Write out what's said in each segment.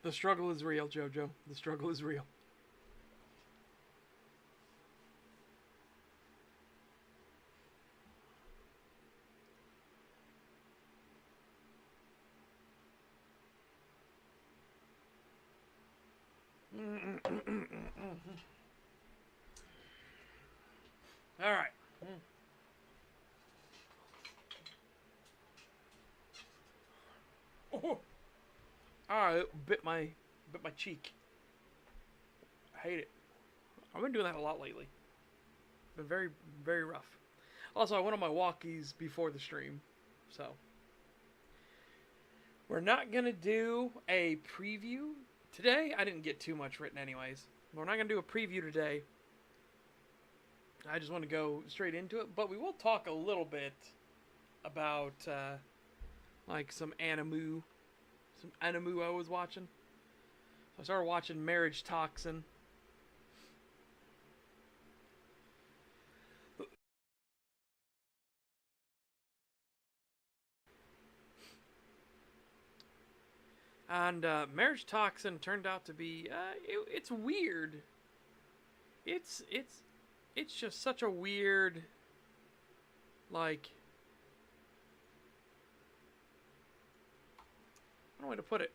The struggle is real, Jojo. The struggle is real. All right. Oh, bit my cheek. I hate it. I've been doing that a lot lately. Been very, very rough. Also, I went on my walkies before the stream, so we're not gonna do a preview today. I didn't get too much written, anyways. We're not gonna do a preview today. I just want to go straight into it, but we will talk a little bit about like some anime I was watching. So I started watching Marriage Toxin. And Marriage Toxin turned out to be it's weird. It's just such a weird, like, I don't know how to put it.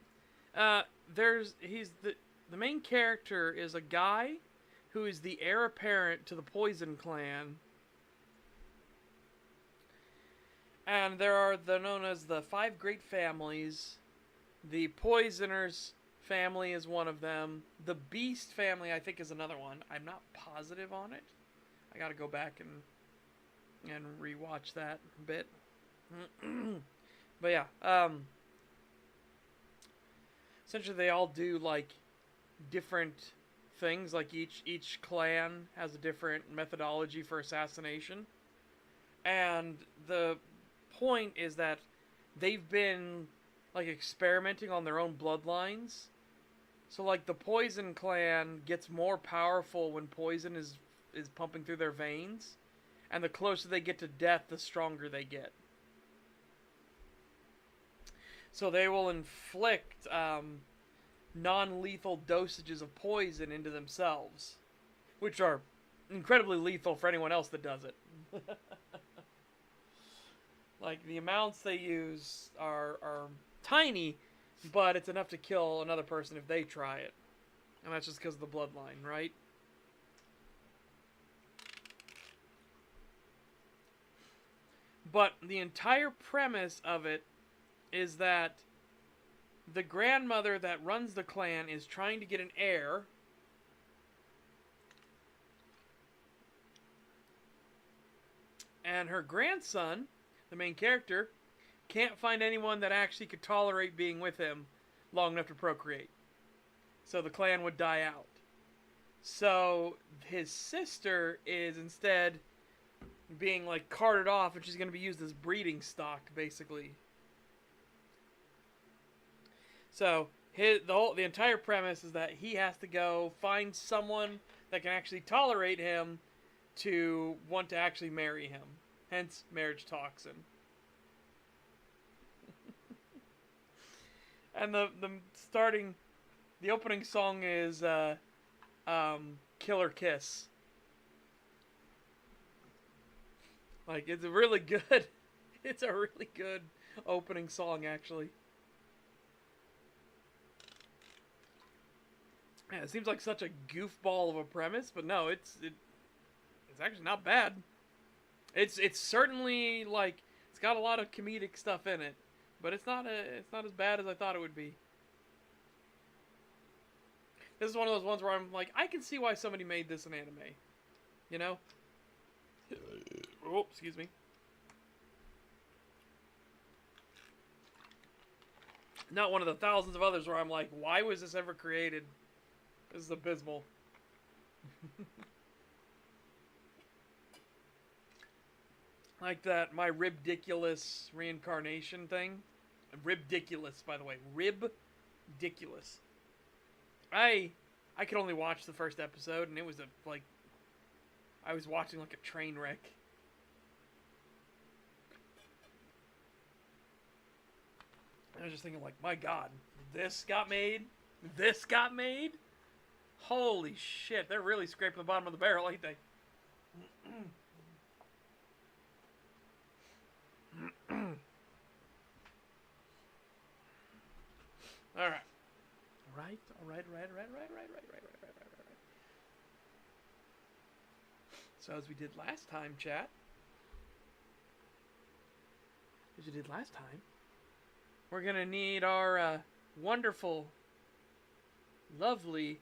The main character is a guy who is the heir apparent to the Poison Clan. And they're known as the Five Great Families. The Poisoners family is one of them. The Beast family, I think, is another one. I'm not positive on it. I gotta go back and rewatch that a bit. But yeah, essentially they all do like different things. Like each clan has a different methodology for assassination, and the point is that they've been like experimenting on their own bloodlines. So like the Poison Clan gets more powerful when poison is pumping through their veins, and the closer they get to death, the stronger they get. So they will inflict non-lethal dosages of poison into themselves, which are incredibly lethal for anyone else that does it. Like, the amounts they use are tiny, but it's enough to kill another person if they try it. And that's just because of the bloodline, right? But the entire premise of it is that the grandmother that runs the clan is trying to get an heir. And her grandson, the main character, can't find anyone that actually could tolerate being with him long enough to procreate. So the clan would die out. So his sister is instead being like carted off, and she's going to be used as breeding stock, basically. So the entire premise is that he has to go find someone that can actually tolerate him to want to actually marry him. Hence, Marriage Toxin. And the opening song is Killer Kiss. Like, it's a really good opening song, actually. Yeah, it seems like such a goofball of a premise, but no, it's actually not bad. It's certainly, like, it's got a lot of comedic stuff in it, but it's not as bad as I thought it would be. This is one of those ones where I'm like, I can see why somebody made this an anime. You know? Oh, excuse me. Not one of the thousands of others where I'm like, why was this ever created? This is abysmal. Like that, my Ribdiculous reincarnation thing. Ribdiculous, by the way. Ribdiculous. I could only watch the first episode, and it was I was watching like a train wreck. I was just thinking, like, my God, this got made? This got made? Holy shit, they're really scraping the bottom of the barrel, ain't they? All right. Right. So as we did last time, chat. As we did last time, we're gonna need our wonderful, lovely.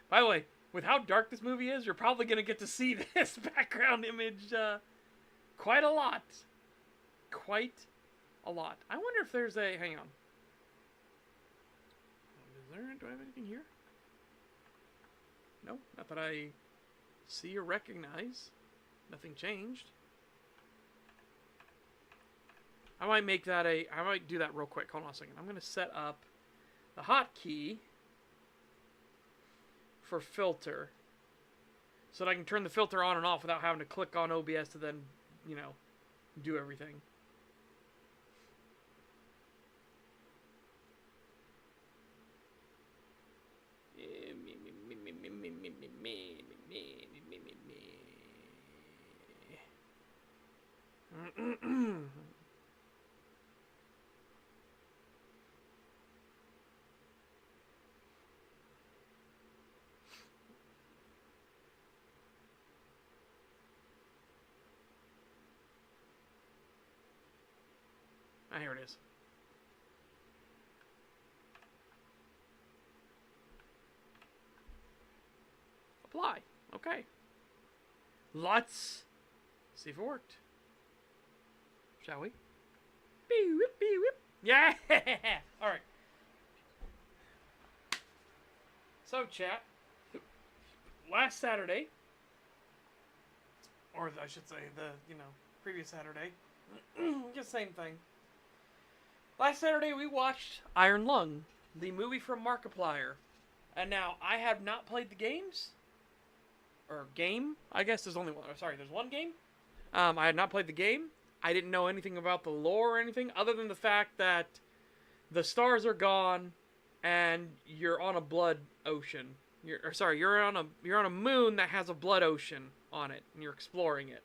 By the way, with how dark this movie is, you're probably gonna get to see this background image quite a lot. Quite a lot. I wonder if there's a. Hang on. Do I have anything here? No, not that I see or recognize. Nothing changed. I might make that I might do that real quick. Hold on a second. I'm going to set up the hotkey for filter so that I can turn the filter on and off without having to click on OBS to then, do everything. Here it is. Apply. Okay. Let's see if it worked. Shall we? Beep, whip, beep, whip. Yeah! Alright. So, chat. Last Saturday, or I should say the, previous Saturday, just same thing. Last Saturday we watched Iron Lung, the movie from Markiplier. And now, I have not played the games. Or game, I guess there's only one. Sorry, there's one game. I had not played the game. I didn't know anything about the lore or anything, other than the fact that the stars are gone, and you're on a blood ocean. You're on a moon that has a blood ocean on it, and you're exploring it.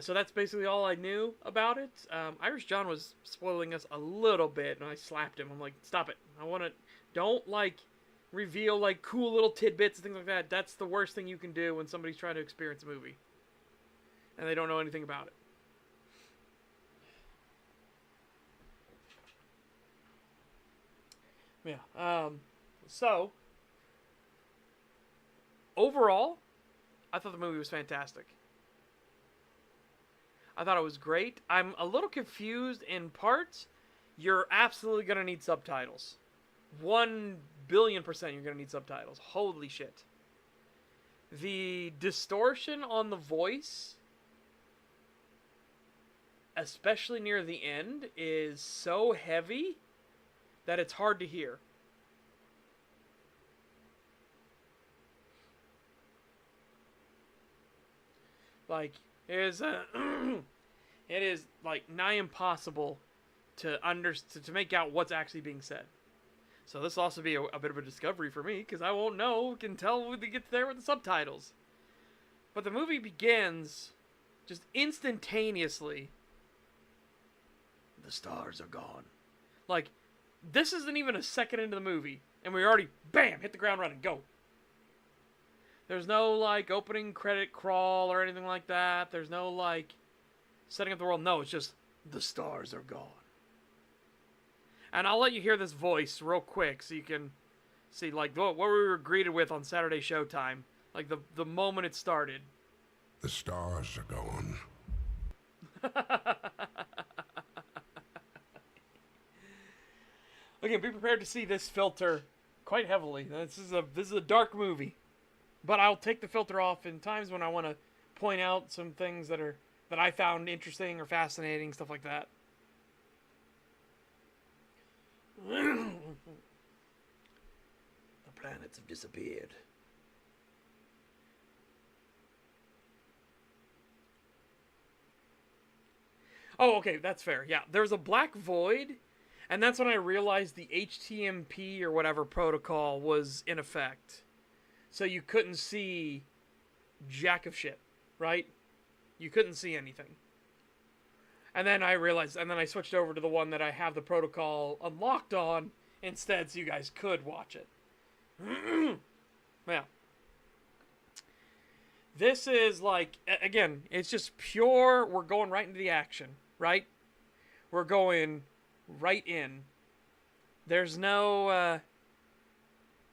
So that's basically all I knew about it. Irish John was spoiling us a little bit, and I slapped him. I'm like, stop it. Don't, reveal, cool little tidbits and things like that. That's the worst thing you can do when somebody's trying to experience a movie. And they don't know anything about it. Yeah. So, overall, I thought the movie was fantastic. I thought it was great. I'm a little confused in parts. You're absolutely going to need subtitles. 1 billion% you're going to need subtitles. Holy shit. The distortion on the voice, especially near the end, is so heavy that it's hard to hear. It is nigh impossible to make out what's actually being said. So this will also be a bit of a discovery for me, because I won't know until we get there with the subtitles. But the movie begins just instantaneously. The stars are gone. This isn't even a second into the movie, and we already, bam, hit the ground running, go. There's no, opening credit crawl or anything like that. There's no, setting up the world. No, it's just, the stars are gone. And I'll let you hear this voice real quick so you can see, what we were greeted with on Saturday Showtime. The moment it started. The stars are gone. Again, be prepared to see this filter quite heavily. This is a dark movie. But I'll take the filter off in times when I want to point out some things that I found interesting or fascinating, stuff like that. The planets have disappeared. Oh, okay, that's fair. Yeah, there's a black void, and that's when I realized the HTMP or whatever protocol was in effect. So you couldn't see jack of shit, right? You couldn't see anything. And then I realized, and then I switched over to the one that I have the protocol unlocked on instead, so you guys could watch it. Yeah. This is like, again, it's just pure, we're going right into the action, right? We're going right in. There's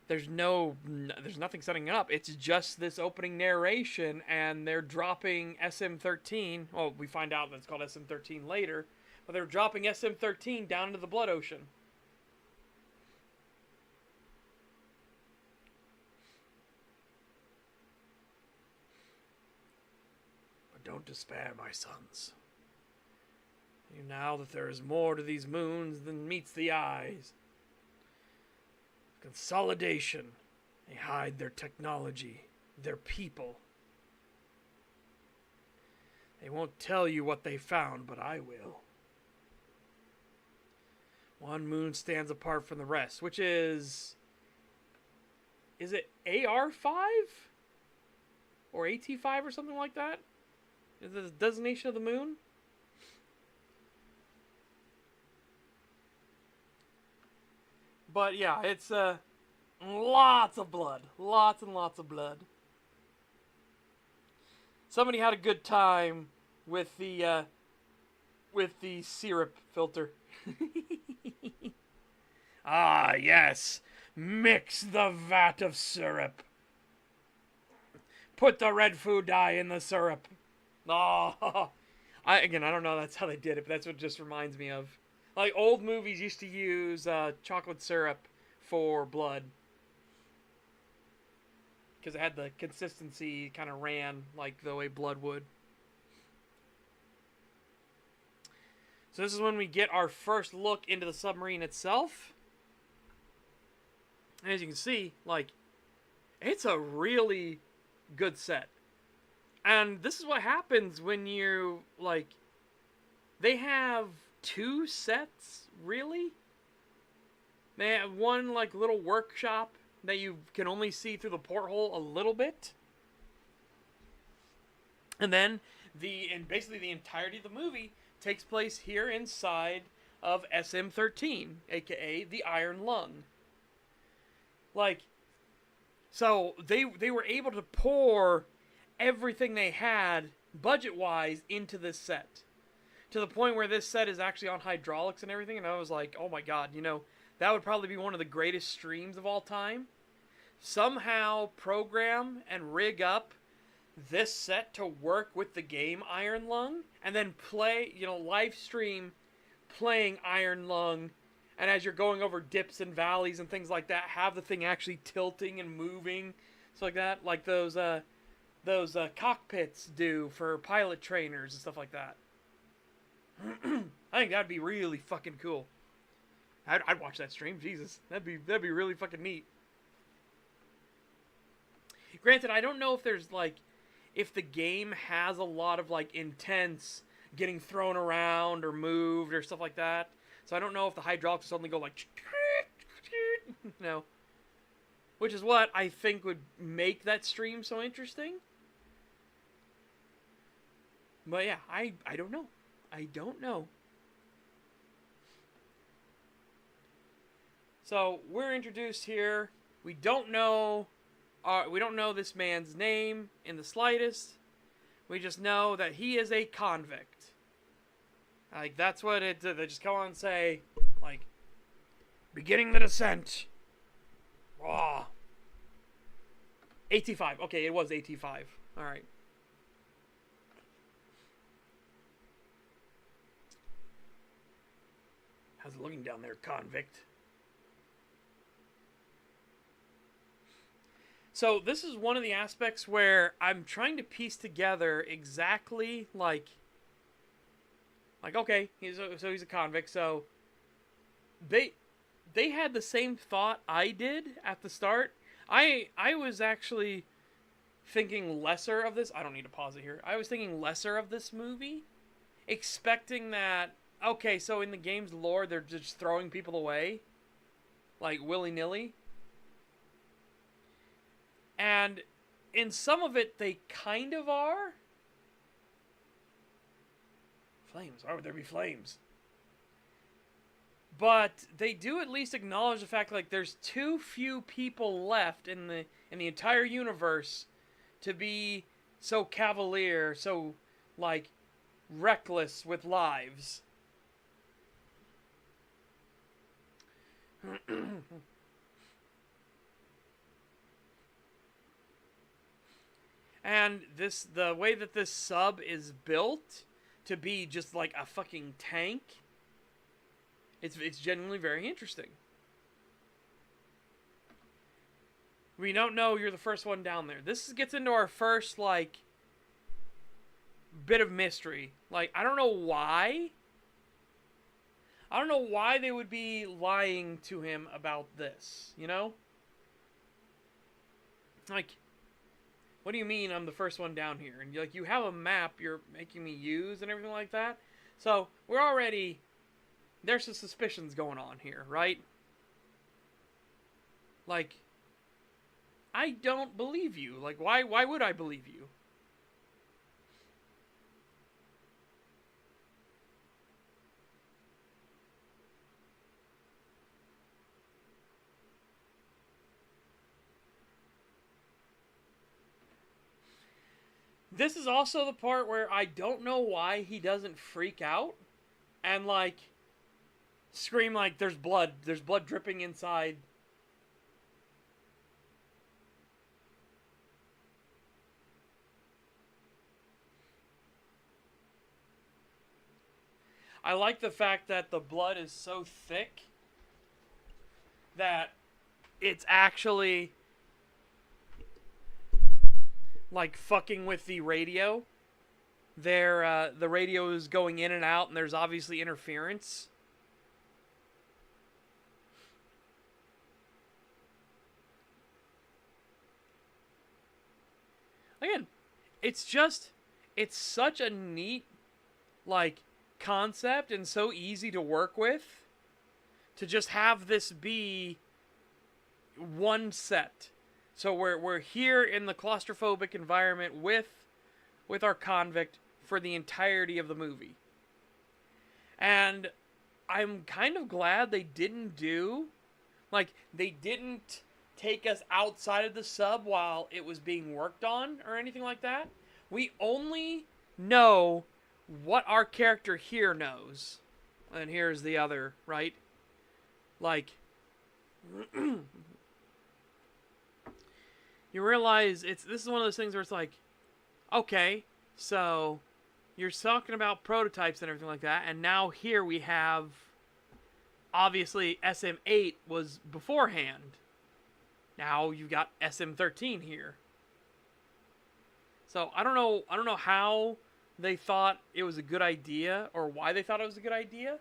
there's nothing setting it up. It's just this opening narration, and they're dropping SM-13. Well, we find out that it's called SM-13 later, but they're dropping SM-13 down into the blood ocean. But don't despair, my sons. You know that there is more to these moons than meets the eyes. Consolidation. They hide their technology, their people. They won't tell you what they found, but I will. One moon stands apart from the rest, which is... Is it AR-5? Or AT-5 or something like that? Is it the designation of the moon? But yeah, it's lots of blood. Lots and lots of blood. Somebody had a good time with the syrup filter. Ah, yes. Mix the vat of syrup. Put the red food dye in the syrup. Oh, I don't know that's how they did it, but that's what it just reminds me of. Like, old movies used to use chocolate syrup for blood. Because it had the consistency, kind of ran like the way blood would. So this is when we get our first look into the submarine itself. And as you can see, like, it's a really good set. And this is what happens when you, like, they have 2 sets, really? They have one, like, little workshop that you can only see through the porthole a little bit. And then, basically the entirety of the movie takes place here inside of SM-13, aka the Iron Lung. Like, so they were able to pour everything they had, budget-wise, into this set. To the point where this set is actually on hydraulics and everything, and I was like, oh my god, you know, that would probably be one of the greatest streams of all time. Somehow program and rig up this set to work with the game Iron Lung, and then play, you know, live stream playing Iron Lung, and as you're going over dips and valleys and things like that, have the thing actually tilting and moving, so like that, like those cockpits do for pilot trainers and stuff like that. I think that'd be really fucking cool. I'd watch that stream. Jesus, that'd be really fucking neat. Granted, I don't know if there's like, if the game has a lot of like intense getting thrown around or moved or stuff like that. So I don't know if the hydraulics suddenly go like, no. Which is what I think would make that stream so interesting. But yeah, I don't know. I don't know. So we're introduced here. We don't know this man's name in the slightest. We just know that he is a convict. Like, that's what it. They just come on and say, like, beginning the descent. Oh. AT-5. Okay, it was AT-5. All right. How's it looking down there, convict? So this is one of the aspects where I'm trying to piece together exactly like okay, he's a convict. So they had the same thought I did at the start. I was actually thinking lesser of this. I don't need to pause it here. I was thinking lesser of this movie expecting that, okay, so in the game's lore, they're just throwing people away, like, willy-nilly. And in some of it, they kind of are. Flames. Why would there be flames? But they do at least acknowledge the fact, like, there's too few people left in the entire universe to be so cavalier, so, like, reckless with lives. And the way that this sub is built to be just like a fucking tank, it's genuinely very interesting. We don't know you're the first one down there. This gets into our first, like, bit of mystery. Like, I don't know why. I don't know why they would be lying to him about this, you know? Like, what do you mean I'm the first one down here? And, like, you have a map you're making me use and everything like that. So, we're already... There's some suspicions going on here, right? Like, I don't believe you. Like, why would I believe you? This is also the part where I don't know why he doesn't freak out and, like, scream like there's blood dripping inside. I like the fact that the blood is so thick that it's actually, like, fucking with the radio. The radio is going in and out, and there's obviously interference. Again, it's such a neat, like, concept and so easy to work with to just have this be one set. So we're here in the claustrophobic environment with our convict for the entirety of the movie. And I'm kind of glad they didn't take us outside of the sub while it was being worked on or anything like that. We only know what our character here knows. And here's the other, right? Like, you realize this is one of those things where it's like, okay, so you're talking about prototypes and everything like that, and now here we have, obviously, SM8 was beforehand. Now you've got SM13 here. So I don't know how they thought it was a good idea, or why they thought it was a good idea,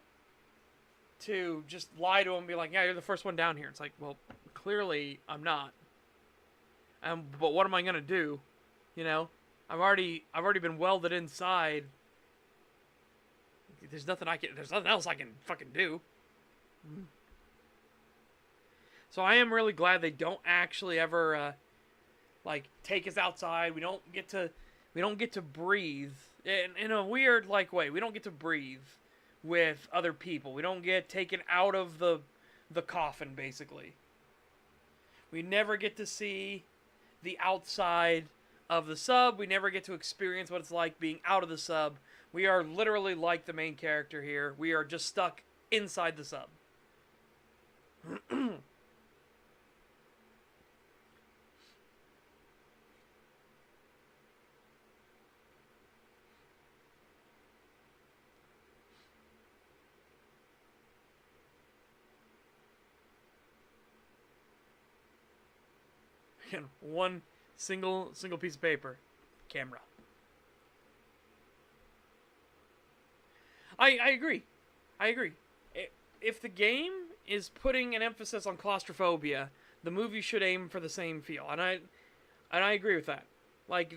to just lie to him and be like, yeah, you're the first one down here. It's like, well, clearly I'm not. But what am I gonna do? You know, I've already been welded inside. There's nothing else I can fucking do. So I am really glad they don't actually ever like take us outside. We don't get to breathe in a weird, like, way. We don't get to breathe with other people. We don't get taken out of the coffin, basically. We never get to see the outside of the sub. We never get to experience what it's like being out of the sub. We are literally like the main character here. We are just stuck inside the sub. Again, one single piece of paper. Camera. I agree. If the game is putting an emphasis on claustrophobia, the movie should aim for the same feel. And I agree with that. Like,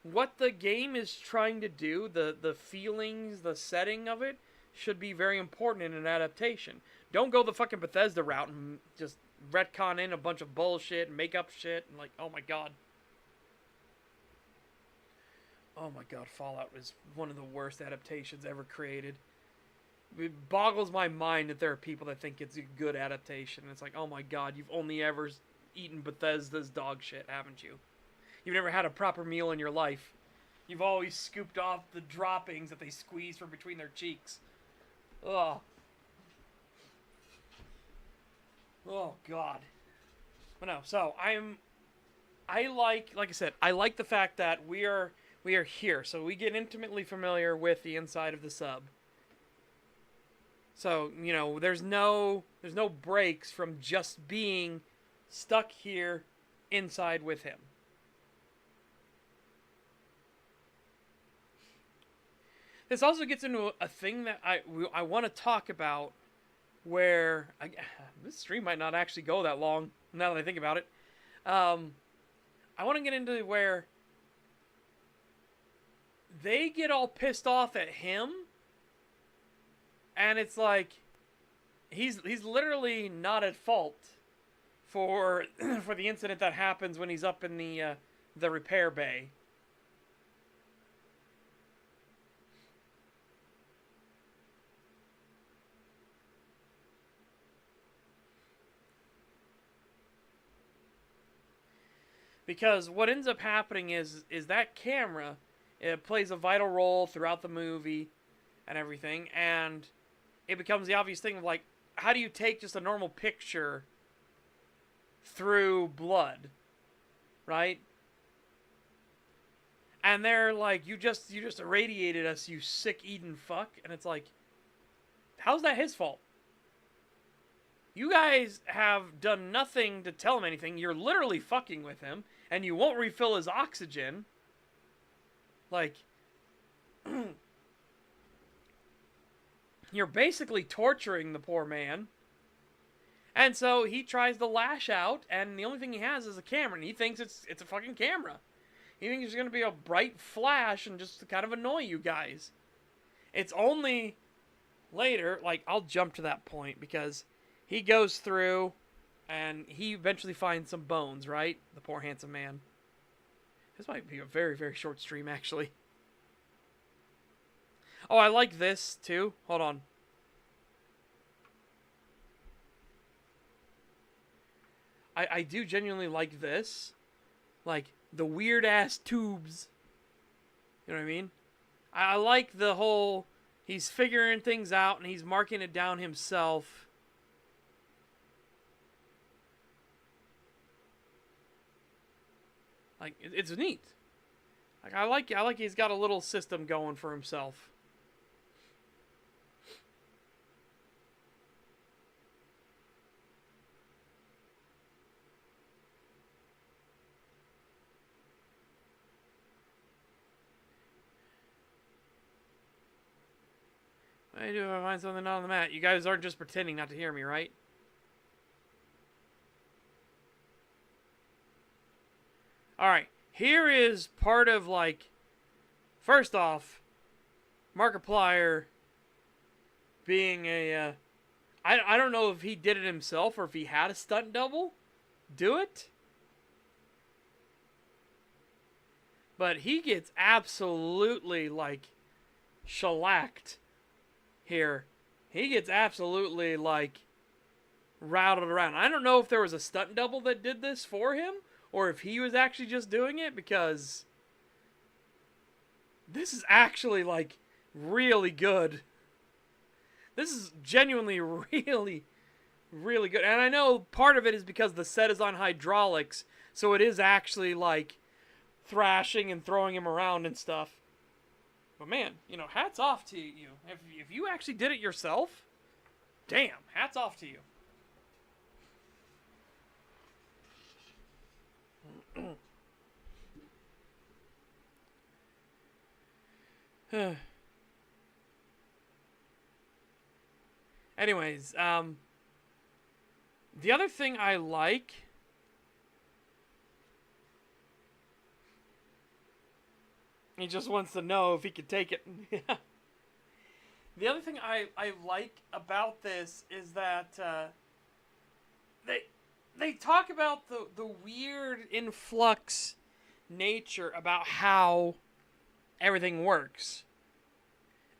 what the game is trying to do, the feelings, the setting of it, should be very important in an adaptation. Don't go the fucking Bethesda route and just retcon in a bunch of bullshit and make up shit and like, oh my god. Oh my god, Fallout is one of the worst adaptations ever created. It boggles my mind that there are people that think it's a good adaptation. It's like, oh my god, you've only ever eaten Bethesda's dog shit, haven't you? You've never had a proper meal in your life. You've always scooped off the droppings that they squeeze from between their cheeks. Ugh. Oh god. But no, so I like I said, I like the fact that we are here, so we get intimately familiar with the inside of the sub. So, you know, there's no breaks from just being stuck here inside with him. This also gets into a thing that I want to talk about, where this stream might not actually go that long now that I think about it. I want to get into where they get all pissed off at him, and it's like he's literally not at fault for for the incident that happens when he's up in the repair bay. Because what ends up happening is that camera, it plays a vital role throughout the movie and everything, and it becomes the obvious thing of like, how do you take just a normal picture through blood, right? And they're like, you just irradiated us, you sick Eden fuck, and it's like, how's that his fault? You guys have done nothing to tell him anything. You're literally fucking with him, and you won't refill his oxygen. Like, you're basically torturing the poor man. And so he tries to lash out, and the only thing he has is a camera, and he thinks it's a fucking camera. He thinks it's going to be a bright flash and just to kind of annoy you guys. It's only later, like, I'll jump to that point, because he goes through, and he eventually finds some bones, right? The poor handsome man. This might be a very, very short stream, actually. Oh, I like this, too. Hold on. I do genuinely like this. Like, the weird-ass tubes. You know what I mean? I like the whole, he's figuring things out, and he's marking it down himself. Like, it's neat. Like, I like he's got a little system going for himself. What do I do if I find something not on the mat? You guys aren't just pretending not to hear me, right? Alright, here is part of, like, first off, Markiplier being a, I don't know if he did it himself or if he had a stunt double do it. But he gets absolutely, like, shellacked here. He gets absolutely, like, routed around. I don't know if there was a stunt double that did this for him, or if he was actually just doing it, because this is actually, like, really good. This is genuinely really, really good. And I know part of it is because the set is on hydraulics, so it is actually, like, thrashing and throwing him around and stuff. But man, you know, hats off to you. If you actually did it yourself, damn, hats off to you. Anyways, the other thing I like He just wants to know if he can take it. The other thing I like about this is that they talk about the weird influx nature about how everything works.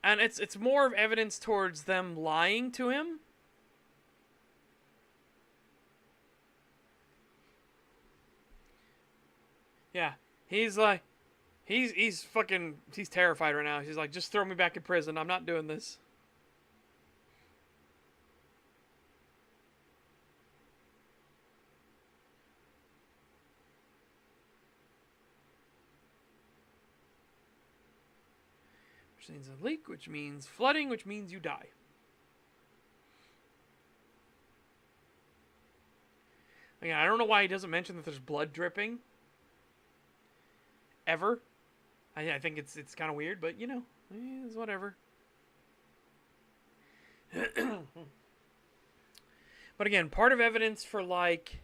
And it's more of evidence towards them lying to him. Yeah. He's like he's fucking he's terrified right now. He's like, just throw me back in prison. I'm not doing this. Which means a leak, which means flooding, which means you die. Again, I don't know why he doesn't mention that there's blood dripping. Ever. I think it's kind of weird, but you know, it's whatever. But again, part of evidence for like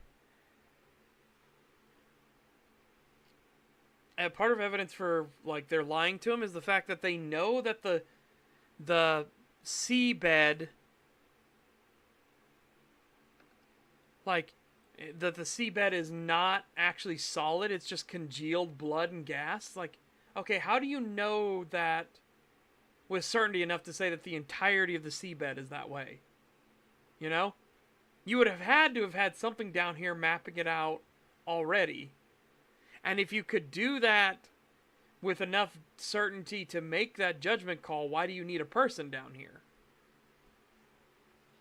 they're lying to him is the fact that they know that the seabed, like, that the seabed is not actually solid, it's just congealed blood and gas. Like, okay, how do you know that with certainty enough to say that the entirety of the seabed is that way? You know? You would have had to have had something down here mapping it out already. And if you could do that with enough certainty to make that judgment call, why do you need a person down here?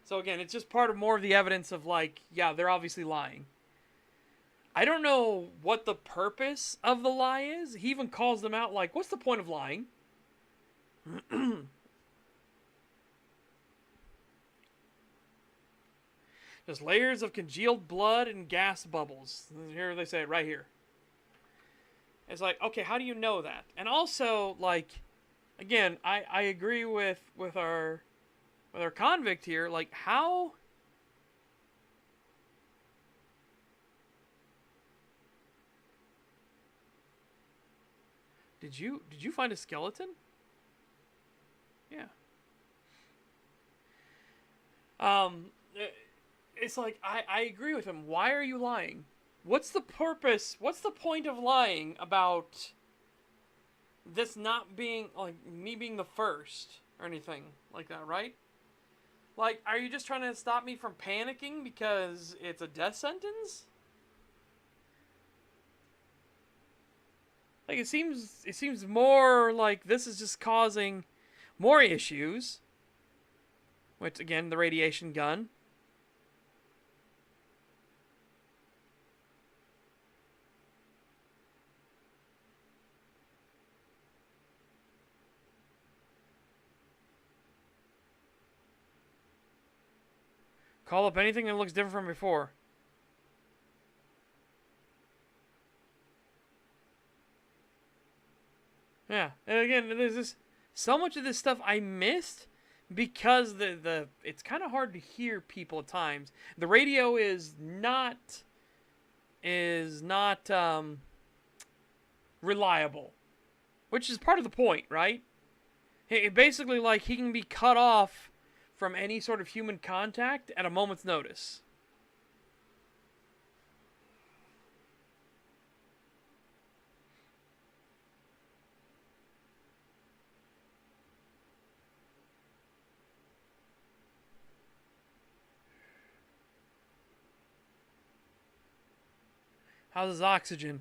So again, it's just part of more of the evidence of like, yeah, they're obviously lying. I don't know what the purpose of the lie is. He even calls them out like, what's the point of lying? Just layers of congealed blood and gas bubbles. Here they say it right here. It's like, okay, how do you know that? And also, like, again, I agree with our convict here. Like, how did you find a skeleton? Yeah. It's like I agree with him. Why are you lying? What's the purpose? What's the point of lying about this not being, like, me being the first or anything like that, right? Like, are you just trying to stop me from panicking because it's a death sentence? Like, it seems more like this is just causing more issues. Which, again, the radiation gun. Call up anything that looks different from before. Yeah, and again, there's this so much of this stuff I missed because the it's kind of hard to hear people at times. The radio is not reliable, which is part of the point, right? Basically, like, he can be cut off from any sort of human contact at a moment's notice. How's his oxygen?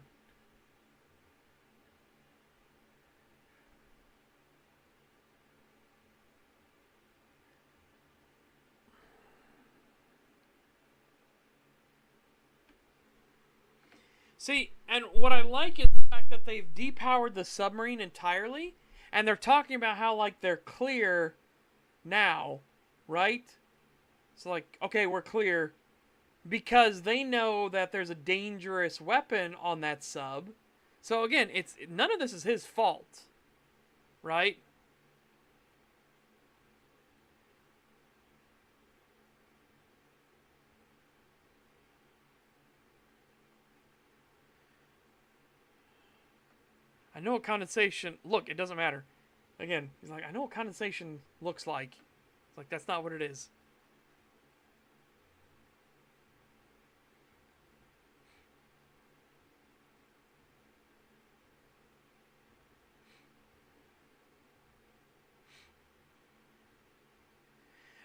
See, and what I like is the fact that they've depowered the submarine entirely, and they're talking about how, like, they're clear now, right? So, like, okay, we're clear because they know that there's a dangerous weapon on that sub. So again, it's none of this is his fault, right? I know what condensation... Look, it doesn't matter. Again, he's like, I know what condensation looks like. It's like, that's not what it is.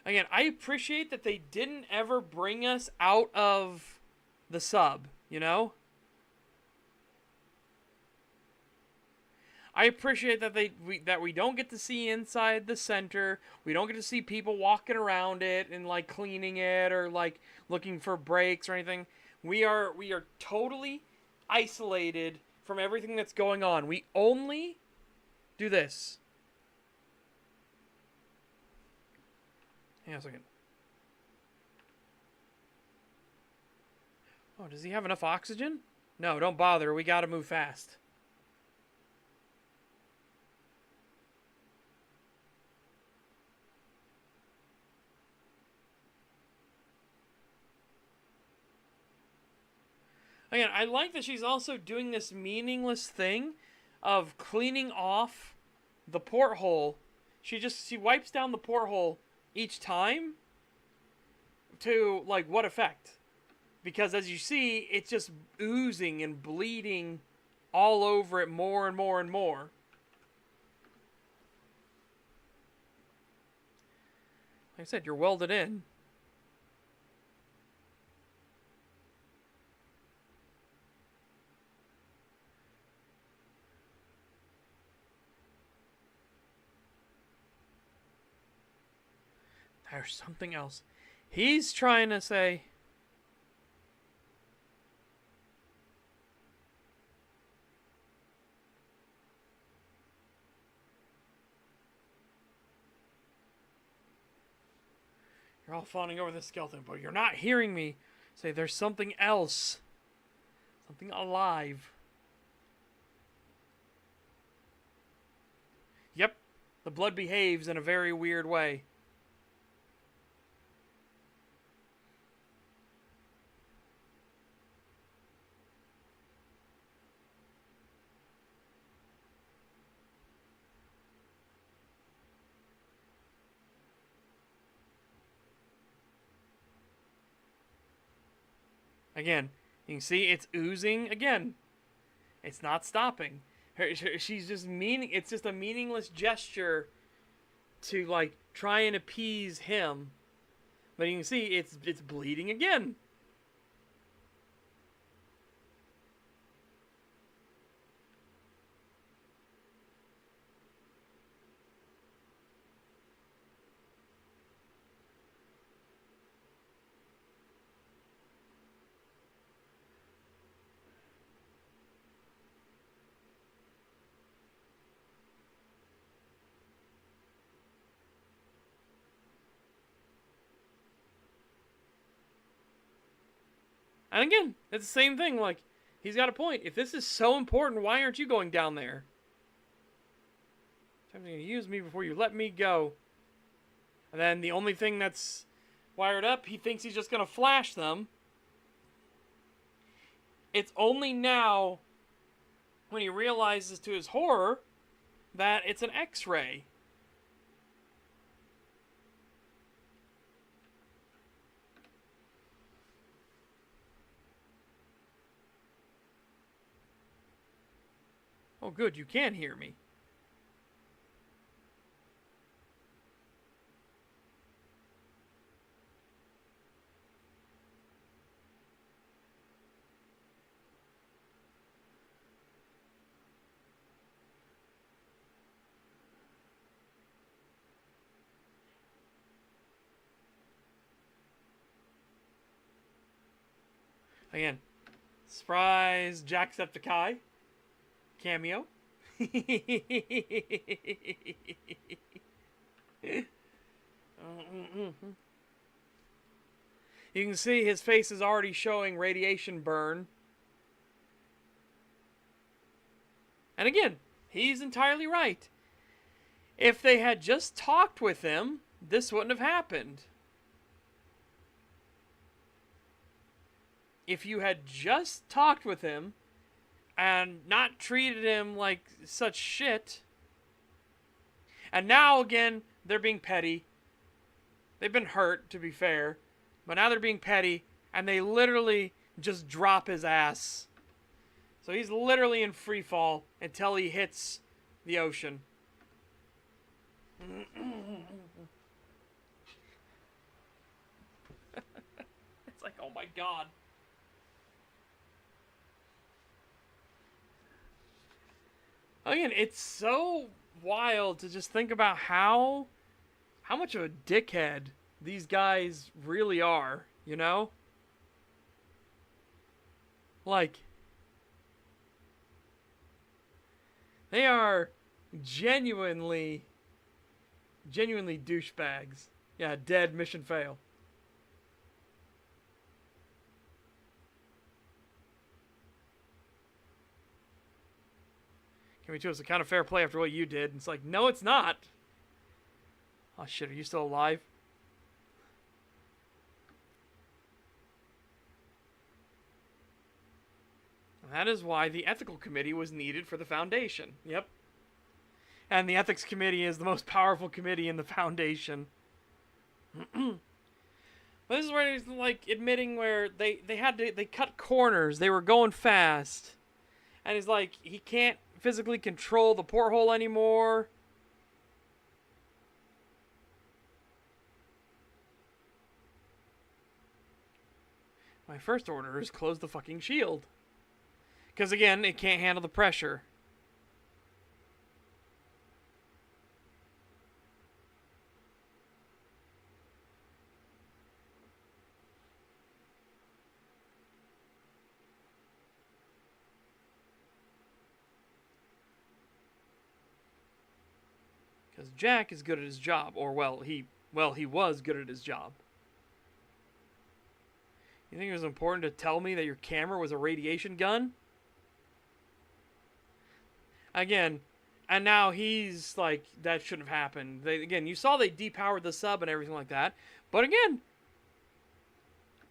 Again, I appreciate that they didn't ever bring us out of the sub, you know? I appreciate that we don't get to see inside the center. We don't get to see people walking around it and like cleaning it or like looking for breaks or anything. We are totally isolated from everything that's going on. We only do this. Hang on a second. Oh, does he have enough oxygen? No, don't bother. We gotta move fast. Again, I like that she's also doing this meaningless thing of cleaning off the porthole. She wipes down the porthole each time to, like, what effect? Because as you see, it's just oozing and bleeding all over it more and more and more. Like I said, you're welded in. There's something else. He's trying to say... You're all fawning over the skeleton, but you're not hearing me say there's something else. Something alive. Yep. The blood behaves in a very weird way. Again, you can see it's oozing again. It's not stopping. She's just it's just a meaningless gesture to like try and appease him. But you can see it's bleeding again. And again, it's the same thing. Like, he's got a point. If this is so important, why aren't you going down there? Time to use me before you let me go. And then the only thing that's wired up, he thinks he's just going to flash them. It's only now, when he realizes to his horror, that it's an X-ray. Oh, good, you can hear me. Again, surprise Jacksepticeye cameo. You can see his face is already showing radiation burn. And again, he's entirely right. If they had just talked with him, this wouldn't have happened. If you had just talked with him and not treated him like such shit. And now again, they're being petty. They've been hurt, to be fair, but now they're being petty, and they literally just drop his ass. So he's literally in free fall until he hits the ocean. It's like, oh my god. Again, it's so wild to just think about how much of a dickhead these guys really are, you know? Like, they are genuinely douchebags. Yeah, dead, mission fail. Give me two, it's a kind of fair play after what you did. And it's like, no, it's not. Oh shit, are you still alive? That is why the ethical committee was needed for the Foundation. Yep. And the ethics committee is the most powerful committee in the Foundation. But this is where he's like admitting where they cut corners. They were going fast. And he's like, he can't physically control the porthole anymore. My first order is close the fucking shield. Because again, it can't handle the pressure. Because Jack is good at his job, or he was good at his job. You think it was important to tell me that your camera was a radiation gun? Again, and now he's like, that shouldn't have happened. You saw they depowered the sub and everything like that. But again,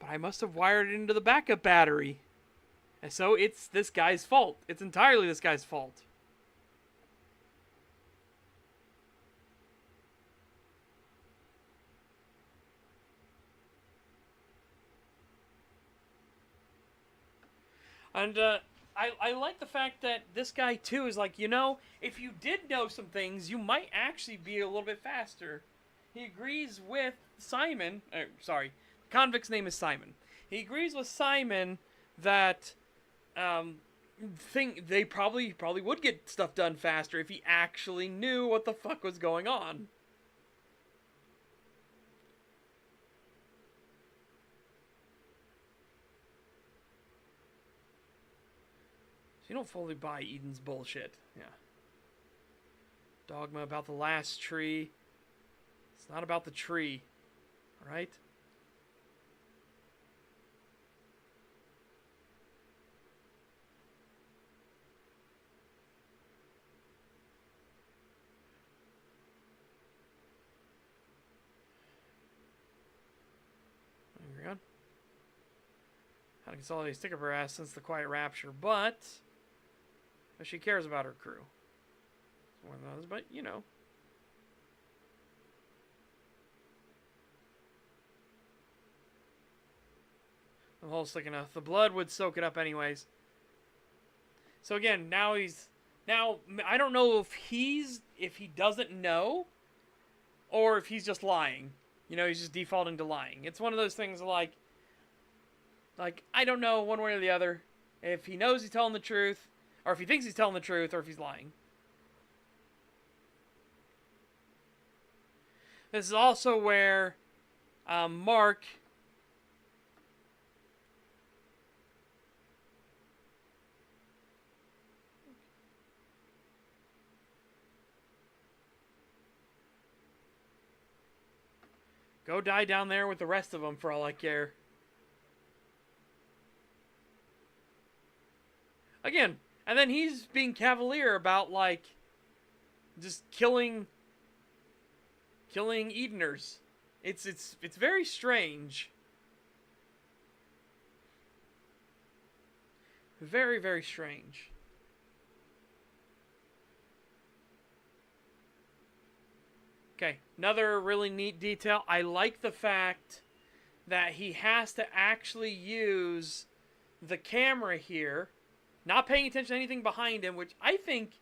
I must have wired it into the backup battery. And so it's this guy's fault. It's entirely this guy's fault. And, I like the fact that this guy, too, is like, if you did know some things, you might actually be a little bit faster. He agrees with Simon. The convict's name is Simon. He agrees with Simon that they probably would get stuff done faster if he actually knew what the fuck was going on. You don't fully buy Eden's bullshit. Yeah. Dogma about the last tree. It's not about the tree. Alright? There we go. How to consolidate stick up her ass since the quiet rapture, but she cares about her crew. More than others, but The hole's slick enough. The blood would soak it up anyways. So again, now I don't know if he doesn't know, or if he's just lying. He's just defaulting to lying. It's one of those things like I don't know one way or the other. If he knows he's telling the truth, or if he thinks he's telling the truth, or if he's lying. This is also where Mark go die down there with the rest of them for all I care. Again, and then he's being cavalier about just killing Edeners. It's very strange. Very, very strange. Okay, another really neat detail. I like the fact that he has to actually use the camera here, not paying attention to anything behind him, which I think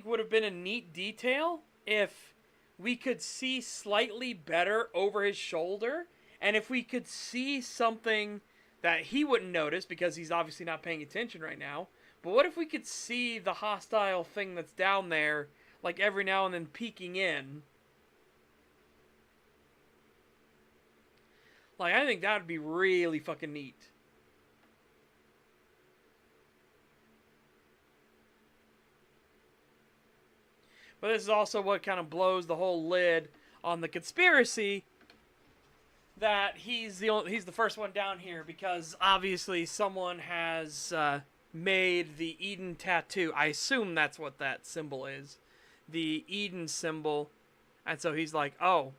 would have been a neat detail if we could see slightly better over his shoulder, and if we could see something that he wouldn't notice because he's obviously not paying attention right now. But what if we could see the hostile thing that's down there, like every now and then peeking in? Like, I think that would be really fucking neat. But this is also what kind of blows the whole lid on the conspiracy that he's the first one down here, because obviously someone has made the Eden tattoo. I assume that's what that symbol is, the Eden symbol, and so he's like, oh.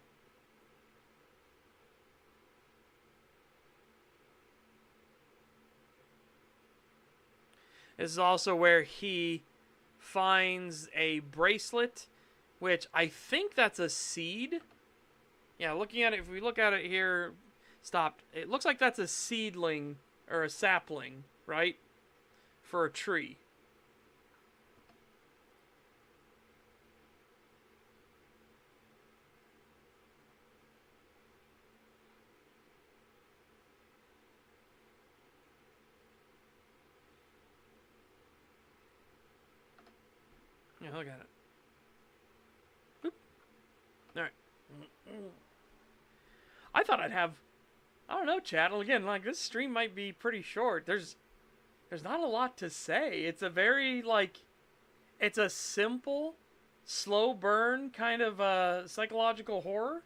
This is also where he finds a bracelet, which I think that's a seed. Yeah, looking at it, if we look at it here, stopped. It looks like that's a seedling or a sapling, right? For a tree. Yeah, look at it. Boop. All right. I thought I'd have, I don't know, chat. Again, like, this stream might be pretty short. There's not a lot to say. It's a very, like, it's a simple, slow burn kind of psychological horror.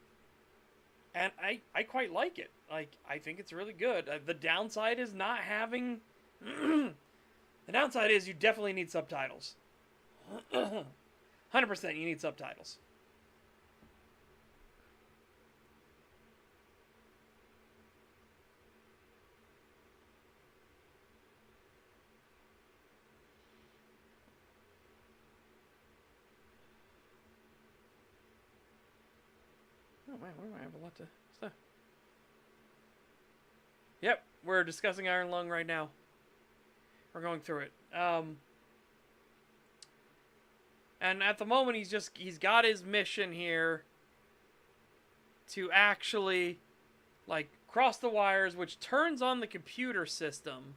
And I quite like it. Like, I think it's really good. The downside is not having, the downside is you definitely need subtitles. 100% you need subtitles. Oh man, where do I have a lot to stuff? Yep, we're discussing Iron Lung right now. We're going through it. And at the moment, he's got his mission here to actually, like, cross the wires, which turns on the computer system.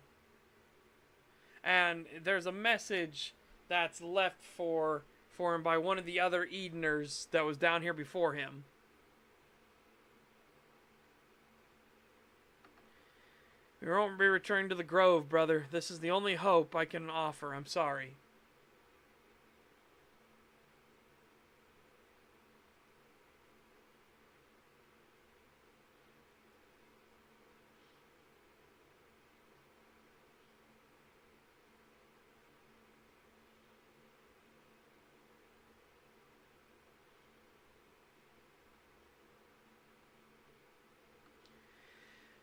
And there's a message that's left for him by one of the other Edeners that was down here before him. We won't be returning to the Grove, brother. This is the only hope I can offer. I'm sorry.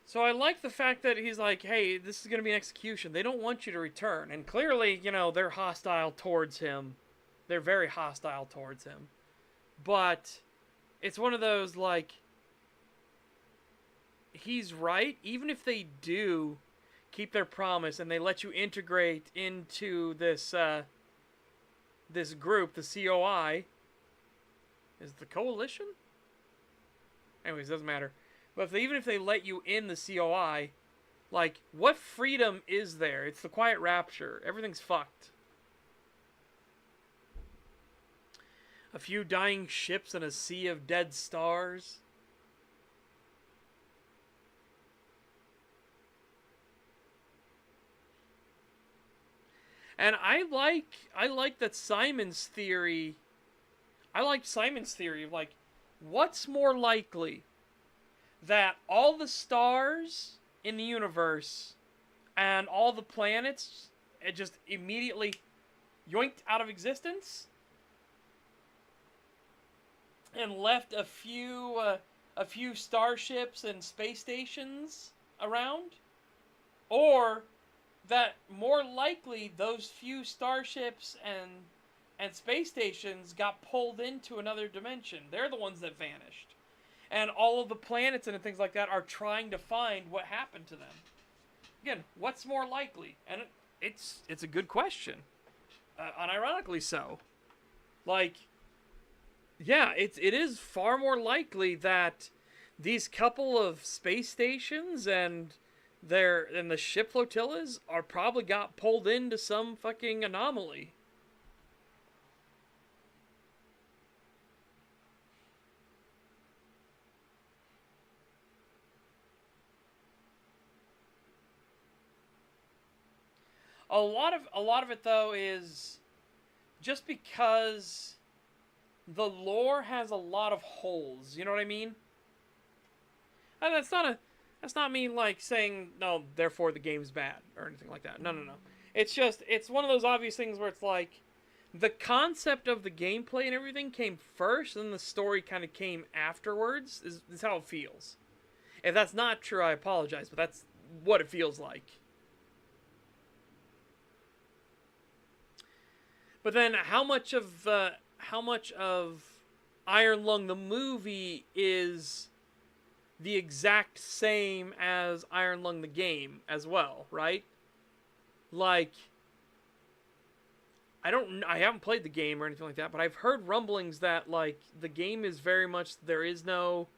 So I like the fact that he's like, hey, this is going to be an execution. They don't want you to return. And clearly, you know, they're hostile towards him. They're very hostile towards him. But it's one of those, like, he's right. Even if they do keep their promise and they let you integrate into this this group, the COI, is the coalition? Anyways, doesn't matter. But even if they let you in the COI, like, what freedom is there? It's the quiet rapture. Everything's fucked. A few dying ships and a sea of dead stars. And I like that Simon's theory. I like Simon's theory of, like, what's more likely? That all the stars in the universe and all the planets just immediately yoinked out of existence and left a few starships and space stations around, or that more likely those few starships and and space stations got pulled into another dimension. They're the ones that vanished. And all of the planets and things like that are trying to find what happened to them. Again, what's more likely? And it's a good question. Unironically so. Like, yeah, it is far more likely that these couple of space stations and the ship flotillas are probably got pulled into some fucking anomaly. A lot of it though is just because the lore has a lot of holes. You know what I mean? And that's not me like saying no, therefore the game's bad or anything like that. No, no, no. It's just it's one of those obvious things where it's like the concept of the gameplay and everything came first, and the story kind of came afterwards. Is how it feels. If that's not true, I apologize, but that's what it feels like. But then, how much of Iron Lung the movie is the exact same as Iron Lung the game as well, right? Like, I haven't played the game or anything like that, but I've heard rumblings that like the game is very much there is no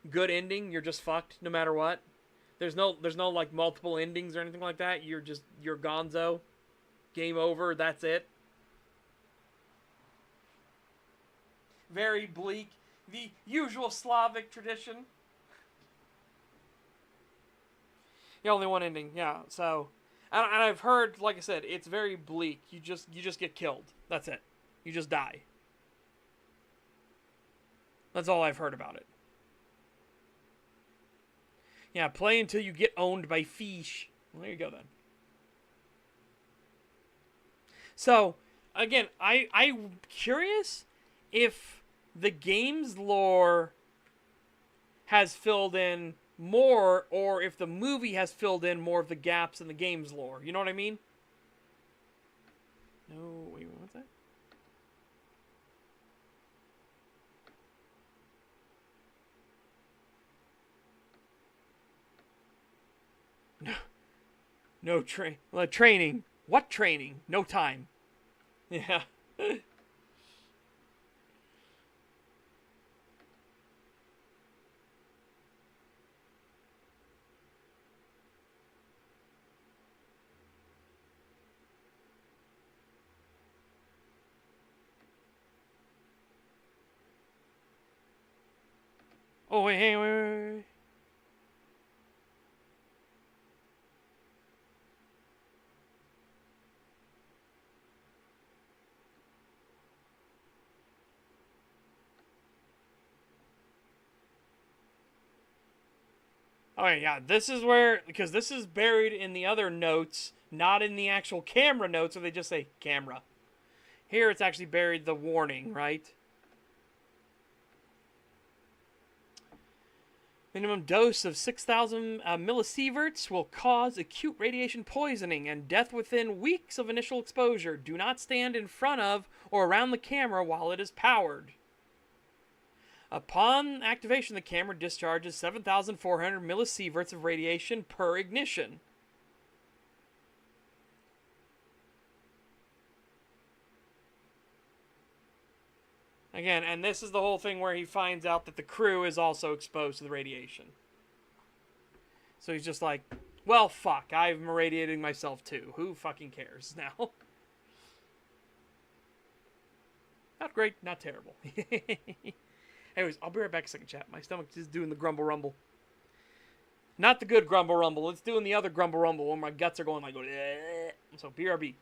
good ending. You're just fucked no matter what. There's no like multiple endings or anything like that. You're gonzo. Game over. That's it. Very bleak. The usual Slavic tradition. Yeah, only one ending. Yeah. So, and I've heard, like I said, it's very bleak. You just get killed. That's it. You just die. That's all I've heard about it. Yeah, play until you get owned by fish. Well, there you go then. So, again, I'm curious if the game's lore has filled in more, or if the movie has filled in more of the gaps in the game's lore. You know what I mean? No, wait, what's that? No, no training. What training? No time. Yeah. Oh wait, hey, wait. Oh yeah, this is where, because this is buried in the other notes, not in the actual camera notes, where they just say camera. Here it's actually buried the warning, right? Minimum dose of 6,000 millisieverts will cause acute radiation poisoning and death within weeks of initial exposure. Do not stand in front of or around the camera while it is powered. Upon activation, the camera discharges 7,400 millisieverts of radiation per ignition. Again, and this is the whole thing where he finds out that the crew is also exposed to the radiation. So he's just like, well, fuck, I'm irradiating myself too. Who fucking cares now? Not great, not terrible. Anyways, I'll be right back a second, chat. My stomach is doing the grumble rumble. Not the good grumble rumble. It's doing the other grumble rumble when my guts are going like, bleh. So BRB.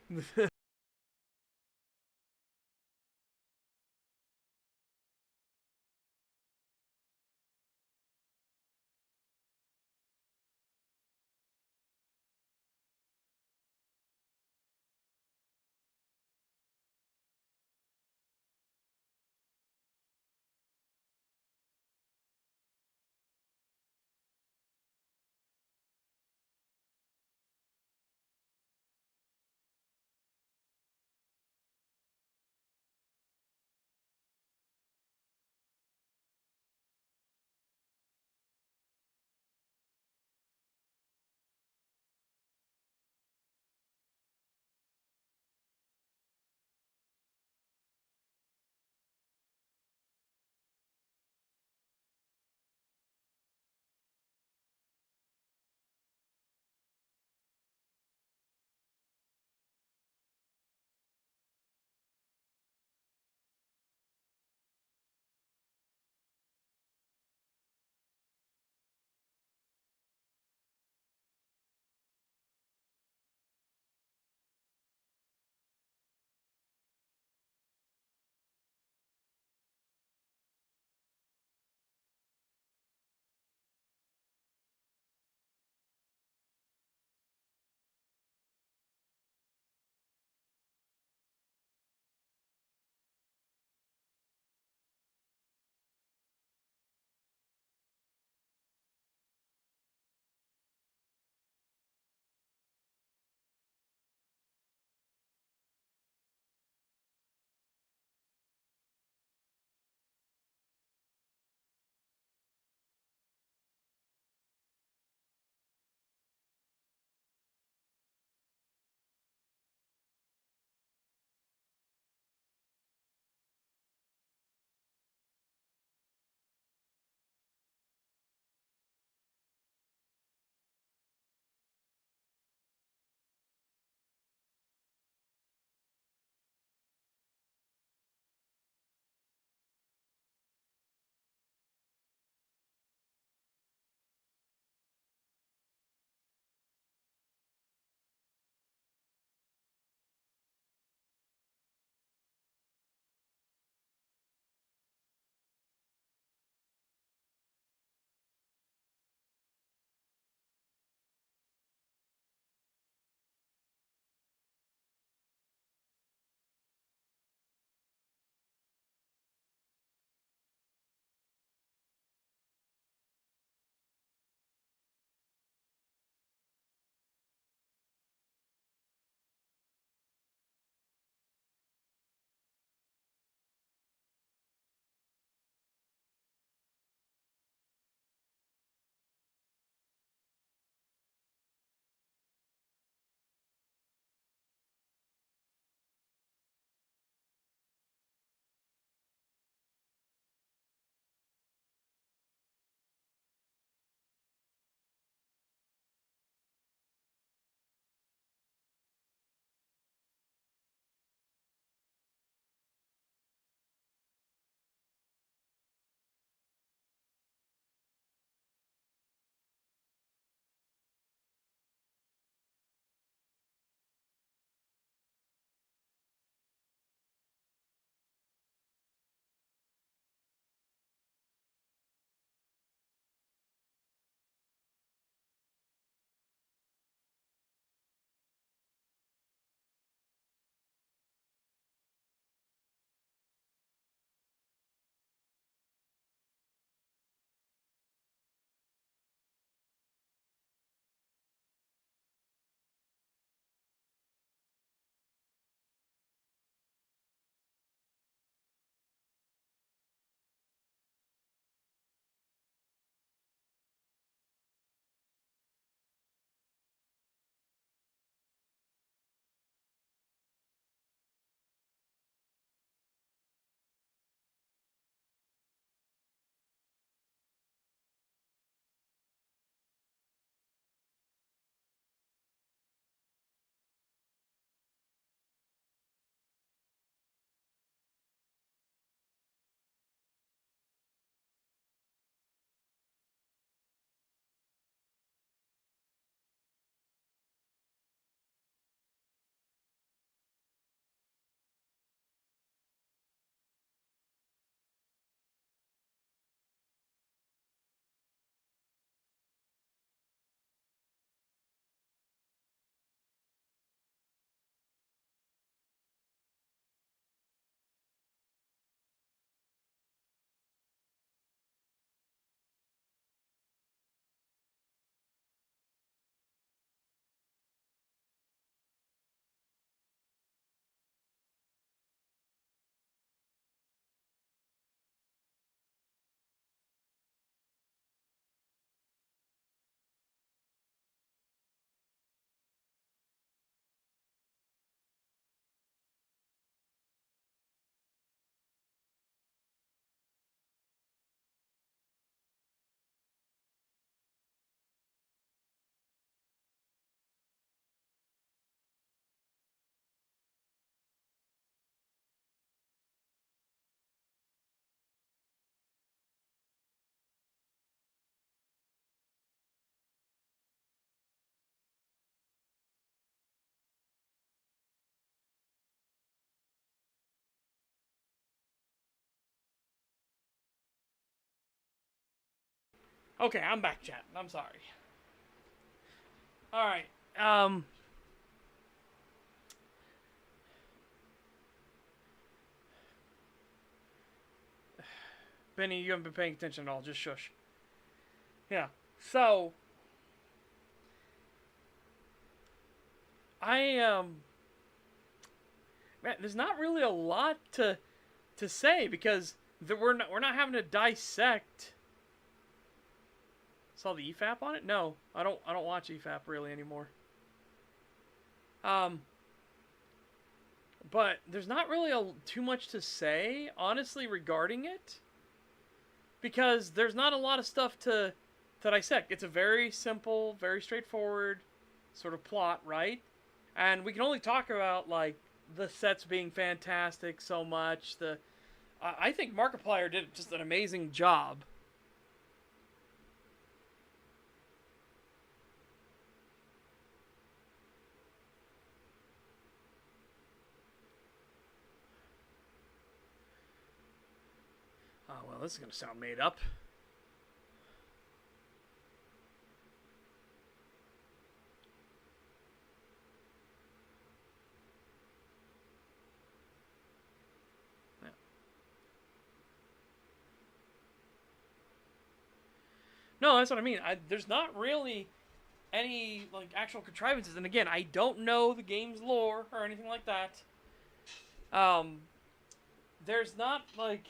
Okay, I'm back chatting. I'm sorry. All right. Benny, you haven't been paying attention at all. Just shush. Yeah. So, I man, there's not really a lot to say because we're not having to dissect. Saw the EFAP on it? No, I don't watch EFAP really anymore. Um, but there's not really too much to say honestly regarding it because there's not a lot of stuff to dissect. It's a very simple, very straightforward sort of plot, right? And we can only talk about like the sets being fantastic so much. I think Markiplier did just an amazing job. Oh well, this is gonna sound made up. Yeah. No, that's what I mean. There's not really any like actual contrivances, and again, I don't know the game's lore or anything like that. Um, there's not like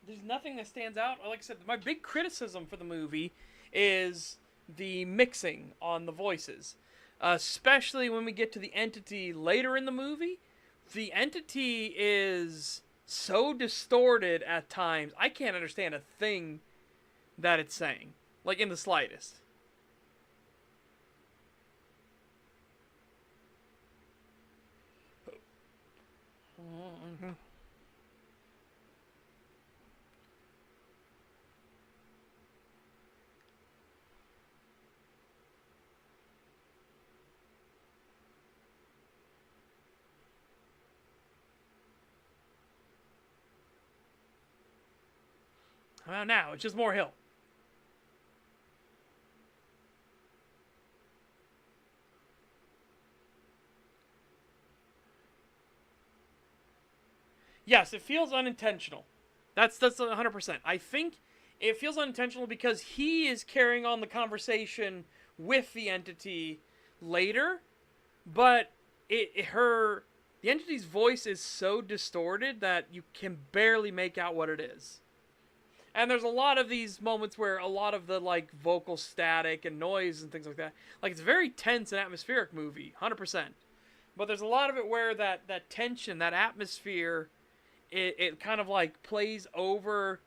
there's nothing that stands out. Like I said, my big criticism for the movie is the mixing on the voices, especially when we get to the entity later in the movie. The entity is so distorted at times. I can't understand a thing that it's saying, like in the slightest. Mm-hmm. Well, now it's just more hill. Yes, it feels unintentional. That's 100%. I think it feels unintentional because he is carrying on the conversation with the entity later, but the entity's voice is so distorted that you can barely make out what it is. And there's a lot of these moments where a lot of the like vocal static and noise and things like that, like it's a very tense and atmospheric movie, 100%. But there's a lot of it where that tension, that atmosphere, it kind of like plays over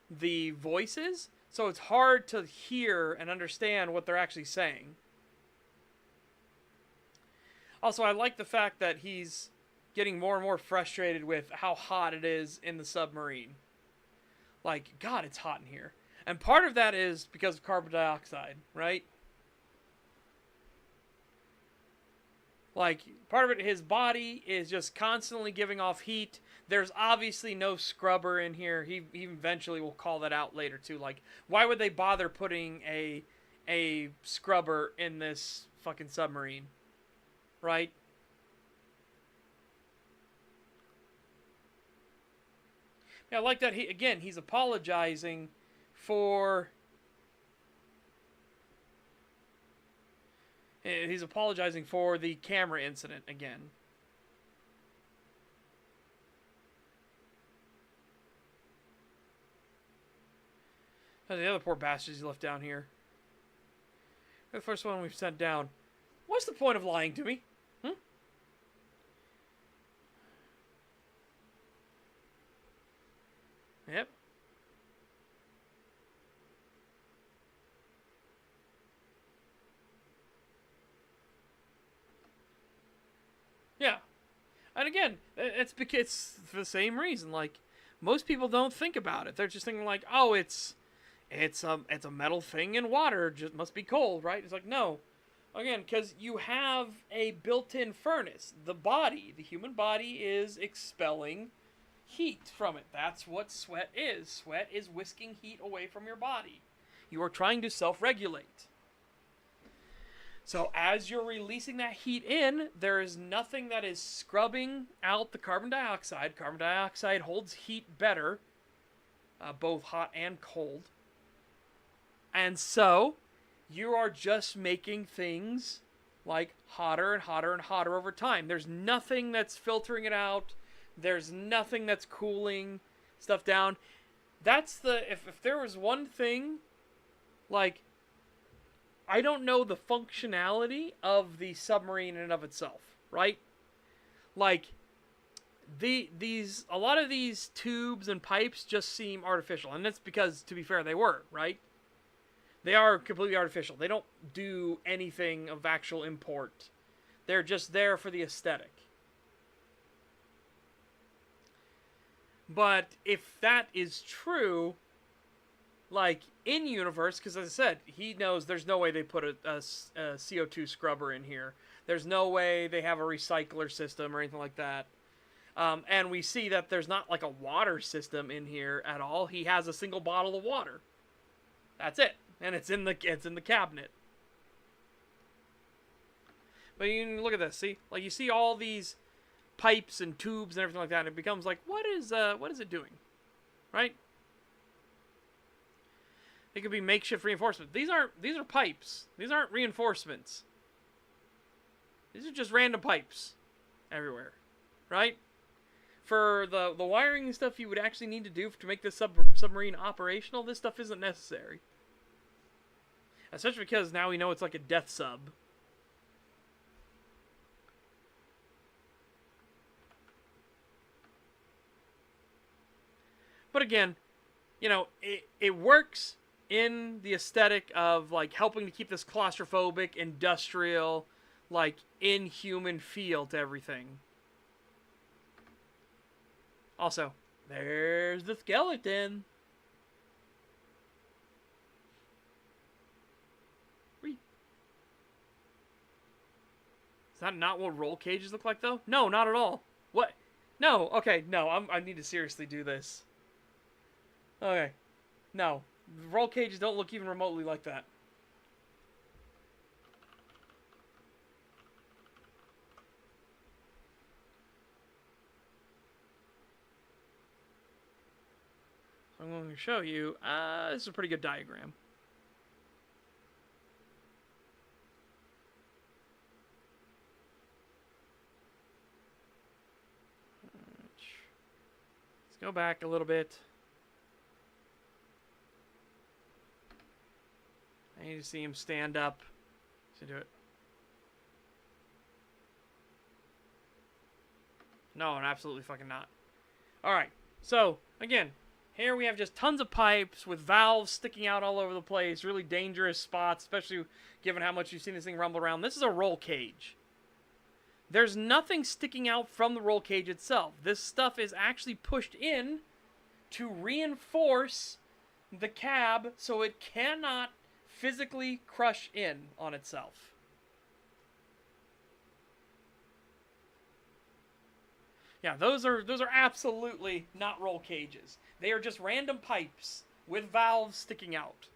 the voices, so it's hard to hear and understand what they're actually saying. Also, I like the fact that he's getting more and more frustrated with how hot it is in the submarine. Like, God, it's hot in here. And part of that is because of carbon dioxide, right? Like, part of it, his body is just constantly giving off heat. There's obviously no scrubber in here. He eventually will call that out later, too. Like, why would they bother putting a scrubber in this fucking submarine? Right? Yeah, I like that. He's apologizing for... He's apologizing for the camera incident again. The other poor bastards he left down here. The first one we've sent down. What's the point of lying to me? Hmm? Yep. Yeah. And again, it's because it's for the same reason. Like, most people don't think about it. They're just thinking like, oh, it's a metal thing in water. It just must be cold, right? It's like, no. Again, because you have a built-in furnace. The human body is expelling heat from it. That's what sweat is. Sweat is whisking heat away from your body. You are trying to self-regulate. So as you're releasing that heat in, there is nothing that is scrubbing out the carbon dioxide. Carbon dioxide holds heat better, both hot and cold. And so, you are just making things like hotter and hotter and hotter over time. There's nothing that's filtering it out. There's nothing that's cooling stuff down. That's the, if there was one thing, like, I don't know the functionality of the submarine in and of itself, right? Like, a lot of these tubes and pipes just seem artificial, and that's because, to be fair, they were, right? They are completely artificial. They don't do anything of actual import. They're just there for the aesthetic. But if that is true, like, in-universe, because as I said, he knows there's no way they put a CO2 scrubber in here. There's no way they have a recycler system or anything like that. And we see that there's not, like, a water system in here at all. He has a single bottle of water. That's it. And it's in the cabinet. But you can look at this, see? Like, you see all these pipes and tubes and everything like that, and it becomes like, what is it doing? Right? It could be makeshift reinforcement. These are pipes. These aren't reinforcements. These are just random pipes everywhere. Right? For the wiring and stuff you would actually need to do to make this submarine operational, this stuff isn't necessary. Especially because now we know it's like a death sub. But again, you know, it works in the aesthetic of, like, helping to keep this claustrophobic, industrial, like, inhuman feel to everything. Also, there's the skeleton. Is that not what roll cages look like, though? No, not at all. What? No, okay, no, I need to seriously do this. Okay. No. Roll cages don't look even remotely like that. So I'm going to show you, this is a pretty good diagram. Let's go back a little bit. I need to see him stand up to do it. No, absolutely fucking not. Alright, so, again, here we have just tons of pipes with valves sticking out all over the place, really dangerous spots, especially given how much you've seen this thing rumble around. This is a roll cage. There's nothing sticking out from the roll cage itself. This stuff is actually pushed in to reinforce the cab so it cannot physically crush in on itself. Yeah, those are absolutely not roll cages. They are just random pipes with valves sticking out.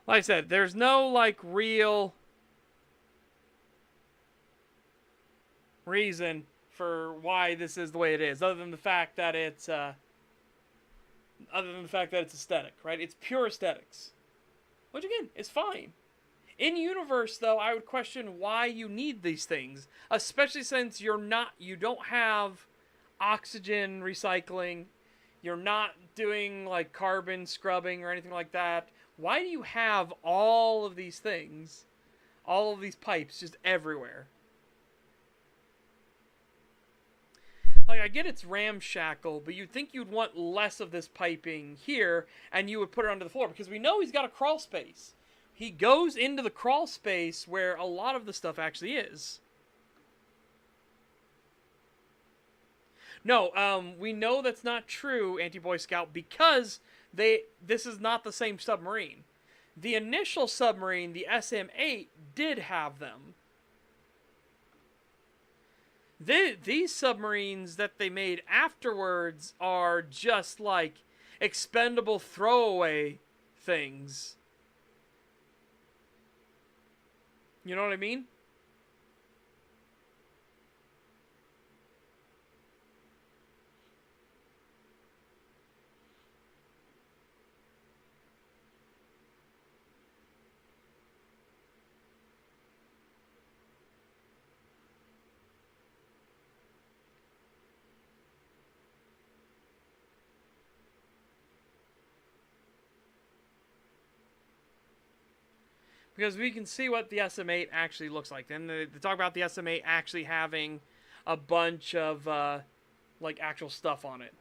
Like I said, there's no, like, real reason for why this is the way it is, other than the fact that it's aesthetic, right? It's pure aesthetics, which again is fine. In universe, though, I would question why you need these things, especially since you don't have oxygen recycling, you're not doing, like, carbon scrubbing or anything like that. Why do you have all of these things, all of these pipes just everywhere? Like, I get it's ramshackle, but you'd think you'd want less of this piping here, and you would put it under the floor, because we know he's got a crawl space. He goes into the crawl space where a lot of the stuff actually is. No, we know that's not true, Anti-Boy Scout, because this is not the same submarine. The initial submarine, the SM-8, did have them. These submarines that they made afterwards are just like expendable throwaway things. You know what I mean? Because we can see what the SM-8 actually looks like. Then they talk about the SM-8 actually having a bunch of like actual stuff on it.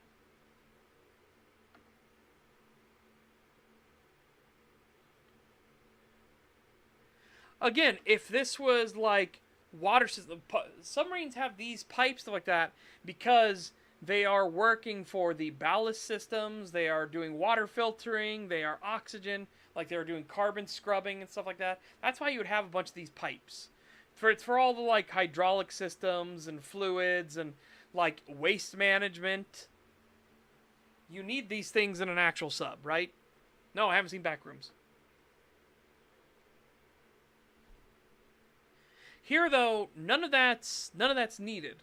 Again, if this was like water system, submarines have these pipes stuff like that because they are working for the ballast systems. They are doing water filtering. They are oxygen. Like they were doing carbon scrubbing and stuff like that. That's why you would have a bunch of these pipes. It's for all the like hydraulic systems and fluids and like waste management. You need these things in an actual sub, right? No, I haven't seen Backrooms. Here though, none of that's needed.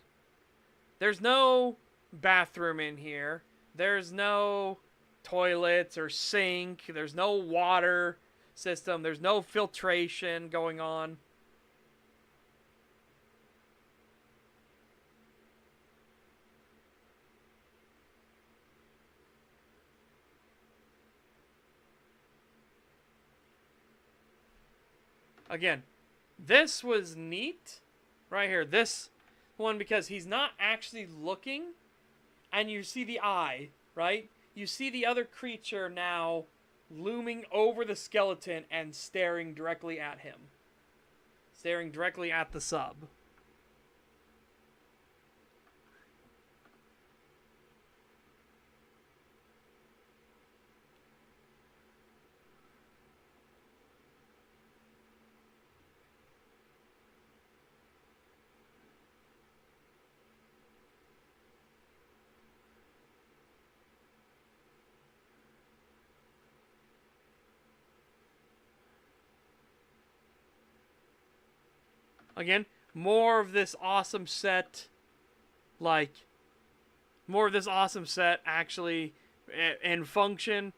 There's no bathroom in here. There's no toilets or sink. There's no water system. There's no filtration going on. Again, this was neat right here. This one, because he's not actually looking, and you see the eye, right? You see the other creature now looming over the skeleton and staring directly at him. Staring directly at the sub. Again, more of this awesome set, like, more of this awesome set actually in function.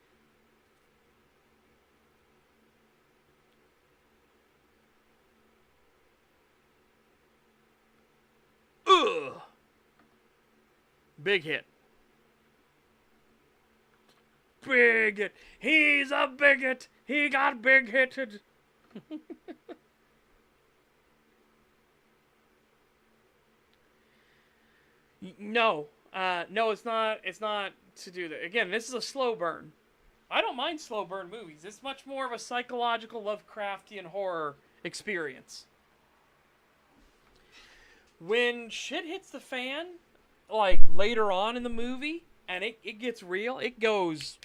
Ugh! Big hit. Big hit. He's a bigot. He got big hitted. No, no, it's not. It's not to do that. Again, this is a slow burn. I don't mind slow burn movies. It's much more of a psychological Lovecraftian horror experience. When shit hits the fan, like later on in the movie, and it gets real, it goes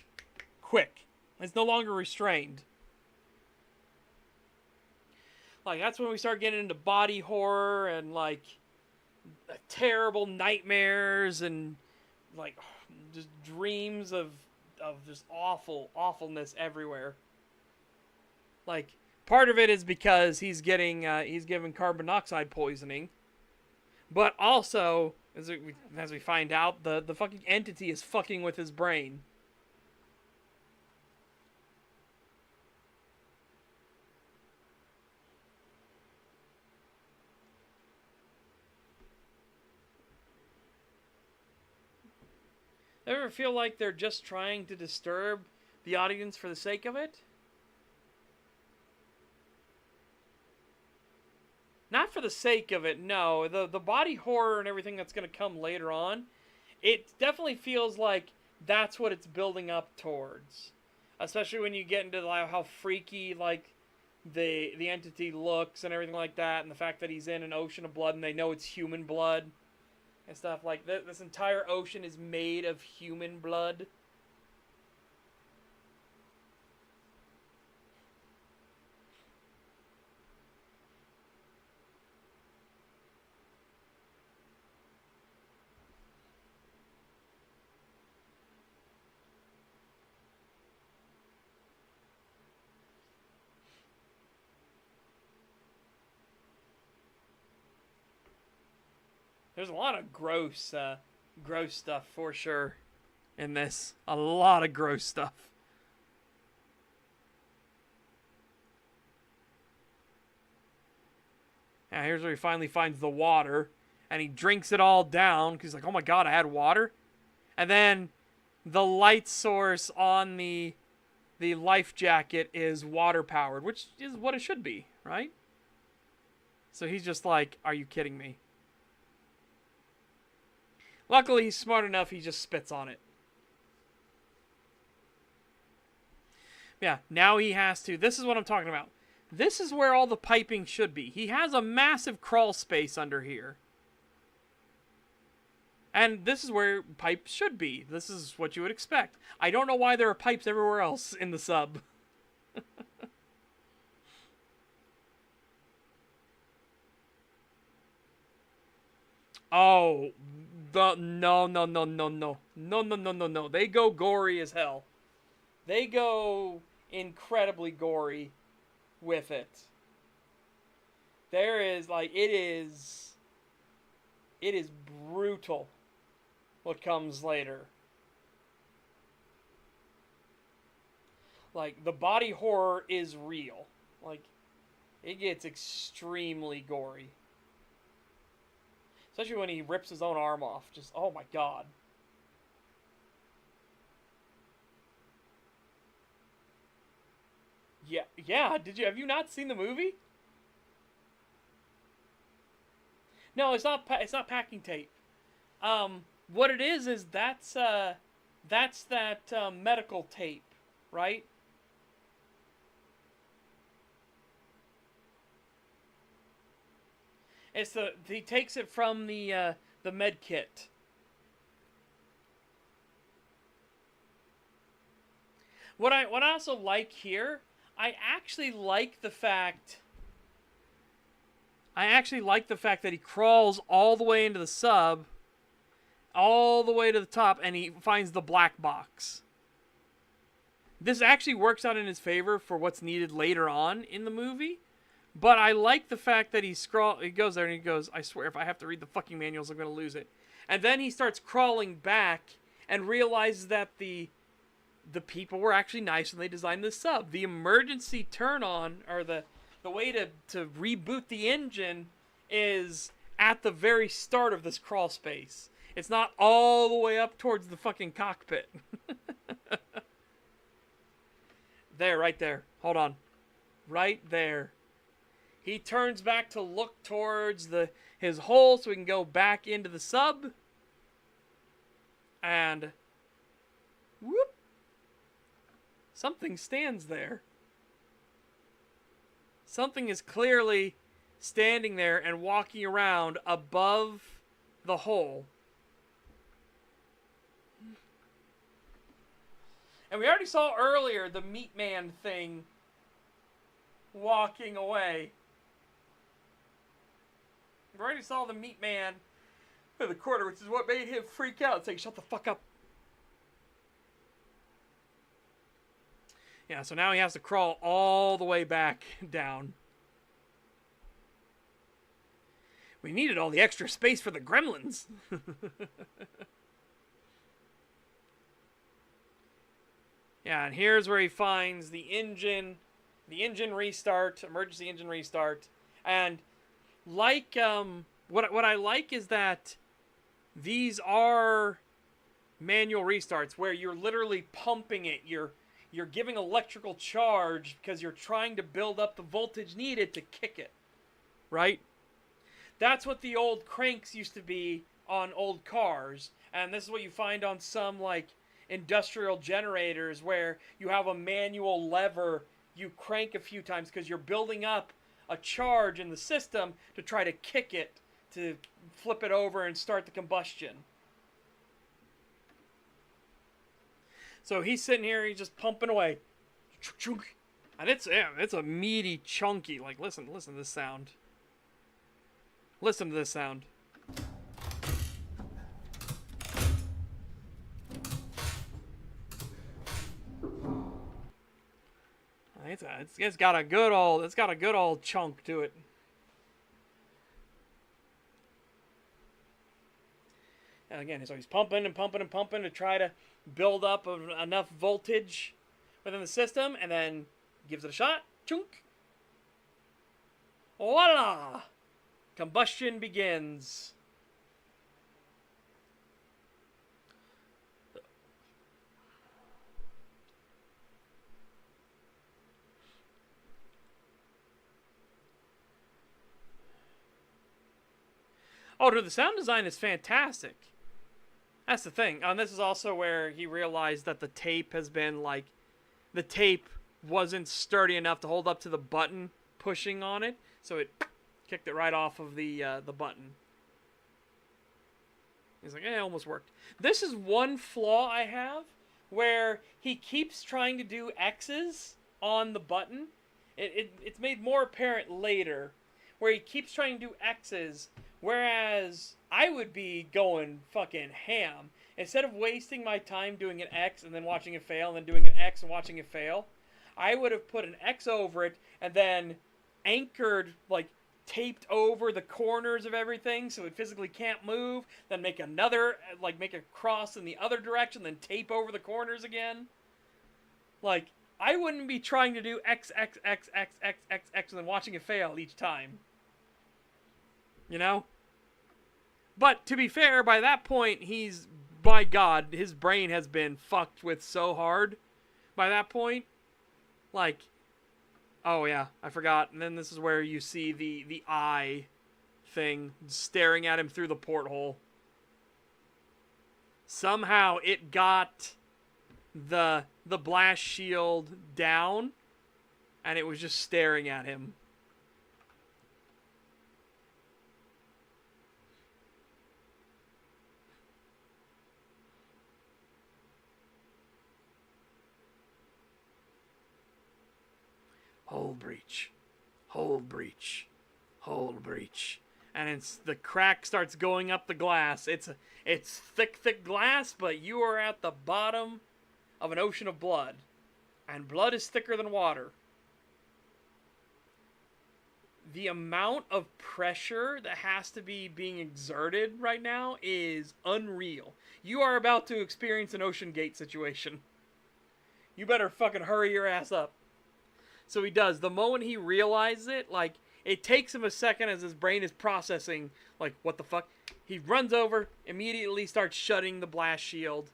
quick. It's no longer restrained. Like that's when we start getting into body horror and like terrible nightmares and like just dreams of just awfulness everywhere. Like part of it is because he's given carbon monoxide poisoning, but also as we find out, the fucking entity is fucking with his brain. Ever feel like they're just trying to disturb the audience for the sake of it? Not for the sake of it, no. The body horror and everything that's going to come later on, it definitely feels like that's what it's building up towards. Especially when you get into how freaky like the entity looks and everything like that, and the fact that he's in an ocean of blood and they know it's human blood. and stuff. Like, this entire ocean is made of human blood. There's a lot of gross stuff for sure in this. A lot of gross stuff. Now here's where he finally finds the water, and he drinks it all down because he's like, "Oh my god, I had water," and then the light source on the life jacket is water powered, which is what it should be, right? So he's just like, "Are you kidding me?" Luckily, he's smart enough, he just spits on it. Yeah, now he has to... This is what I'm talking about. This is where all the piping should be. He has a massive crawl space under here. And this is where pipes should be. This is what you would expect. I don't know why there are pipes everywhere else in the sub. Oh... No. They go gory as hell. They go incredibly gory with it. There is, like, it is brutal what comes later. Like, the body horror is real. Like, it gets extremely gory. Especially when he rips his own arm off. Just, oh my god. Yeah. Have you not seen the movie? No, it's not packing tape. What it is that's that medical tape, right? It's he takes it from the med kit. What I also like here, I actually like the fact that he crawls all the way into the sub, all the way to the top, and he finds the black box. This actually works out in his favor for what's needed later on in the movie. But I like the fact that he goes there and he goes, I swear if I have to read the fucking manuals, I'm going to lose it. And then he starts crawling back and realizes that the people were actually nice when they designed this sub. The emergency turn on, or the way to reboot the engine is at the very start of this crawl space. It's not all the way up towards the fucking cockpit. There, right there. Hold on. Right there. He turns back to look towards his hole so he can go back into the sub. And whoop. Something stands there. Something is clearly standing there and walking around above the hole. And we already saw earlier the Meat Man thing walking away. We already saw the Meat Man in the corner, which is what made him freak out and say, "Shut the fuck up." Yeah, so now he has to crawl all the way back down. We needed all the extra space for the gremlins. Yeah, and here's where he finds the engine restart, emergency engine restart, and like what I like is that these are manual restarts where you're literally pumping it. You're giving electrical charge because you're trying to build up the voltage needed to kick it, right? That's what the old cranks used to be on old cars, and this is what you find on some like industrial generators where you have a manual lever you crank a few times because you're building up a charge in the system to try to kick it to flip it over and start the combustion. So he's sitting here, he's just pumping away. And it's a meaty, chunky, like, listen to this sound. Listen to this sound. It's got a good old chunk to it. And again, so he's pumping and pumping and pumping to try to build up enough voltage within the system, and then gives it a shot. Chunk. Voila! Combustion begins. Oh, dude, the sound design is fantastic. That's the thing. And this is also where he realized that the tape has been, like, the tape wasn't sturdy enough to hold up to the button pushing on it, so it kicked it right off of the button. He's like, it almost worked. This is one flaw I have, where he keeps trying to do X's on the button. It's made more apparent later, where he keeps trying to do X's, whereas I would be going fucking ham. Instead of wasting my time doing an X and then watching it fail, and then doing an X and watching it fail, I would have put an X over it and then anchored, like, taped over the corners of everything so it physically can't move, then make another, like, make a cross in the other direction, then tape over the corners again. Like, I wouldn't be trying to do X, X, X, X, X, X, X, and then watching it fail each time. You know? But, to be fair, by that point, by God, his brain has been fucked with so hard by that point. Like, oh yeah, I forgot. And then this is where you see the eye thing staring at him through the porthole. Somehow it got the blast shield down, and it was just staring at him. Hold breach, hold breach, hold breach, and the crack starts going up the glass. It's thick glass, but you are at the bottom of an ocean of blood, and blood is thicker than water. The amount of pressure that has to be being exerted right now is unreal. You are about to experience an Ocean Gate situation. You better fucking hurry your ass up. So he does. The moment he realizes it, like, it takes him a second as his brain is processing, like, what the fuck? He runs over, immediately starts shutting the blast shield,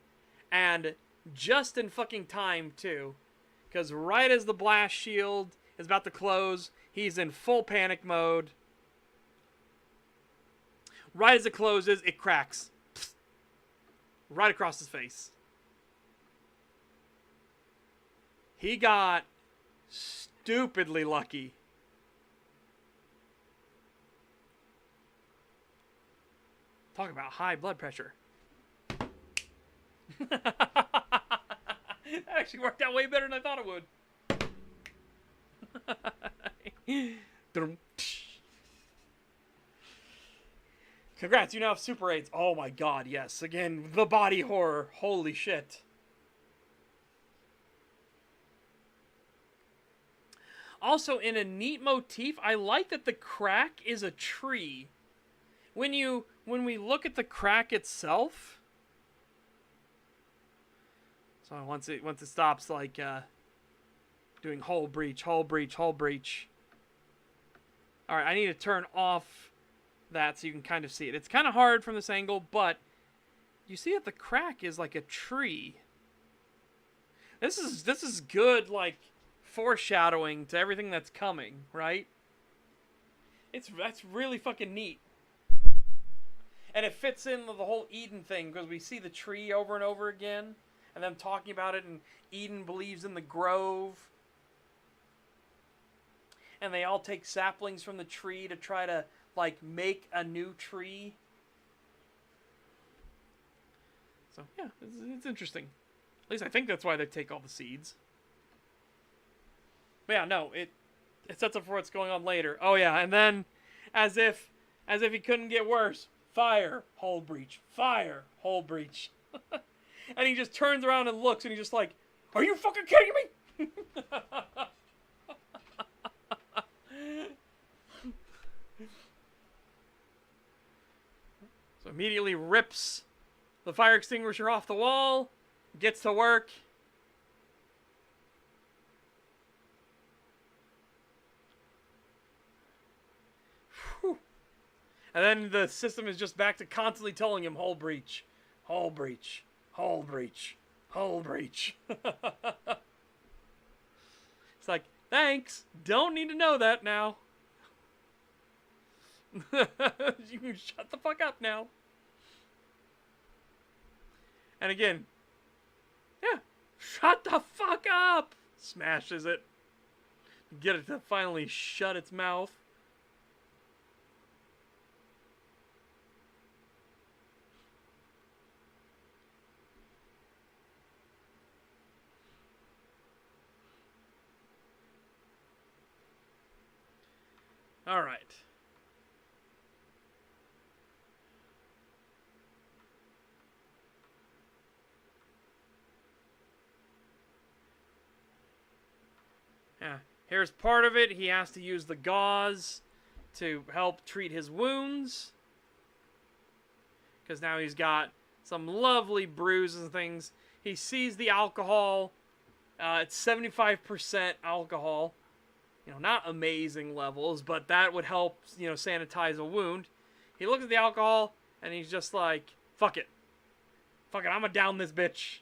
and just in fucking time, too. Because right as the blast shield is about to close, he's in full panic mode. Right as it closes, it cracks. Psst. Right across his face. He got stupidly lucky. Talk about high blood pressure. That actually worked out way better than I thought it would. Congrats, you now have Super AIDS. Oh my god, yes. Again, the body horror. Holy shit. Also, in a neat motif, I like that the crack is a tree. When we look at the crack itself, so once it stops, like, doing hull breach. Alright, I need to turn off that so you can kind of see it. It's kind of hard from this angle, but you see that the crack is like a tree. This is good, like, foreshadowing to everything that's coming, right? That's really fucking neat. And it fits in with the whole Eden thing, because we see the tree over and over again, and them talking about it, and Eden believes in the grove. And they all take saplings from the tree to try to, like, make a new tree. So, yeah, it's interesting. At least I think that's why they take all the seeds. But yeah, no, it sets up for what's going on later. Oh yeah, and then, as if he couldn't get worse, fire, hole breach, fire, hole breach. And he just turns around and looks, and he's just like, are you fucking kidding me? So immediately rips the fire extinguisher off the wall, gets to work. Whew. And then the system is just back to constantly telling him, hole breach, hole breach, hole breach, hole breach. It's like, thanks, don't need to know that now. You can shut the fuck up now. And again, yeah, shut the fuck up! Smashes it. Get it to finally shut its mouth. All right. Yeah, here's part of it. He has to use the gauze to help treat his wounds. Because now he's got some lovely bruises and things. He sees the alcohol. It's 75% alcohol. You know, not amazing levels, but that would help, you know, sanitize a wound. He looks at the alcohol, and he's just like, fuck it. Fuck it, I'm gonna down this bitch.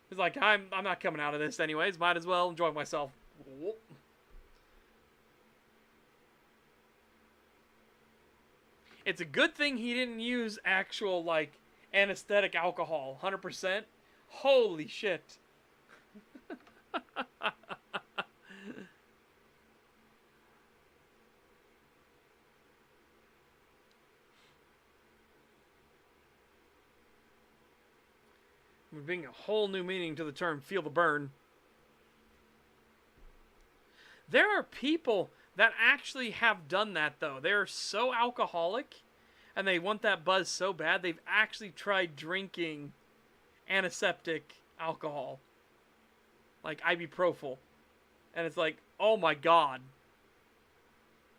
He's like, I'm not coming out of this anyways. Might as well enjoy myself. It's a good thing he didn't use actual, like, anesthetic alcohol. 100%. Holy shit. We're bringing a whole new meaning to the term feel the burn. There are people that actually have done that, though. They're so alcoholic, and they want that buzz so bad, they've actually tried drinking antiseptic alcohol. Like ibuprofen. And it's like, oh my god.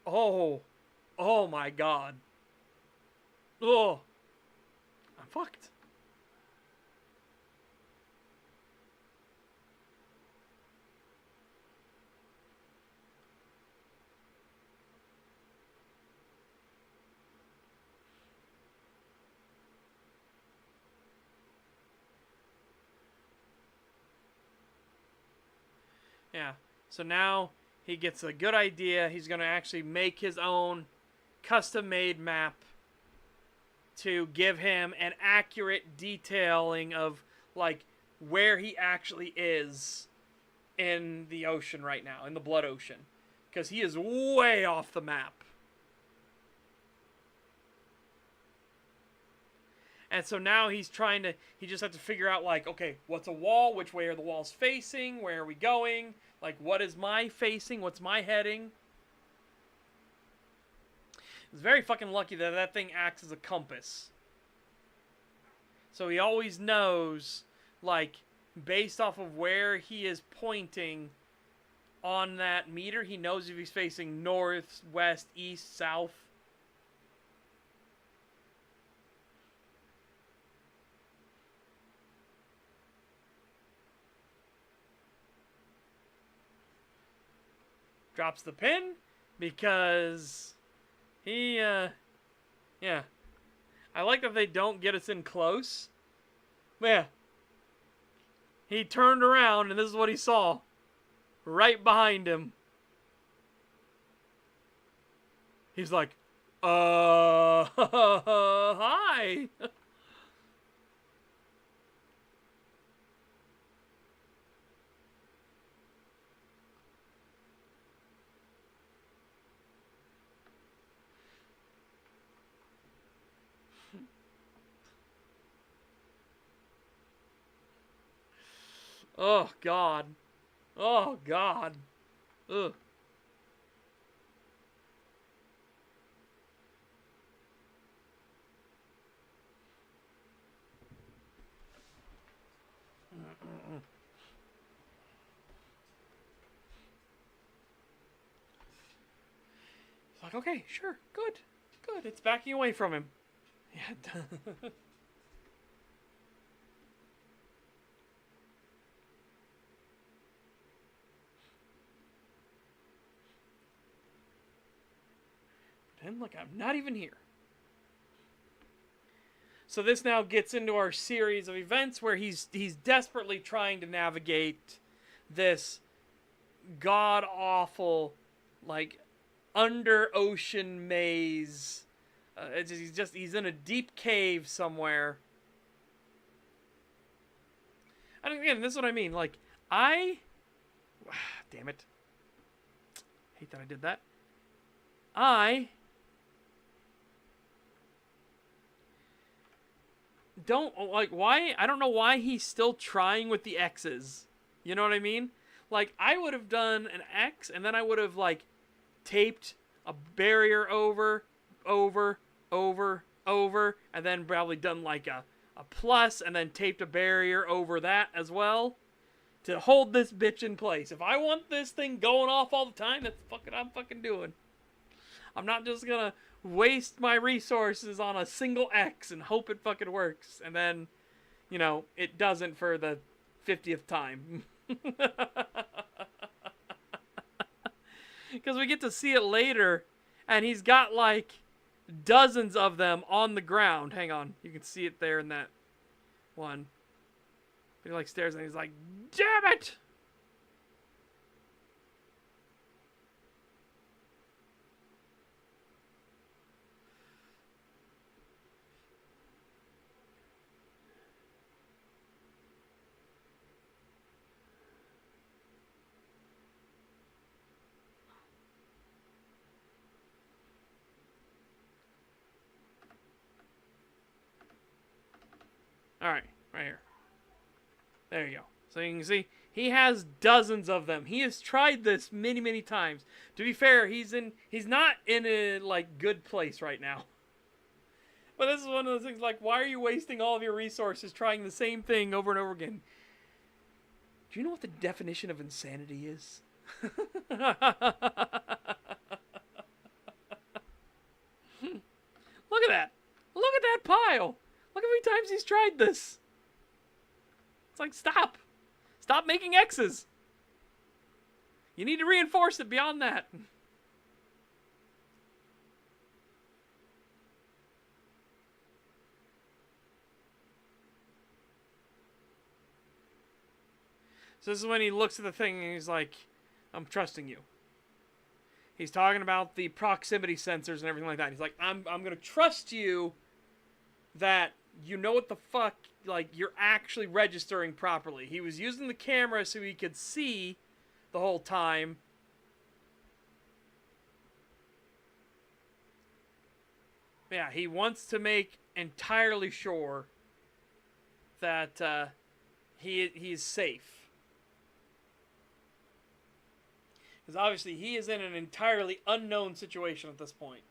Oh my god. Oh, I'm fucked. Yeah, so now he gets a good idea. He's going to actually make his own custom-made map to give him an accurate detailing of, like, where he actually is in the ocean right now, in the Blood Ocean. Because he is way off the map. And so now he just has to figure out, like, okay, what's a wall? Which way are the walls facing? Where are we going? Like, what is my facing? What's my heading? It's very fucking lucky that that thing acts as a compass. So he always knows, like, based off of where he is pointing on that meter, he knows if he's facing north, west, east, south. Drops the pin because yeah. I like that they don't get us in close. But yeah. He turned around and this is what he saw. Right behind him. He's like, hi. Oh, God. Oh, God. Ugh. It's like, okay, sure, good. Good, it's backing away from him. Yeah. Pretend like I'm not even here. So this now gets into our series of events where he's desperately trying to navigate this god awful, like, under ocean maze. He's in a deep cave somewhere. And again, this is what I mean. Like, damn it. Hate that I did that. I don't like why. I don't know why he's still trying with the X's. You know what I mean? Like, I would have done an X and then I would have, like, taped a barrier over, and then probably done like a plus and then taped a barrier over that as well to hold this bitch in place. If I want this thing going off all the time, that's fucking I'm fucking doing. I'm not just gonna waste my resources on a single X and hope it fucking works, and then, you know, it doesn't for the 50th time. Because we get to see it later, and he's got, like, dozens of them on the ground. Hang on. You can see it there in that one. He, like, stares, and he's like, damn it! Alright, right here. There you go. So you can see, he has dozens of them. He has tried this many, many times. To be fair, he's not in a, like, good place right now. But this is one of those things, like, why are you wasting all of your resources trying the same thing over and over again? Do you know what the definition of insanity is? Look at that. Look at that pile. Look how many times he's tried this. It's like, stop. Stop making X's. You need to reinforce it beyond that. So this is when he looks at the thing and he's like, I'm trusting you. He's talking about the proximity sensors and everything like that. He's like, I'm going to trust you that you know what the fuck, like, you're actually registering properly. He was using the camera so he could see the whole time. Yeah, he wants to make entirely sure that he's safe. Because obviously he is in an entirely unknown situation at this point.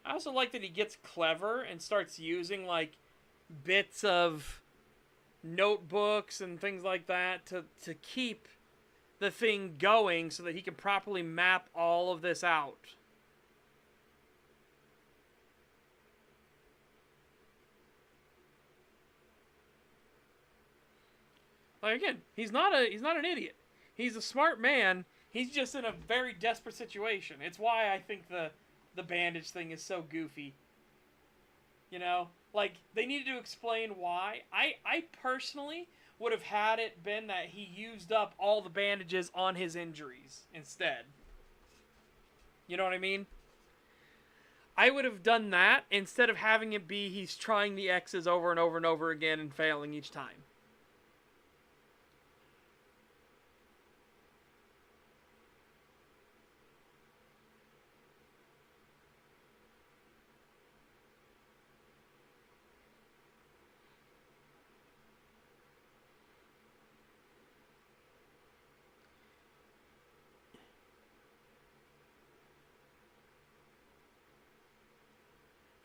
I also like that he gets clever and starts using, like, bits of notebooks and things like that to keep the thing going so that he can properly map all of this out. Like, again, he's not an idiot. He's a smart man. He's just in a very desperate situation. It's why I think the bandage thing is so goofy. You know? Like, they needed to explain why. I personally would have had it been that he used up all the bandages on his injuries instead. You know what I mean? I would have done that instead of having it be he's trying the X's over and over and over again and failing each time.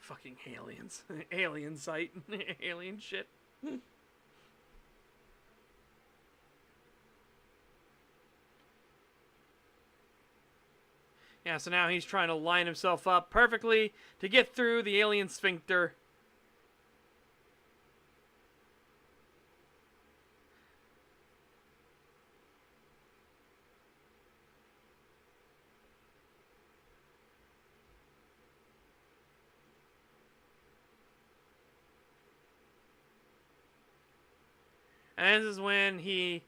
Fucking aliens. Alien site. Alien shit. Yeah, so now he's trying to line himself up perfectly to get through the alien sphincter. And this is when he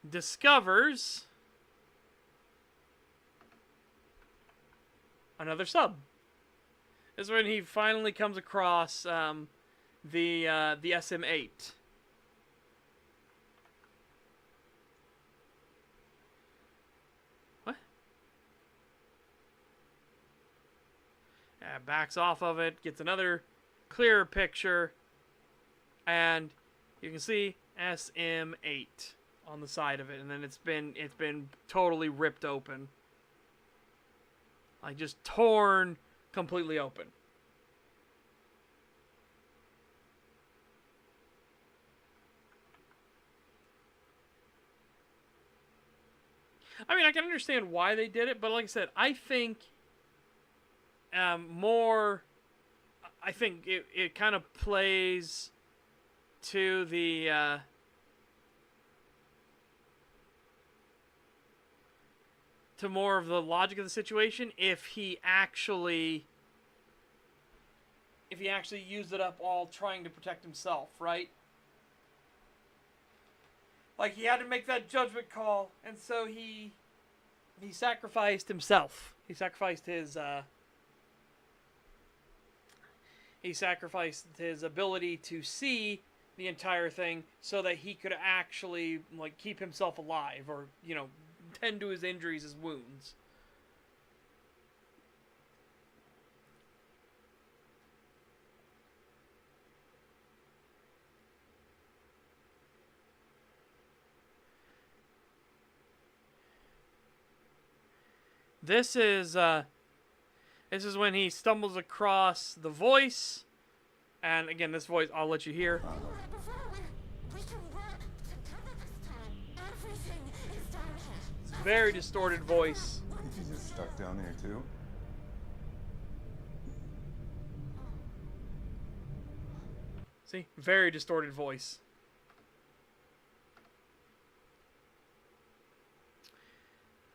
discovers another sub. This is when he finally comes across the SM-8. What? Backs off of it, gets another clearer picture, and you can see SM-8 on the side of it, and then it's been totally ripped open. Like, just torn completely open. I mean, I can understand why they did it, but like I said, I think I think it kind of plays to the to more of the logic of the situation if he actually used it up all trying to protect himself, right? Like, he had to make that judgment call, and so he sacrificed himself. He sacrificed his ability to see the entire thing so that he could actually, like, keep himself alive, or, you know, tend to his injuries, his wounds. This is when he stumbles across the voice, and again, this voice I'll let you hear. It's a very distorted voice. Think you just stuck down there too? See, very distorted voice.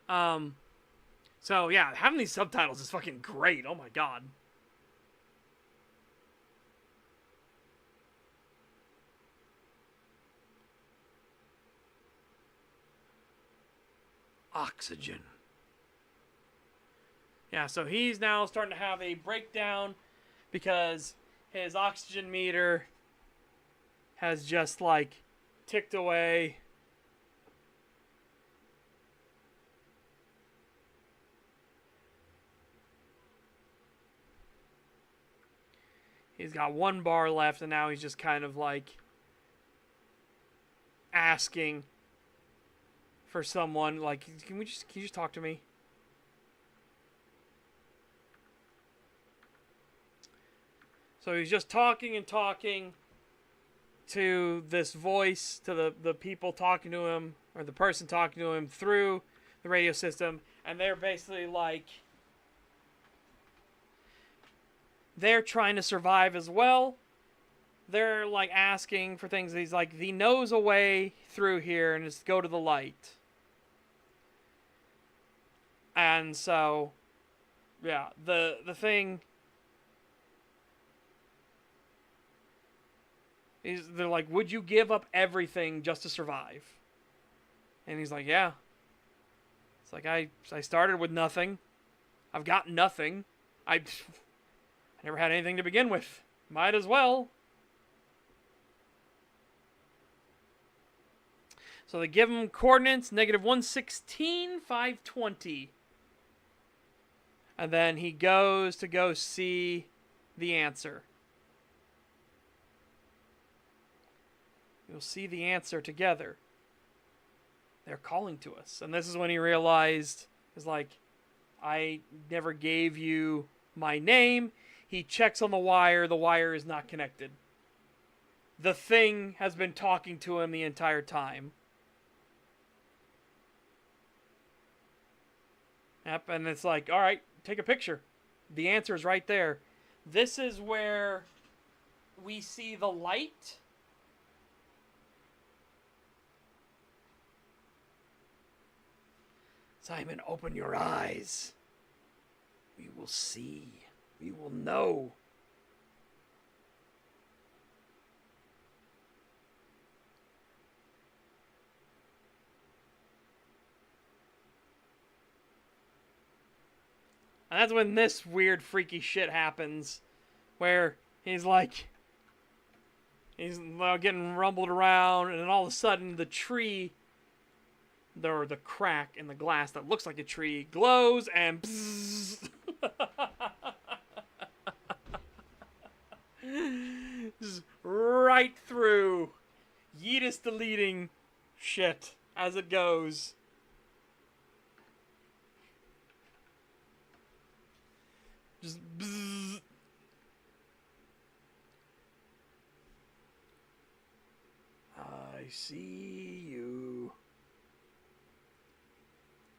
So yeah, having these subtitles is fucking great. Oh my god. Oxygen. Yeah, so he's now starting to have a breakdown because his oxygen meter has just, like, ticked away. He's got 1 bar left, and now he's just kind of, like, asking for someone, like, can you just talk to me? So he's just talking and talking to this voice, to the people talking to him, or the person talking to him through the radio system, and they're basically like, they're trying to survive as well. They're, like, asking for things. He's like, he knows a way through here, and it's go to the light. And so, yeah, the thing is, they're like, would you give up everything just to survive? And he's like, yeah. It's like, I started with nothing. I've got nothing. Never had anything to begin with. Might as well. So they give him coordinates, -116, 520. And then he goes to go see the answer. You'll see the answer together. They're calling to us. And this is when he realized, is like, I never gave you my name. He checks on the wire is not connected. The thing has been talking to him the entire time. Yep, and it's like, alright, take a picture. The answer is right there. This is where we see the light. Simon, open your eyes. We will see. We will know. And that's when this weird, freaky shit happens. Where he's like... He's getting rumbled around, and then all of a sudden the tree... Or the crack in the glass that looks like a tree glows and bzzz. Just right through. Yeetus deleting shit as it goes. Just bzzz. I see you.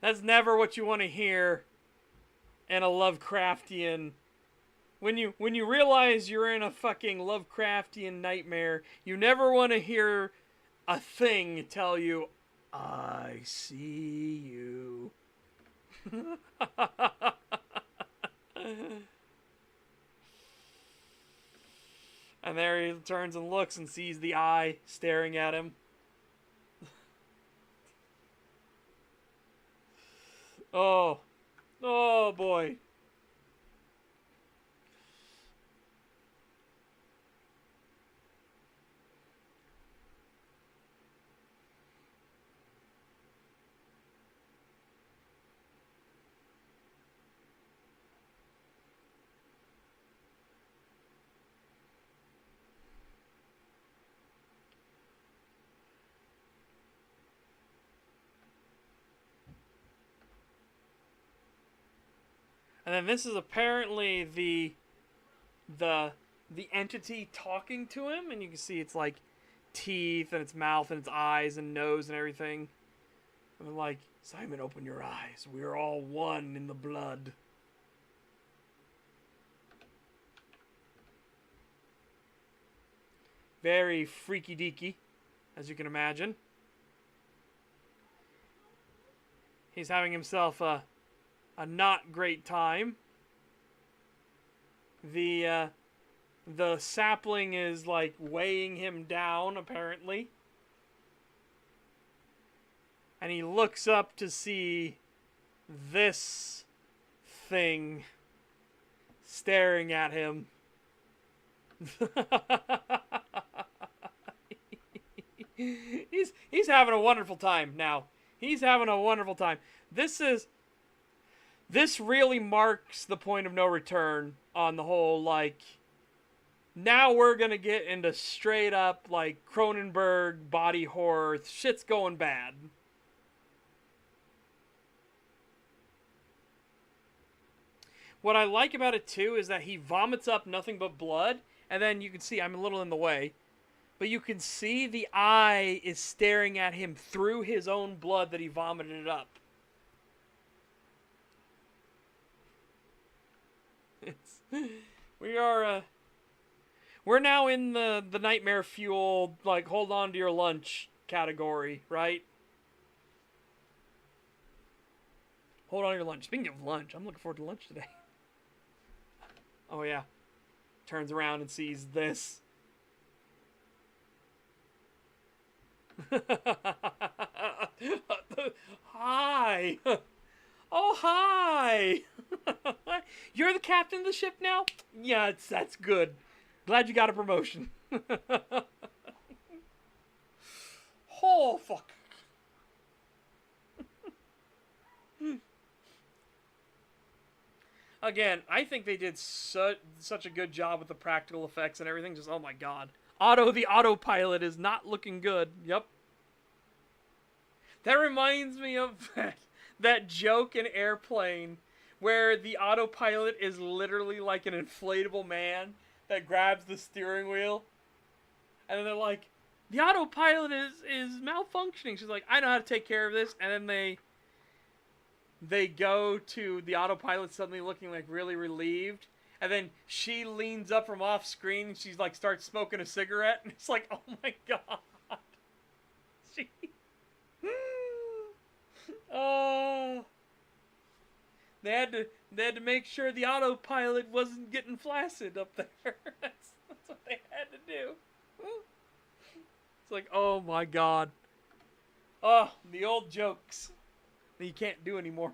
That's never what you want to hear in a Lovecraftian. When you realize you're in a fucking Lovecraftian nightmare, you never want to hear a thing tell you, I see you. And there he turns and looks and sees the eye staring at him. Oh. Oh, boy. And then this is apparently the entity talking to him, and you can see it's like teeth and its mouth and its eyes and nose and everything. And they're like, Simon, open your eyes. We are all one in the blood. Very freaky deaky, as you can imagine. He's having himself a not great time. The sapling is like weighing him down, apparently. And he looks up to see this thing staring at him. He's having a wonderful time now. He's having a wonderful time. This really marks the point of no return on the whole, like, now we're gonna get into straight up, like, Cronenberg body horror. Shit's going bad. What I like about it, too, is that he vomits up nothing but blood, and then you can see, I'm a little in the way, but you can see the eye is staring at him through his own blood that he vomited it up. We're now in the nightmare fuel, like, hold on to your lunch category, right? Hold on to your lunch. Speaking of lunch, I'm looking forward to lunch today. Oh, yeah. Turns around and sees this. Hi. Oh, hi! You're the captain of the ship now? Yeah, that's good. Glad you got a promotion. Oh, fuck. Again, I think they did such a good job with the practical effects and everything. Just, oh my god. The autopilot is not looking good. Yep. That reminds me of that joke in Airplane where the autopilot is literally like an inflatable man that grabs the steering wheel. And then they're like, the autopilot is malfunctioning. She's like, I know how to take care of this. And then they go to the autopilot suddenly looking like really relieved. And then she leans up from off screen and she's like starts smoking a cigarette. And it's like, oh my god. She... Oh. They had to make sure the autopilot wasn't getting flaccid up there. That's what they had to do. It's like, oh my god. Oh, the old jokes that you can't do anymore.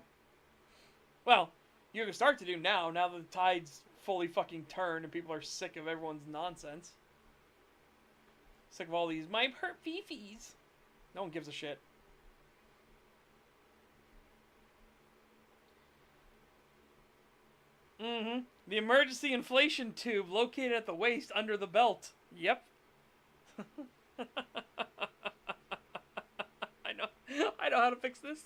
Well, you can start to do now that the tide's fully fucking turned and people are sick of everyone's nonsense. Sick of all these, my hurt fifis. No one gives a shit. Mm-hmm. The emergency inflation tube located at the waist under the belt. Yep. I know how to fix this.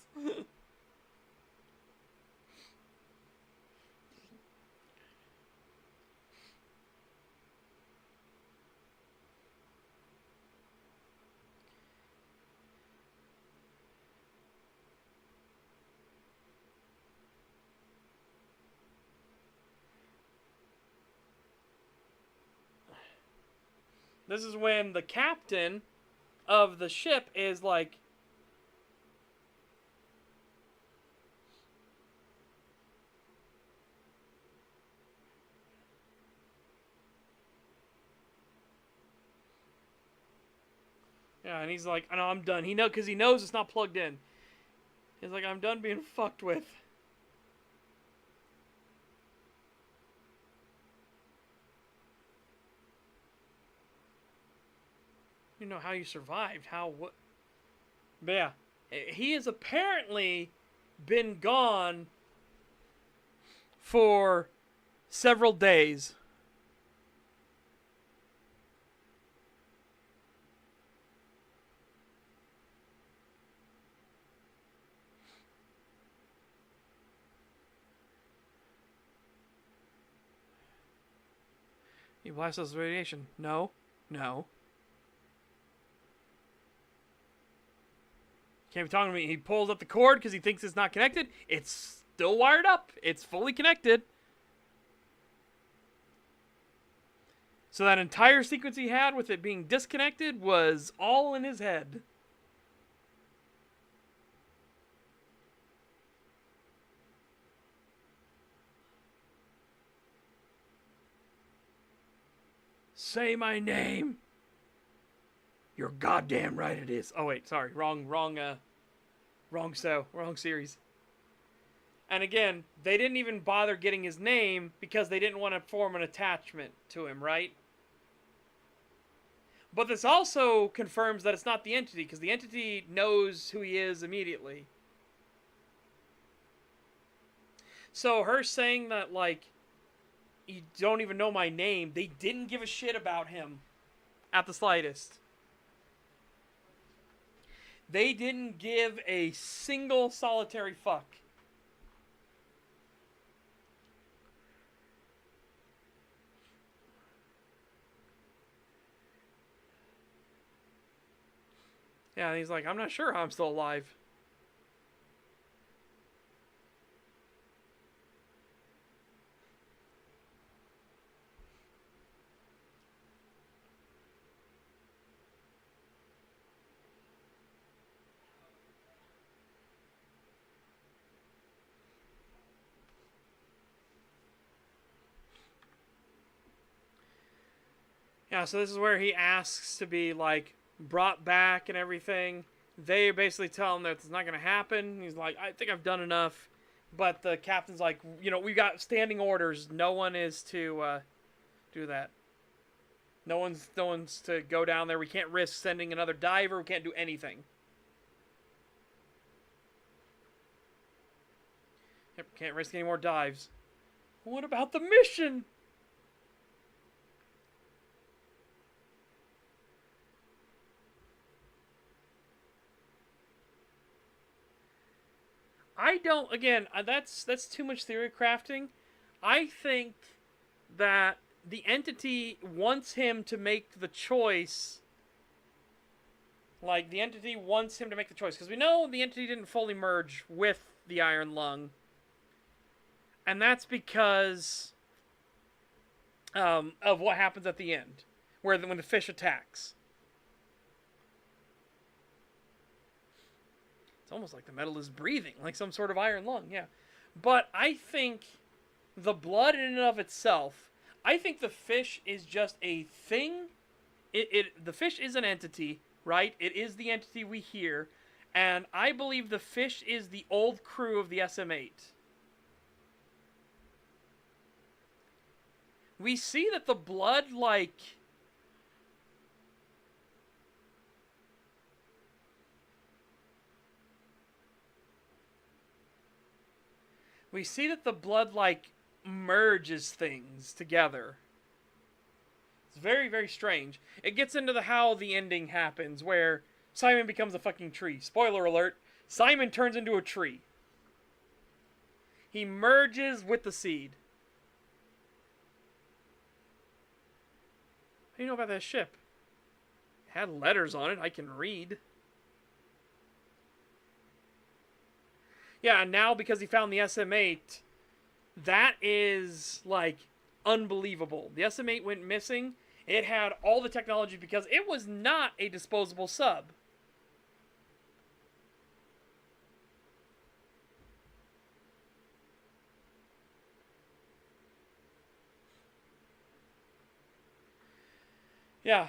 This is when the captain of the ship is like, yeah, and he's like, I know, I'm done. Because he knows it's not plugged in. He's like, I'm done being fucked with. You know how you survived. What? But yeah, he has apparently been gone for several days. He blasts us with radiation. No. Can't be talking to me. He pulls up the cord because he thinks it's not connected. It's still wired up. It's fully connected. So that entire sequence he had with it being disconnected was all in his head. Say my name. You're goddamn right it is. Oh wait, sorry, wrong series. And again, they didn't even bother getting his name because they didn't want to form an attachment to him, right? But this also confirms that it's not the entity, because the entity knows who he is immediately. So her saying that, like, you don't even know my name, they didn't give a shit about him at the slightest. They didn't give a single solitary fuck. Yeah, and he's like, I'm not sure how I'm still alive. Yeah, so this is where he asks to be, like, brought back and everything. They basically tell him that it's not going to happen. He's like, I think I've done enough. But the captain's like, we got standing orders. No one is to do that. No one's to go down there. We can't risk sending another diver. We can't do anything. Yep, can't risk any more dives. What about the mission? I don't. Again, that's too much theory crafting. I think that the entity wants him to make the choice. Like, the entity wants him to make the choice. Because we know the entity didn't fully merge with the Iron Lung. And that's because of what happens at the end. When the fish attacks. It's almost like the metal is breathing. Like some sort of iron lung, yeah. But I think the blood in and of itself, I think the fish is just a thing. The fish is an entity, right? It is the entity we hear. And I believe the fish is the old crew of the SM-8. We see that the blood, like... We see that the blood, like, merges things together. It's very, very strange. It gets into how the ending happens, where Simon becomes a fucking tree. Spoiler alert, Simon turns into a tree. He merges with the seed. How do you know about that ship? It had letters on it I can read. Yeah, and now because he found the SM-8, that is, like, unbelievable. The SM-8 went missing. It had all the technology because it was not a disposable sub. Yeah,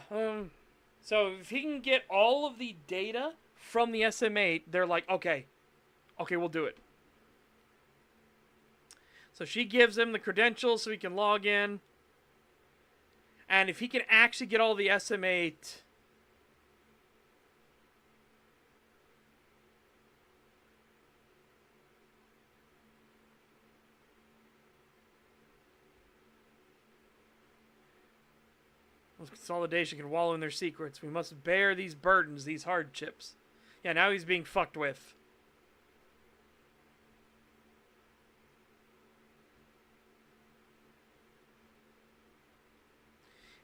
so if he can get all of the data from the SM-8, they're like, okay, we'll do it. So she gives him the credentials so he can log in. And if he can actually get all the SM-8... Consolidation can wallow in their secrets. We must bear these burdens, these hardships. Yeah, now he's being fucked with.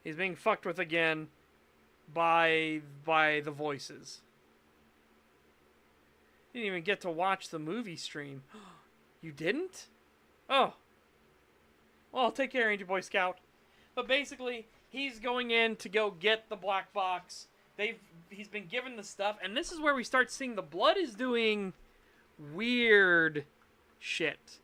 He's being fucked with again by the voices. Didn't even get to watch the movie stream. You didn't? Oh. Well, take care, Angel Boy Scout. But basically, he's going in to go get the black box. He's been given the stuff, and this is where we start seeing the blood is doing weird shit.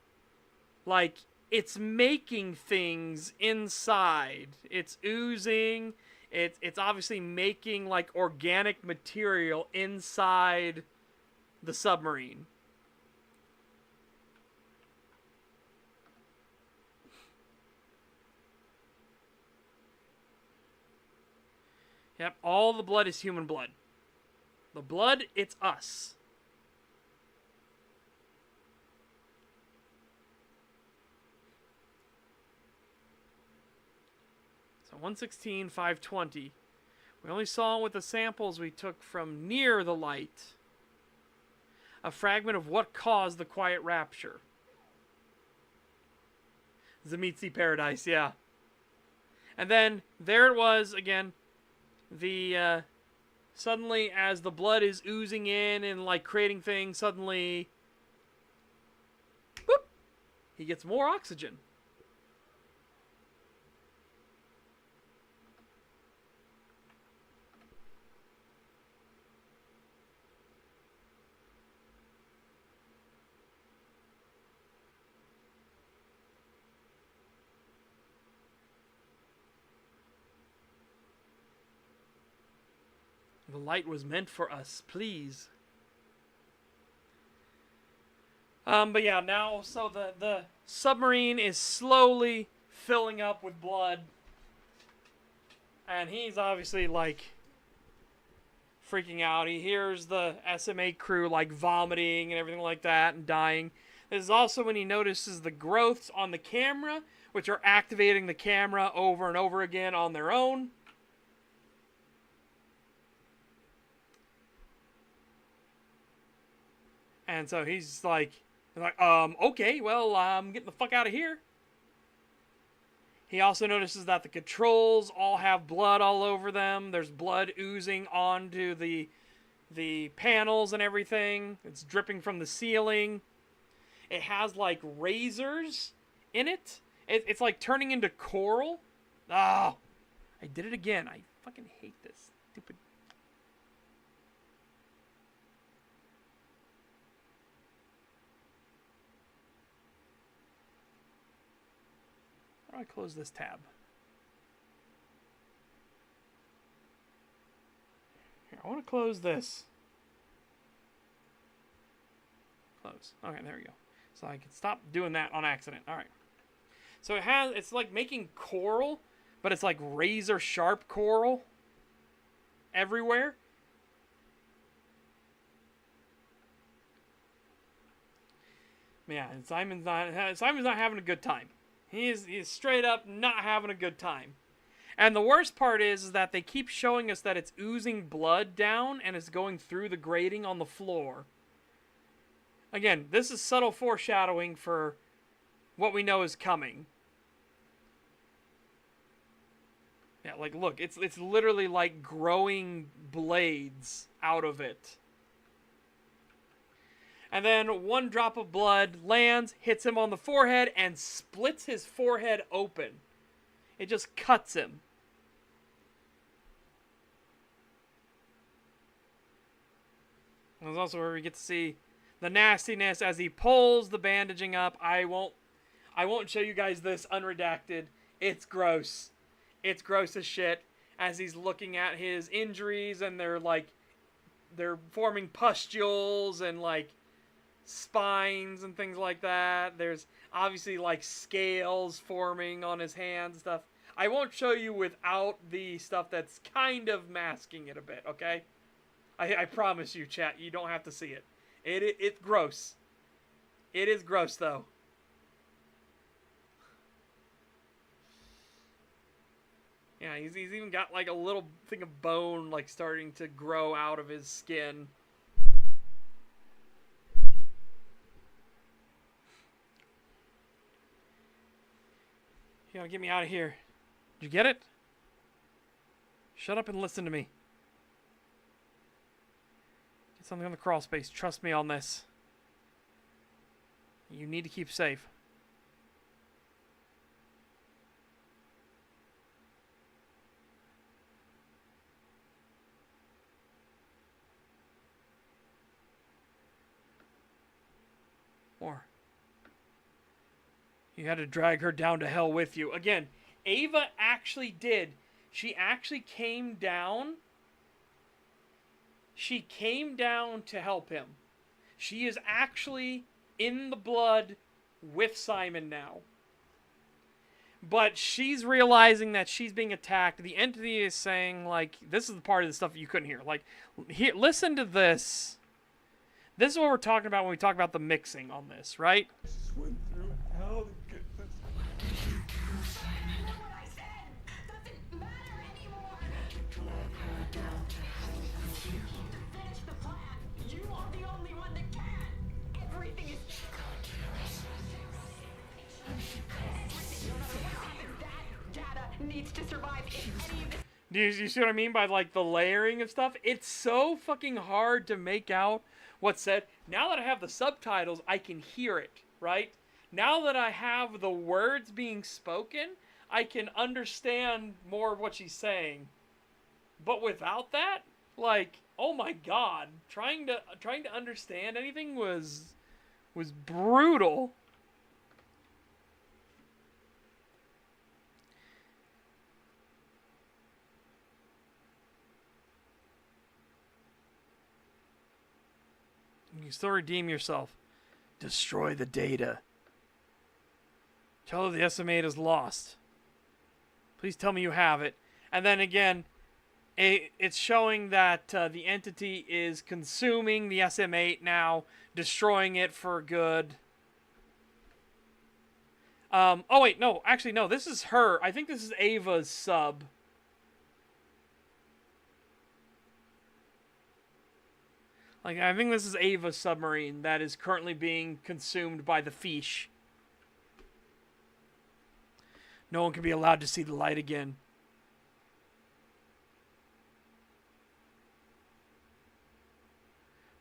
Like, it's making things inside. It's oozing. It's obviously making, like, organic material inside the submarine. Yep, all the blood is human blood. The blood, it's us. So 116, 520. We only saw with the samples we took from near the light a fragment of what caused the quiet rapture. Zamitzi Paradise, yeah. And then there it was again. The suddenly, as the blood is oozing in and like creating things, suddenly, boop, he gets more oxygen. The light was meant for us, please. But yeah, now, so the submarine is slowly filling up with blood. And he's obviously, like, freaking out. He hears the SMA crew, like, vomiting and everything like that and dying. This is also when he notices the growths on the camera, which are activating the camera over and over again on their own. And so he's like, okay, well, I'm getting the fuck out of here. He also notices that the controls all have blood all over them. There's blood oozing onto the panels and everything. It's dripping from the ceiling. It has, like, razors in it. It's like turning into coral. Oh, I did it again. I fucking hate this stupid. How do I close this tab? Here, I want to close this. Close. Okay, there we go. So I can stop doing that on accident. All right. So it's like making coral, but it's like razor sharp coral everywhere. Yeah, and Simon's not having a good time. He's straight up not having a good time. And the worst part is that they keep showing us that it's oozing blood down and it's going through the grating on the floor. Again, this is subtle foreshadowing for what we know is coming. Yeah, like, look, it's literally like growing blades out of it. And then one drop of blood lands, hits him on the forehead, and splits his forehead open. It just cuts him. There's also where we get to see the nastiness as he pulls the bandaging up. I won't show you guys this unredacted. It's gross. It's gross as shit. As he's looking at his injuries and they're forming pustules and like spines and things like that. There's obviously like scales forming on his hands and stuff. I won't show you without the stuff that's kind of masking it a bit, okay? I promise you, chat, you don't have to see it. It's gross. It is gross, though. Yeah, he's even got like a little thing of bone like starting to grow out of his skin. You gotta get me out of here. Did you get it? Shut up and listen to me. Get something on the crawl space. Trust me on this. You need to keep safe. More. You had to drag her down to hell with you. Again, Ava actually did. She actually came down. She came down to help him. She is actually in the blood with Simon now. But she's realizing that she's being attacked. The entity is saying, like, this is the part of the stuff you couldn't hear. Like, here, listen to this. This is what we're talking about when we talk about the mixing on this, right? I just went through hell to get this. You know what I said? Doesn't matter anymore. To finish the plan, you are the only one that can. Everything is. No matter what happens, that data needs to survive. If any of this. Do you see what I mean by, like, the layering of stuff? It's so fucking hard to make out what's said. Now that I have the subtitles, I can hear it, right? Now that I have the words being spoken, I can understand more of what she's saying. But without that, like, oh my god, trying to understand anything was brutal. You can still redeem yourself. Destroy the data. Tell her the SM8 is lost. Please tell me you have it. And then again, it's showing that the entity is consuming the SM8 now, destroying it for good. Oh wait, no, actually no, this is her. I think this is Ava's sub. Like, I think this is Ava's submarine that is currently being consumed by the fish. No one can be allowed to see the light again.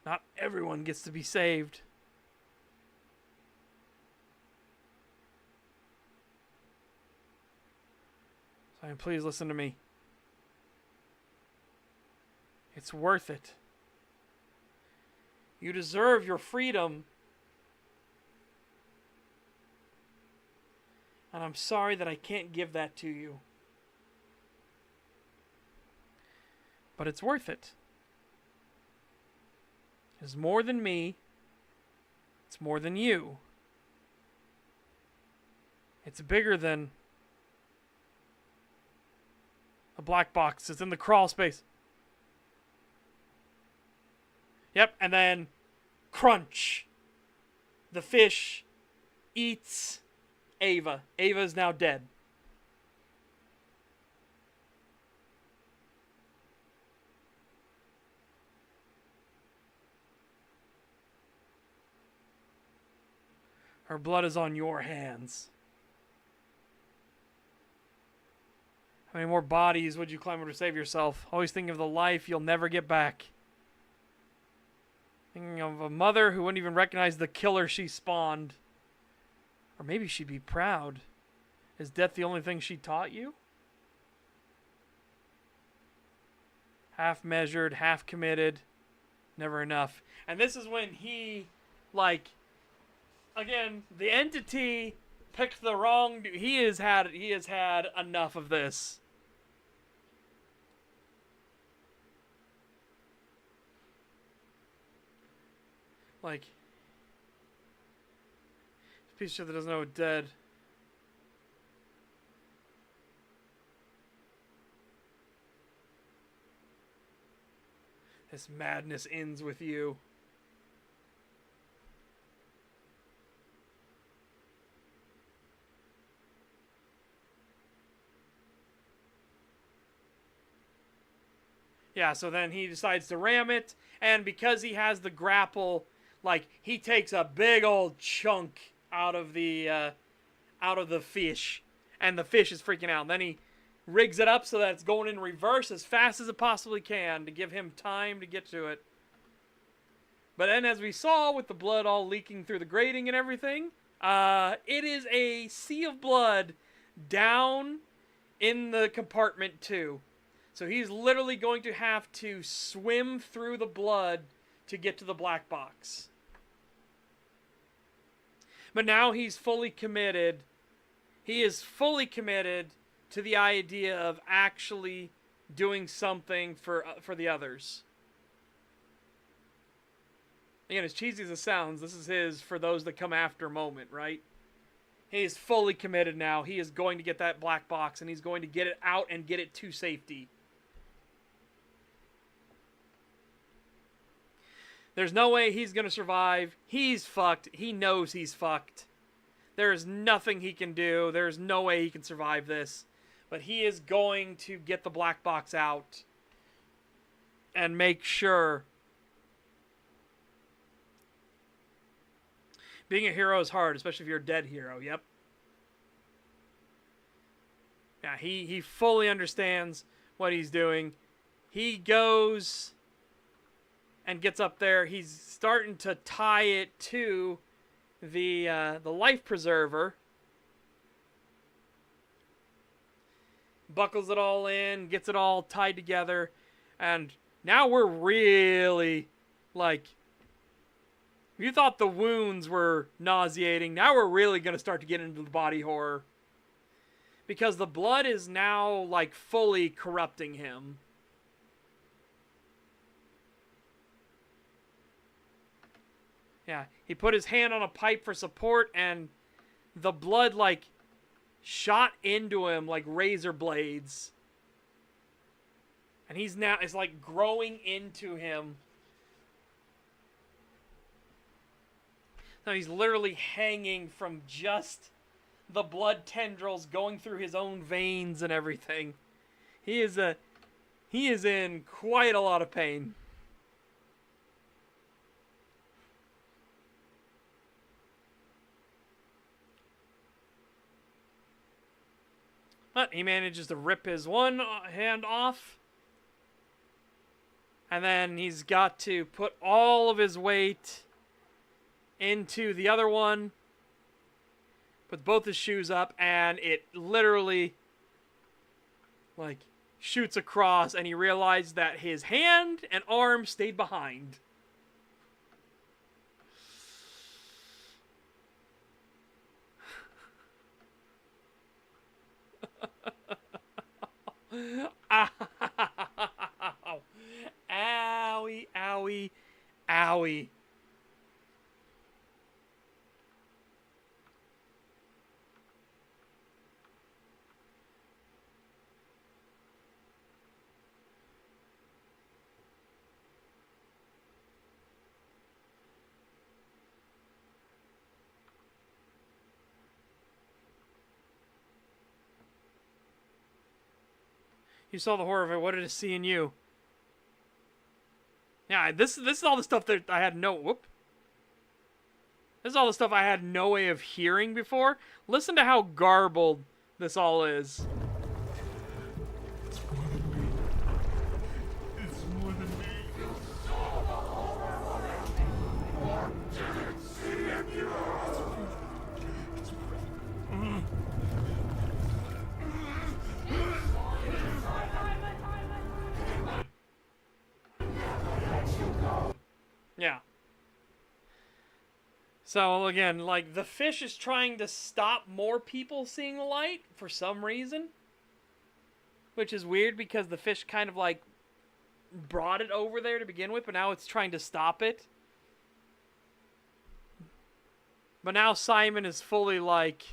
Not everyone gets to be saved. So please listen to me. It's worth it. You deserve your freedom. And I'm sorry that I can't give that to you. But it's worth it. It's more than me. It's more than you. It's bigger than a black box. It's in the crawl space. Yep, and then crunch. The fish eats Ava. Ava is now dead. Her blood is on your hands. How many more bodies would you climb over to save yourself? Always thinking of the life you'll never get back. Thinking of a mother who wouldn't even recognize the killer she spawned. Or maybe she'd be proud. Is death the only thing she taught you? Half measured, half committed. Never enough. And this is when he, like, again, the entity picked the wrong. He has had enough of this. Like, this piece of shit that doesn't know it's dead. This madness ends with you. Yeah, so then he decides to ram it, and because he has the grapple, like, he takes a big old chunk out of the fish, and the fish is freaking out. And then he rigs it up so that it's going in reverse as fast as it possibly can to give him time to get to it. But then, as we saw with the blood all leaking through the grating and everything, it is a sea of blood down in the compartment too. So he's literally going to have to swim through the blood to get to the black box. But now he's fully committed. He is fully committed to the idea of actually doing something for the others. Again, as cheesy as it sounds, this is his for those that come after moment, right? He is fully committed now. He is going to get that black box, and he's going to get it out and get it to safety. There's no way he's going to survive. He's fucked. He knows he's fucked. There's nothing he can do. There's no way he can survive this. But he is going to get the black box out and make sure. Being a hero is hard, especially if you're a dead hero. Yep. Yeah, he fully understands what he's doing. He goes and gets up there. He's starting to tie it to the life preserver. Buckles it all in, gets it all tied together, and now we're really, like, you thought the wounds were nauseating. Now we're really going to start to get into the body horror. Because the blood is now, like, fully corrupting him. Yeah, he put his hand on a pipe for support, and the blood, like, shot into him like razor blades. And he's now, it's like growing into him. Now he's literally hanging from just the blood tendrils going through his own veins and everything. He is in quite a lot of pain. But he manages to rip his one hand off. And then he's got to put all of his weight into the other one. Put both his shoes up, and it literally, like, shoots across, and he realized that his hand and arm stayed behind. Ow. Owie, owie, owie. You saw the horror of it. What did it see in you? Yeah, this is all the stuff that I had no... This is all the stuff I had no way of hearing before. Listen to how garbled this all is. It's more than me. It's more than me. Yeah. So, again, like, the fish is trying to stop more people seeing the light for some reason. Which is weird because the fish kind of, like, brought it over there to begin with, but now it's trying to stop it. But now Simon is fully, like...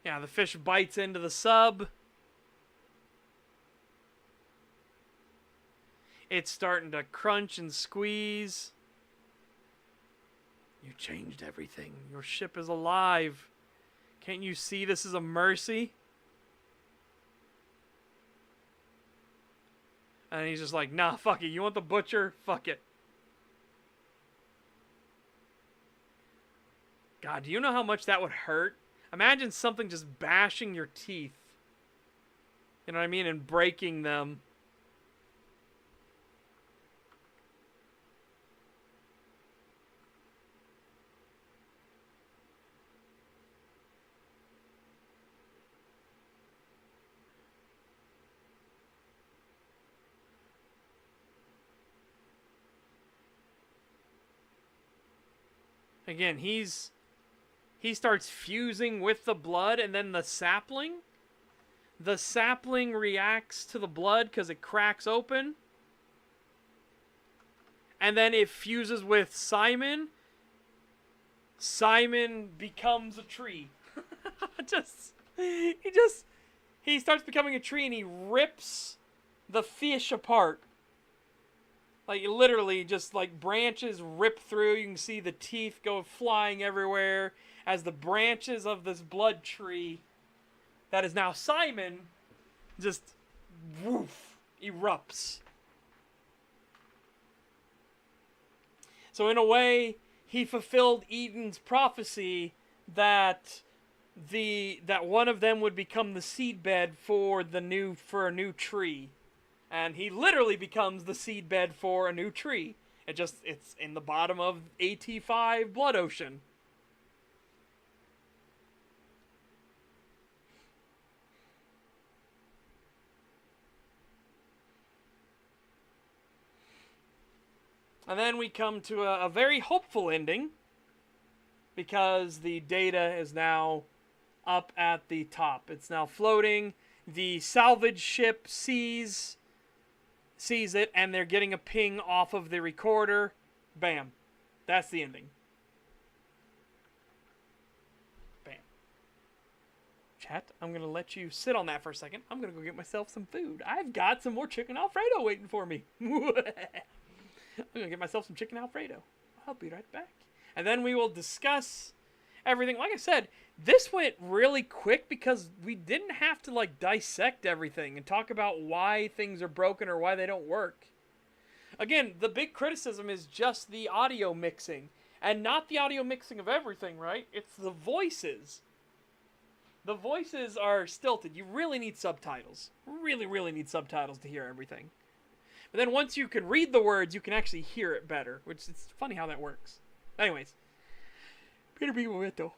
Yeah, the fish bites into the sub. It's starting to crunch and squeeze. You changed everything. Your ship is alive. Can't you see this is a mercy? And he's just like, nah, fuck it. You want the butcher? Fuck it. God, do you know how much that would hurt? Imagine something just bashing your teeth. You know what I mean? And breaking them. Again, he starts fusing with the blood, and then the sapling reacts to the blood because it cracks open. And then it fuses with Simon. Simon becomes a tree. He starts becoming a tree, and he rips the fish apart. Like, literally, just, like, branches rip through. You can see the teeth go flying everywhere as the branches of this blood tree that is now Simon just, woof, erupts. So, in a way, he fulfilled Eden's prophecy that one of them would become the seedbed for a new tree. And he literally becomes the seedbed for a new tree. It's in the bottom of AT5 Blood Ocean. And then we come to a very hopeful ending. Because the data is now up at the top. It's now floating. The salvage ship sees it, and they're getting a ping off of the recorder. Bam. That's the ending. Bam. Chat, I'm going to let you sit on that for a second. I'm going to go get myself some food. I've got some more chicken Alfredo waiting for me. I'm going to get myself some chicken Alfredo. I'll be right back. And then we will discuss everything. Like I said, this went really quick because we didn't have to like dissect everything and talk about why things are broken or why they don't work. Again, the big criticism is just the audio mixing, and not the audio mixing of everything, right? It's the voices. The voices are stilted. You really need subtitles. Really, really need subtitles to hear everything. But then once you can read the words, you can actually hear it better, which is funny how that works. Anyways, Peter B. Momento.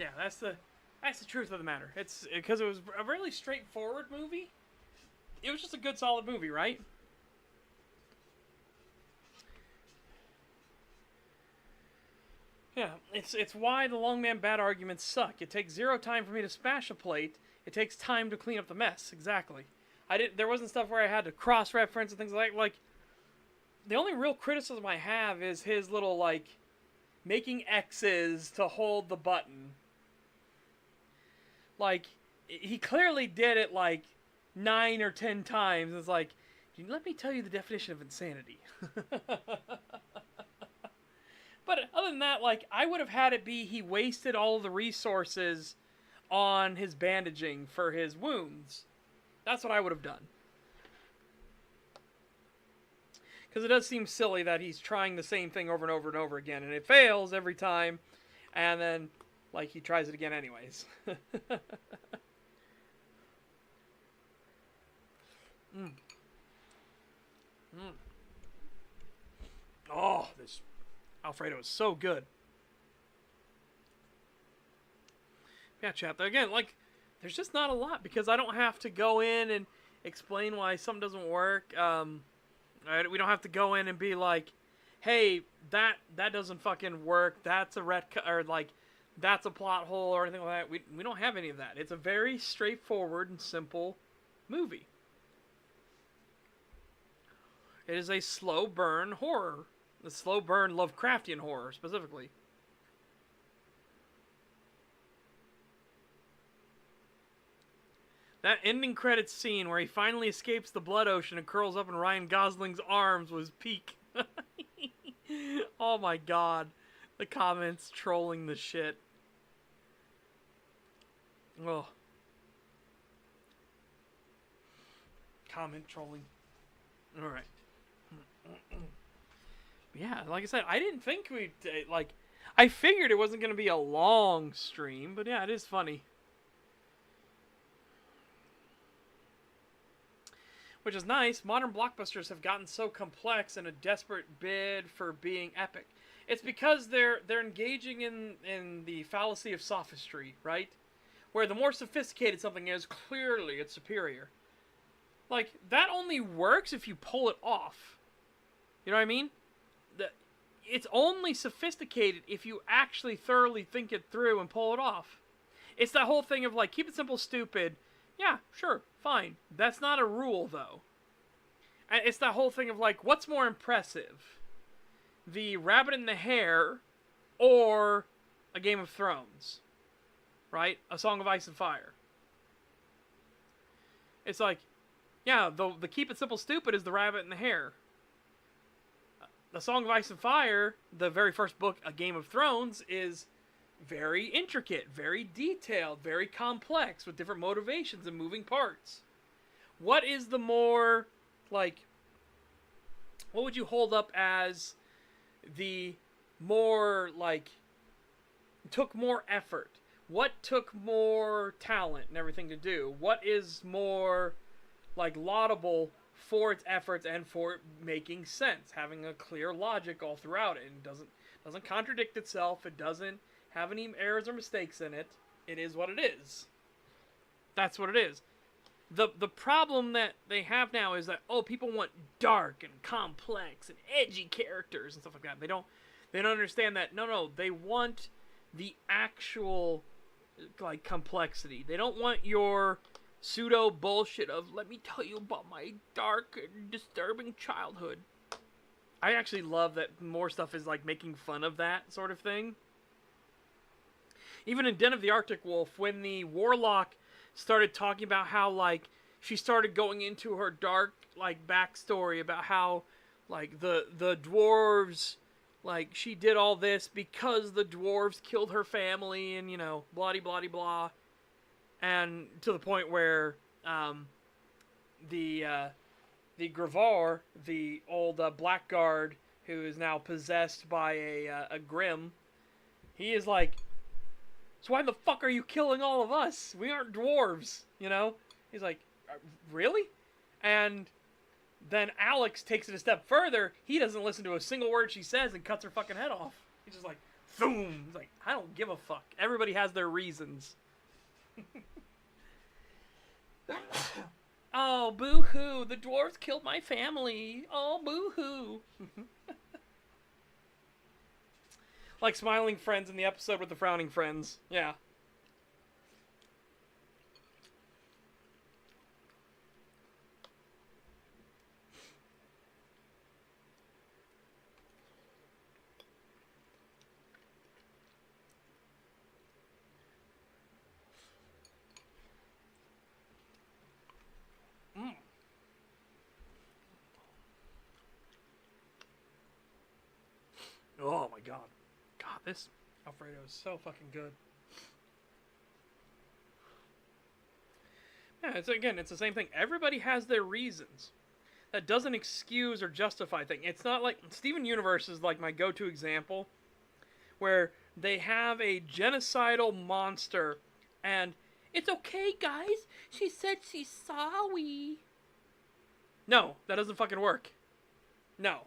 Yeah, that's the truth of the matter. It's because it was a really straightforward movie. It was just a good, solid movie, right? Yeah, it's why the long man bad arguments suck. It takes 0 time for me to smash a plate. It takes time to clean up the mess. Exactly. There wasn't stuff where I had to cross-reference and things like. The only real criticism I have is his little, like, making X's to hold the button. Like, he clearly did it, like, 9 or 10 times. It's like, let me tell you the definition of insanity. But other than that, like, I would have had it be he wasted all of the resources on his bandaging for his wounds. That's what I would have done. Because it does seem silly that he's trying the same thing over and over and over again, and it fails every time, and then, like, he tries it again anyways. Oh, this Alfredo is so good. Yeah, chat. Again, like, there's just not a lot, because I don't have to go in and explain why something doesn't work. Right? We don't have to go in and be like, hey, that doesn't fucking work. That's a or like, that's a plot hole or anything like that. We don't have any of that. It's a very straightforward and simple movie. It is a slow burn horror. The slow burn Lovecraftian horror, specifically. That ending credits scene where he finally escapes the blood ocean and curls up in Ryan Gosling's arms was peak. Oh my god. The comments trolling the shit. Oh. Comment trolling. Alright. Yeah, like I said, I didn't think we'd, like, I figured it wasn't going to be a long stream, but yeah, it is funny. Which is nice. Modern blockbusters have gotten so complex in a desperate bid for being epic. It's because they're engaging in the fallacy of sophistry, right? Where the more sophisticated something is, clearly it's superior. Like, that only works if you pull it off. You know what I mean? It's only sophisticated if you actually thoroughly think it through and pull it off. It's that whole thing of, like, keep it simple, stupid. Yeah, sure, fine. That's not a rule, though. And it's that whole thing of, like, what's more impressive? The Rabbit and the Hare or a Game of Thrones? Right? A Song of Ice and Fire. It's like, yeah, the keep it simple, stupid is the Rabbit and the Hare. The Song of Ice and Fire, the very first book, A Game of Thrones, is very intricate, very detailed, very complex, with different motivations and moving parts. What is the more, like, what would you hold up as the more, like, took more effort? What took more talent and everything to do? What is more, like, laudable for its efforts and for it making sense, having a clear logic all throughout it, and doesn't contradict itself, it doesn't have any errors or mistakes in it. It is what it is. That's what it is. The problem that they have now is that, oh, people want dark and complex and edgy characters and stuff like that. They don't understand that. No, they want the actual, like, complexity. They don't want your pseudo bullshit of, let me tell you about my dark and disturbing childhood. I actually love that more stuff is, like, making fun of that sort of thing. Even in Den of the Arctic Wolf, when the warlock started talking about how, like, she started going into her dark, like, backstory about how, like, the dwarves, like, she did all this because the dwarves killed her family and, you know, blah-de-blah-de-blah. And to the point where the Gravar, the old blackguard who is now possessed by a Grim, he is like, so why the fuck are you killing all of us? We aren't dwarves, you know? He's like, really? And then Alex takes it a step further. He doesn't listen to a single word she says and cuts her fucking head off. He's just like, Boom. It's like, I don't give a fuck. Everybody has their reasons. Oh, boo-hoo. The dwarves killed my family. Oh, boo-hoo. Like smiling friends in the episode with the frowning friends. Yeah. Mm. Oh my god. God, this Alfredo is so fucking good. Yeah, it's the same thing. Everybody has their reasons. That doesn't excuse or justify things. It's not like Steven Universe is like my go-to example, where they have a genocidal monster, and it's okay, guys. She said she's sorry. No, that doesn't fucking work. No.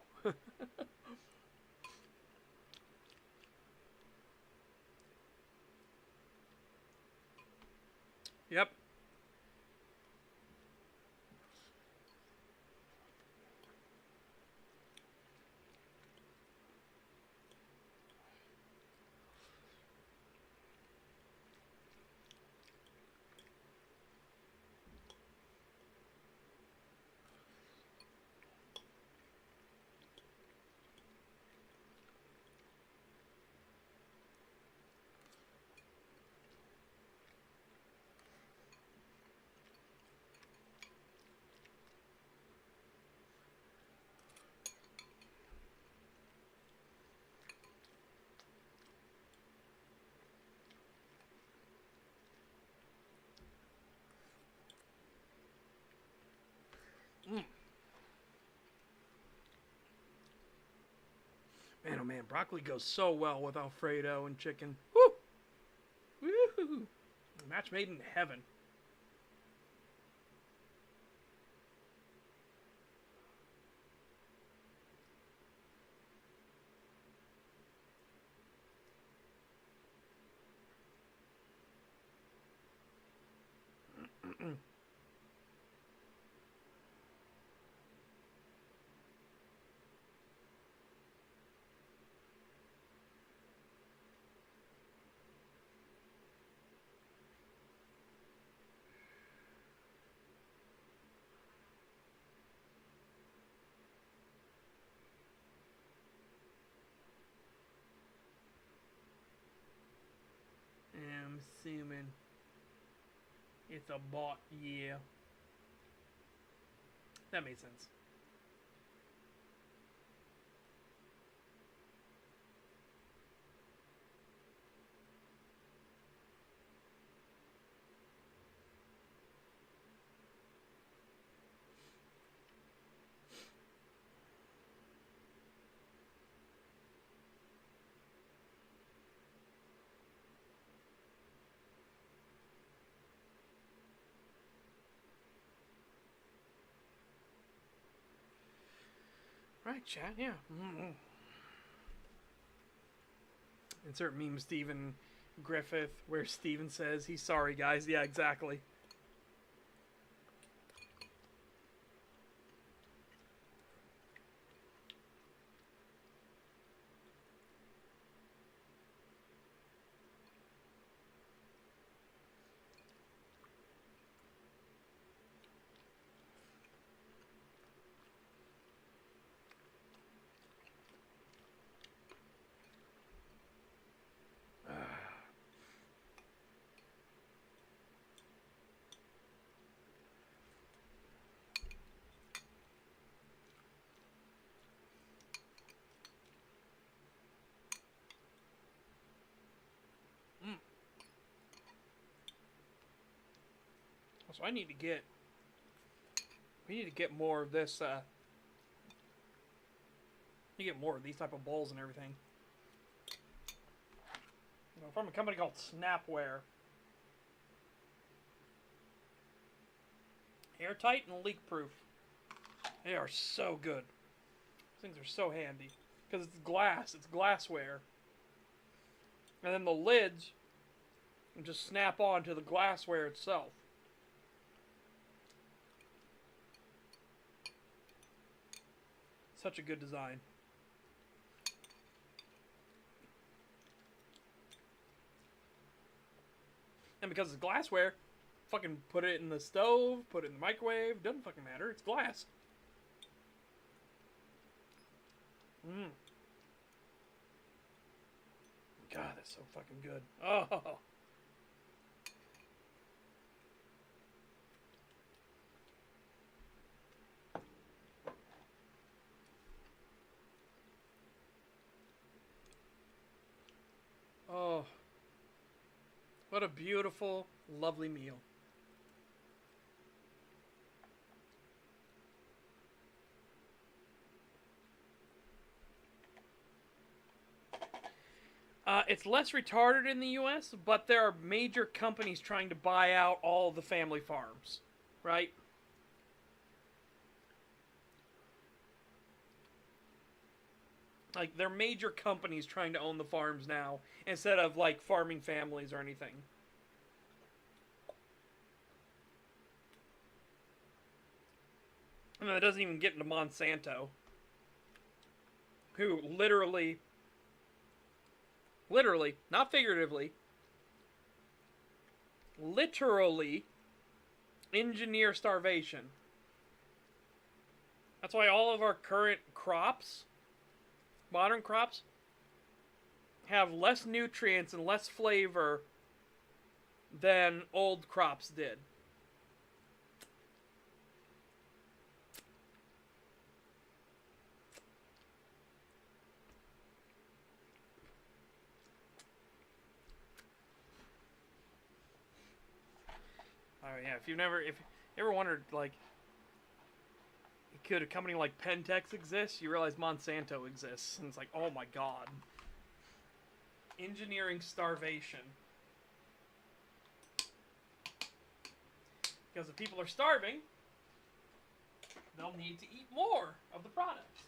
Yep. Mm. Man, oh man, broccoli goes so well with Alfredo and chicken. Woo! Woo! Match made in heaven. I'm assuming it's a bot, yeah. That made sense. Right, chat, yeah. Mm-hmm. Insert meme Stephen Griffith, where Steven says he's sorry, guys. Yeah, exactly. So I need to get... We need to get more of this, you get more of these type of bowls and everything. You know, from a company called Snapware. Airtight and leak-proof. They are so good. These things are so handy. Because it's glass. It's glassware. And then the lids just snap onto the glassware itself. Such a good design. And because it's glassware, fucking put it in the stove, put it in the microwave, doesn't fucking matter, it's glass. God, that's so fucking good. Oh. Oh. What a beautiful, lovely meal. It's less retarded in the U.S., but there are major companies trying to buy out all the family farms, right? Like, they're major companies trying to own the farms now, instead of, like, farming families or anything. And it doesn't even get into Monsanto, who literally, not figuratively, literally engineer starvation. That's why all of our current crops, modern crops, have less nutrients and less flavor than old crops did. Oh yeah, if you ever wondered, like, could a company like Pentex exist? You realize Monsanto exists, and it's like, oh my god. Engineering starvation. Because if people are starving, they'll need to eat more of the product.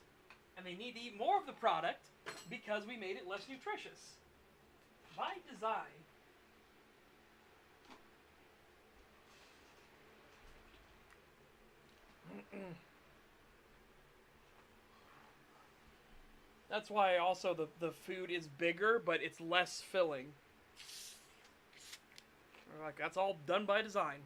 And they need to eat more of the product because we made it less nutritious. By design. That's why also the food is bigger, but it's less filling. Like, that's all done by design.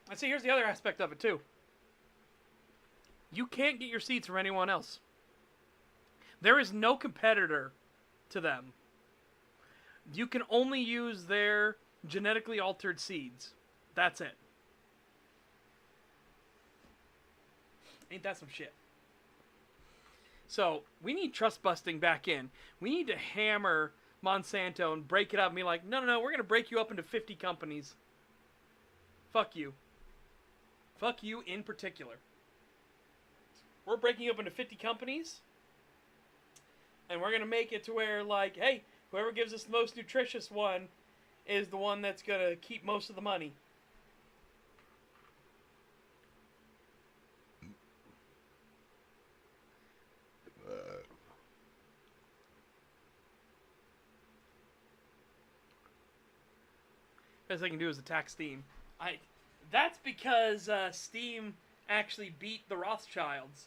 And see, here's the other aspect of it, too. You can't get your seeds from anyone else. There is no competitor to them. You can only use their genetically altered seeds. That's it. Ain't that some shit? So, we need trust busting back in. We need to hammer Monsanto and break it up and be like, no, we're going to break you up into 50 companies. Fuck you. Fuck you in particular. We're breaking up into 50 companies, and we're going to make it to where, like, hey, whoever gives us the most nutritious one is the one that's going to keep most of the money. Best they can do is attack Steam. That's because Steam actually beat the Rothschilds.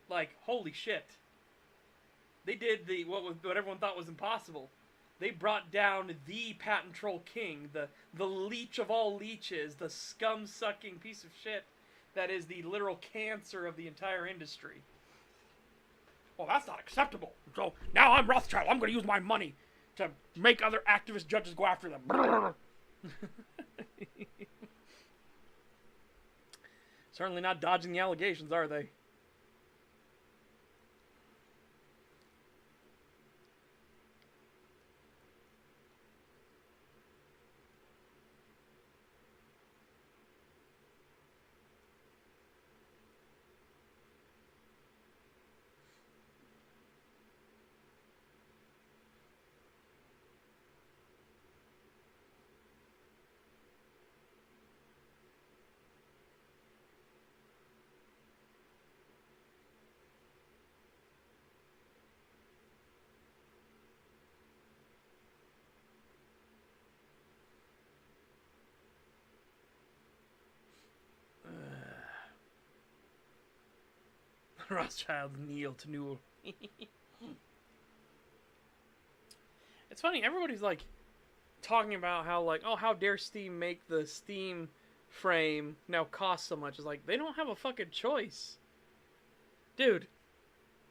Like, holy shit. They did what everyone thought was impossible. They brought down the patent troll king, the leech of all leeches, the scum-sucking piece of shit that is the literal cancer of the entire industry. Well, that's not acceptable. So now I'm Rothschild. I'm going to use my money to make other activist judges go after them. Certainly not dodging the allegations, are they? Rothschild kneel to Newell. It's funny, everybody's like talking about how like, oh, how dare Steam make the Steam frame now cost so much. It's like, they don't have a fucking choice. Dude,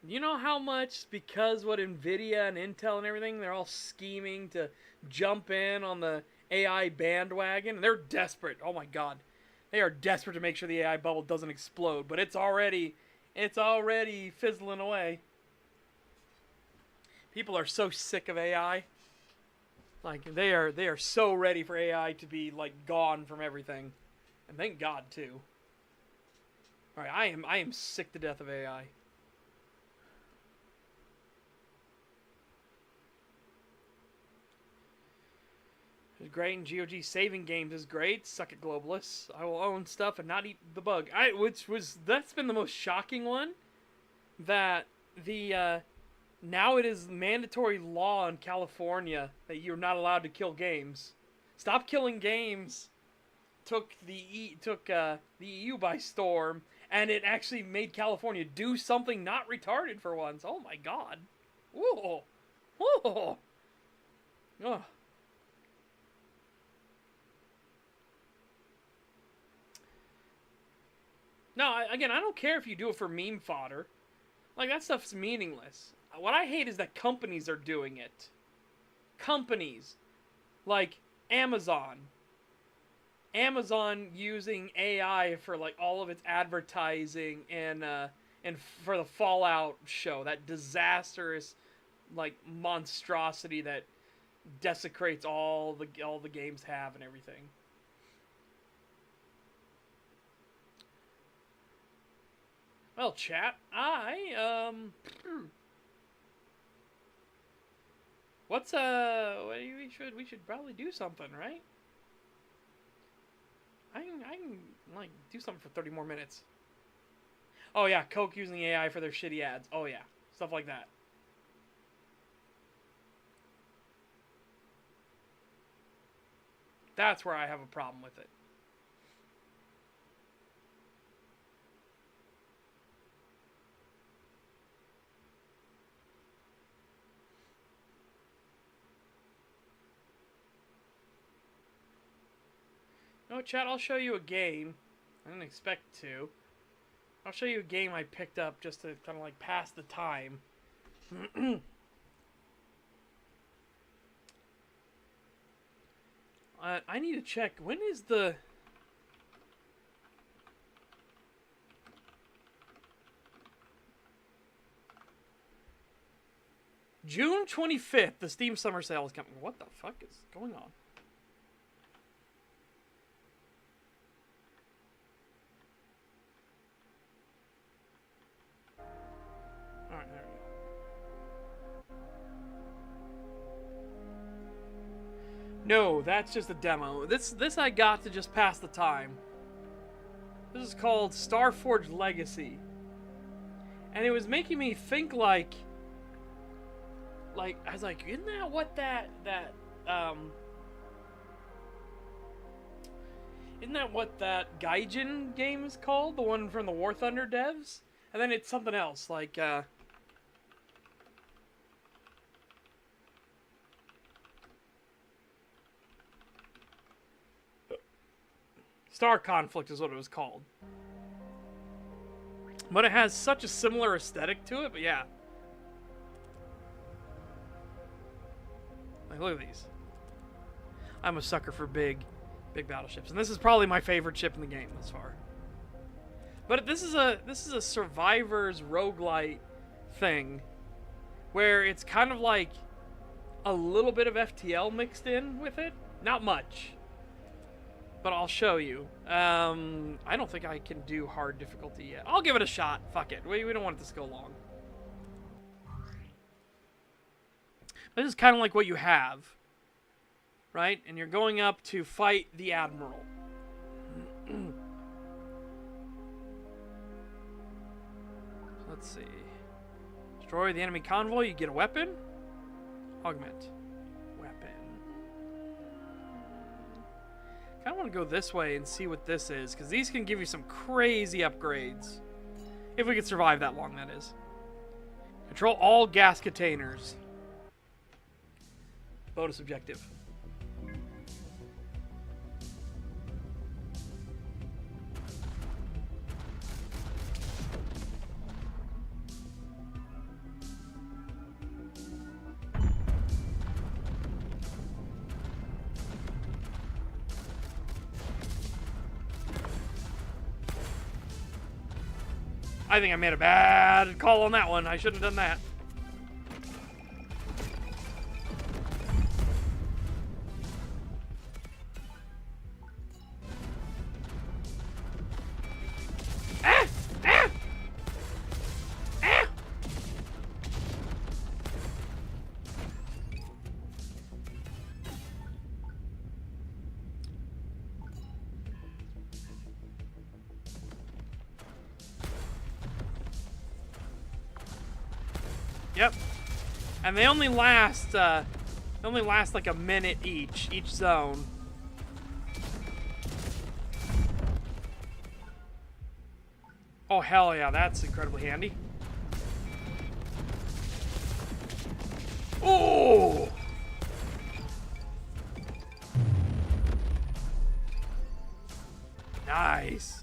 you know how much, because what Nvidia and Intel and everything, they're all scheming to jump in on the AI bandwagon. They're desperate. Oh my god. They are desperate to make sure the AI bubble doesn't explode, but it's already fizzling away. People are so sick of AI. Like, they are so ready for AI to be like gone from everything. And thank God too. Alright, I am sick to death of AI. It's great, and GOG saving games is great. Suck it, globalists. I will own stuff and not eat the bug. That's been the most shocking one. That the now it is mandatory law in California that you're not allowed to kill games. Stop killing games took the EU by storm, and it actually made California do something not retarded for once. Oh my god. Whoa. Whoa. Ugh. No, again, I don't care if you do it for meme fodder. Like, that stuff's meaningless. What I hate is that companies are doing it. Companies. Like, Amazon. Amazon using AI for, like, all of its advertising and for the Fallout show. That disastrous, like, monstrosity that desecrates all the games have and everything. Well, chat, we should probably do something, right? I can like do something for 30 more minutes. Oh yeah, Coke using AI for their shitty ads. Oh yeah, stuff like that. That's where I have a problem with it. No, chat, I'll show you a game. I didn't expect to. I'll show you a game I picked up just to kind of like pass the time. I need to check. When is the... June 25th, the Steam Summer Sale is coming. What the fuck is going on? Alright, there we go. No, that's just a demo. This I got to just pass the time. This is called Starforge Legacy. And it was making me think like I was like, isn't that what isn't that what that Gaijin game is called? The one from the War Thunder devs? And then it's something else, like, Star Conflict is what it was called. But it has such a similar aesthetic to it, but yeah. Like, look at these. I'm a sucker for big battleships, and this is probably my favorite ship in the game thus far. But this is a survivors roguelite thing, where it's kind of like a little bit of FTL mixed in with it. Not much, but I'll show you. I don't think I can do hard difficulty yet. I'll give it a shot. Fuck it. We don't want this to go long. This is kind of like what you have, right? And you're going up to fight the Admiral. Let's see. Destroy the enemy convoy, you get a weapon. Augment. Weapon. Kind of want to go this way and see what this is, because these can give you some crazy upgrades. If we could survive that long, that is. Control all gas containers. Bonus objective. I think I made a bad call on that one. I shouldn't have done that. Ah! Ah! Ah! Yep. And they only last like a minute each zone. Oh hell yeah, that's incredibly handy. Oh! Nice.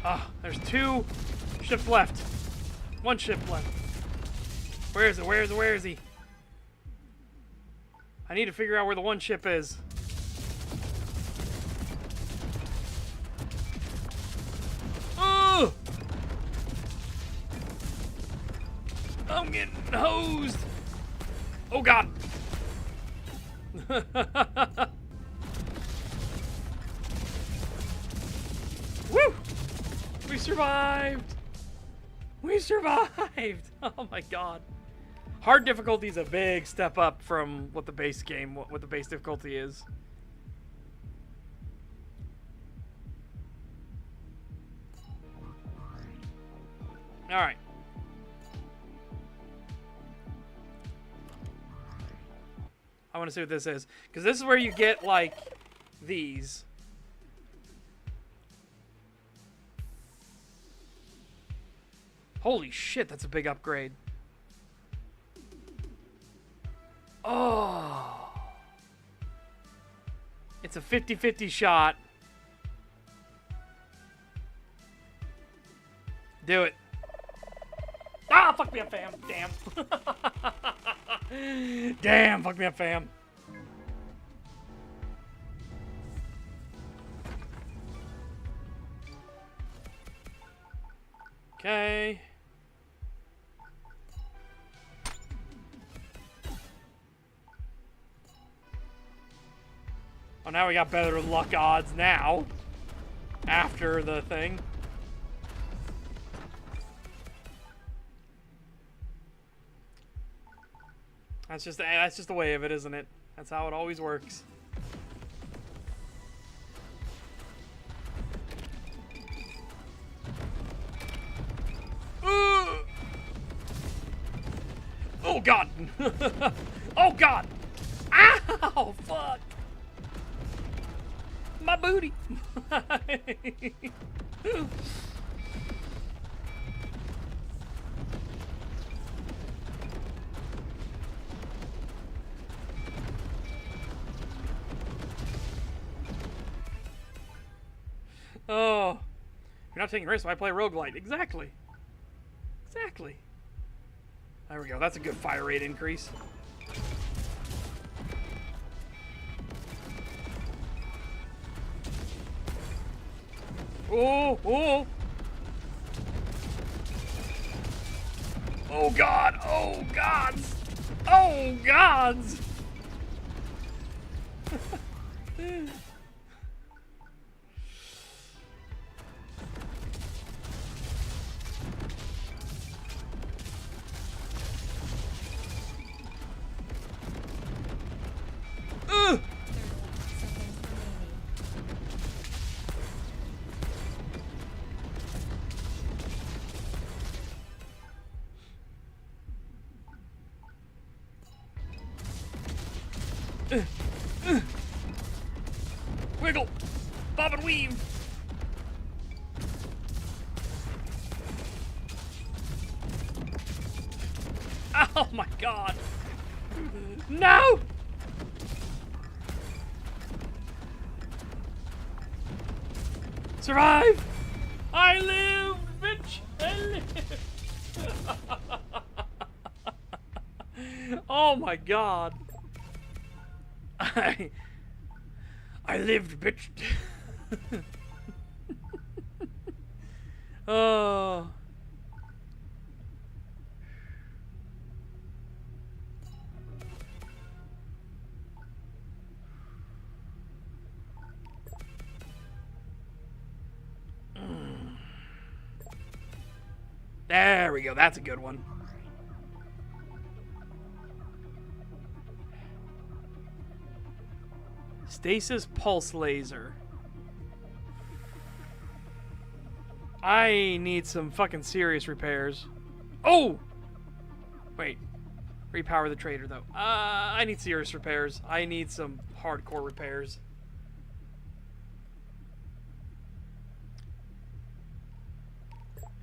Ah, there's 2 ships left. 1 ship left. Where is it? Where is it? Where is he? I need to figure out where the 1 ship is. Oh! I'm getting hosed. Oh god. Woo! We survived! We survived! Oh my god. Hard difficulty is a big step up from what the base game, what the base difficulty is. Alright. I want to see what this is. Because this is where you get, like, these. Holy shit, that's a big upgrade. Oh. It's a 50-50 shot. Do it. Ah, fuck me up, fam. Damn. Damn, fuck me up, fam. Okay. Oh, now we got better luck odds now. After the thing. That's just the way of it, isn't it? That's how it always works. Oh god! Oh god! Ow! Fuck! My booty! Oh. If you're not taking risks, why play roguelite? Exactly. Exactly. There we go. That's a good fire rate increase. Oh, oh. Oh god. Oh gods. Oh gods. Wiggle! Bob and weave! Oh my god! No! Survive! I live, bitch! I live! Oh my god! I lived, bitch! Oh. There we go. That's a good one. Stasis pulse laser. I need some fucking serious repairs. Oh! Wait. Repower the trader, though. I need serious repairs. I need some hardcore repairs.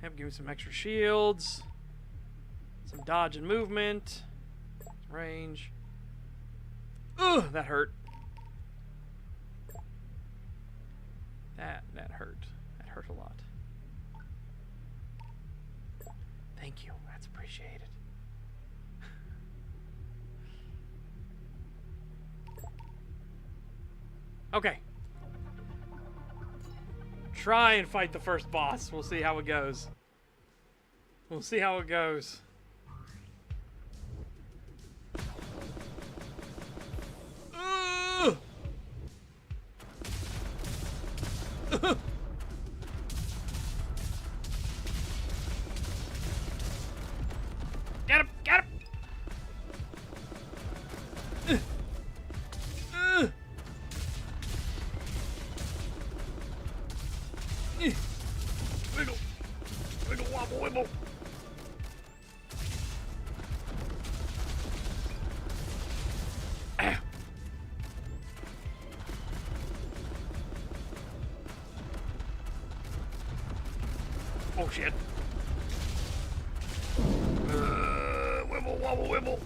Yep, give me some extra shields. Some dodge and movement. Range. Ugh, that hurt. That hurt. That hurt a lot. Thank you. That's appreciated. Okay. Try and fight the first boss. We'll see how it goes. We'll see how it goes. Get him! Get him! Wiggle! Wiggle, wobble, wibble! Ah. Oh shit. Wibble, wobble, wibble.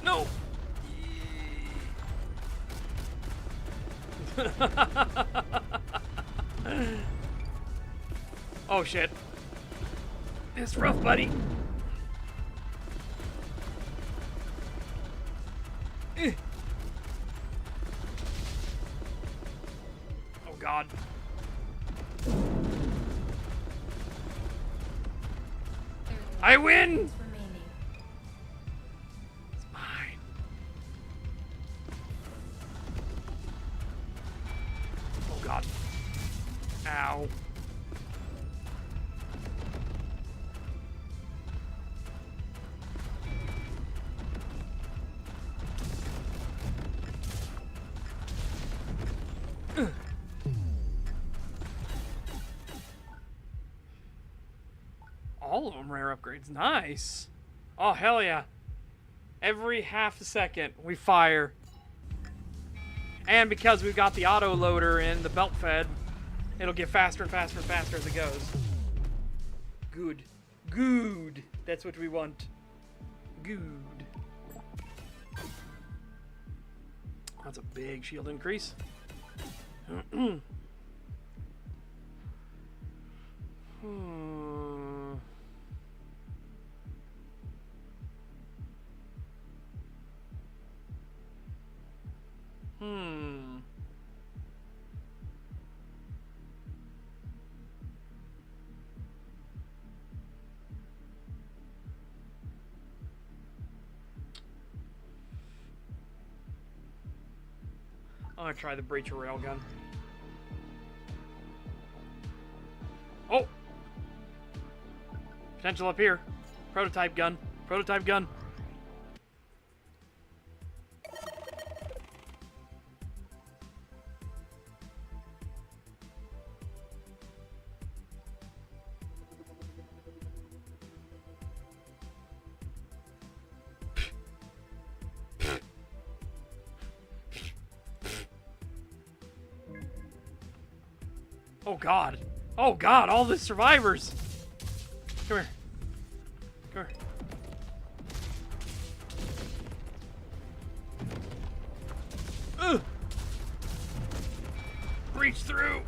No! Oh shit. It's rough, buddy. Oh god. I win! It's mine. Oh god. Ow. All of them rare upgrades. Nice. Oh, hell yeah. Every half a second, we fire. And because we've got the auto loader in the belt fed, it'll get faster and faster and faster as it goes. Good. Good. That's what we want. Good. That's a big shield increase. I'm gonna try the breacher railgun. Oh! Potential up here. Prototype gun. Prototype gun. Oh god. Oh god, all the survivors. Come here. Come here. Ugh. Reach through.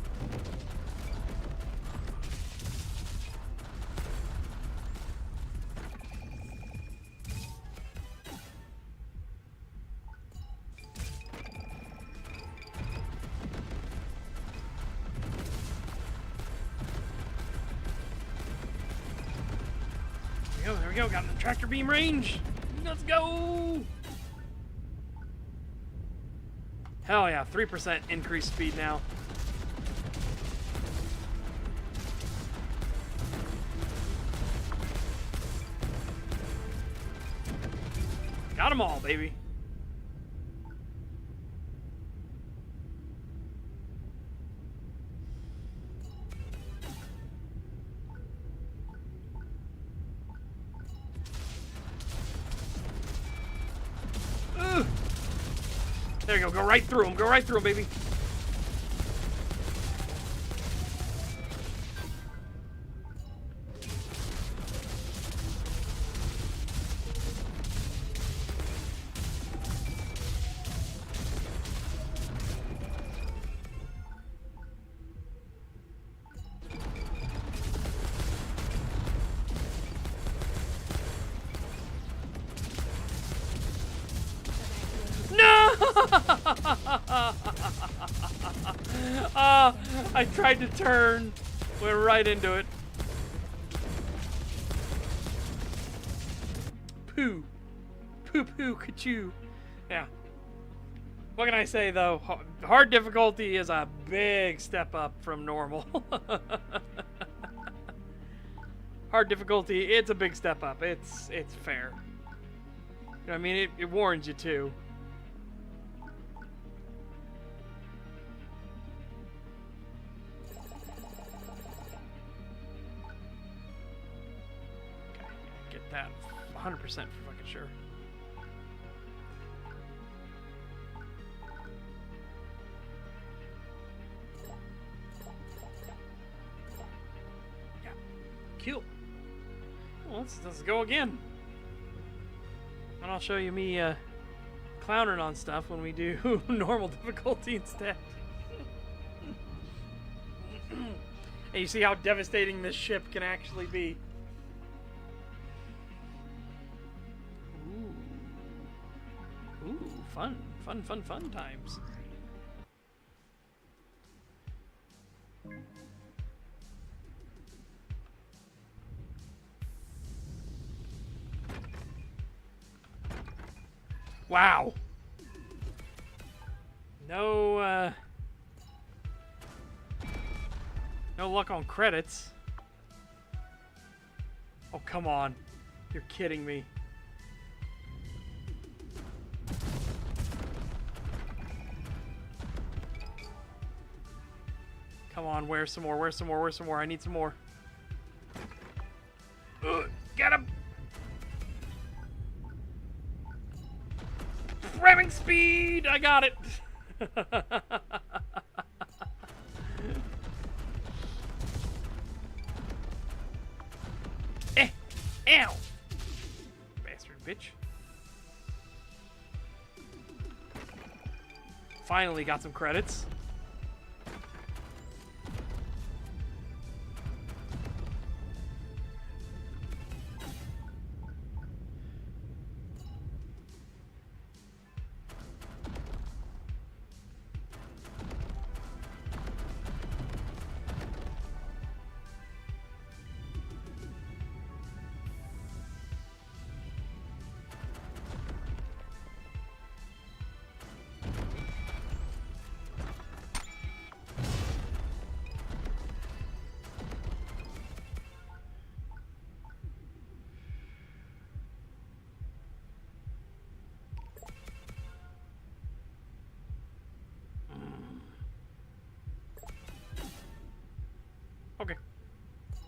There we go. Got the tractor beam range. Let's go. Hell yeah, 3% increased speed now. Got them all, baby. Ugh. There you go. Go right through them. Go right through them, baby. I tried to turn, went right into it. Poo. Poo poo ka-choo. Yeah. What can I say though? Hard difficulty is a big step up from normal. Hard difficulty, it's a big step up. It's fair. You know what I mean? It warns you too. That 100% for fucking sure. Yeah. Cool. Well, let's go again. And I'll show you me clowning on stuff when we do normal difficulty instead. And you see how devastating this ship can actually be. Ooh, fun times. Wow. No luck on credits. Oh, come on. You're kidding me. Come on, where's some more? Where's some more? Where's some more? I need some more. Get him! Ramming speed! I got it! Ow! Bastard bitch. Finally got some credits.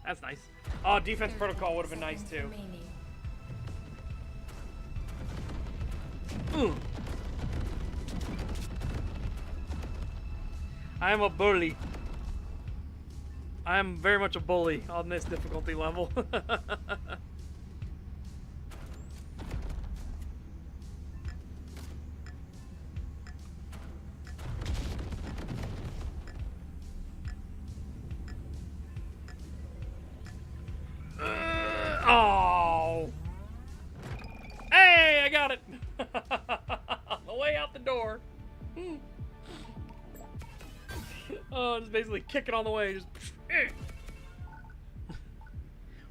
That's nice. Oh, defense protocol would have been nice too. I am a bully. I am very much a bully on this difficulty level. Oh! Hey, I got it! On the way out the door. Oh, just basically kick it on the way. Just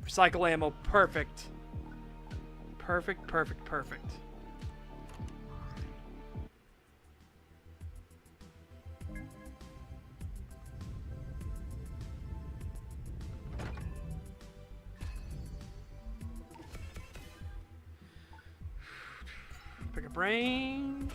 recycle ammo. Perfect. Perfect, perfect, perfect. Pick up range.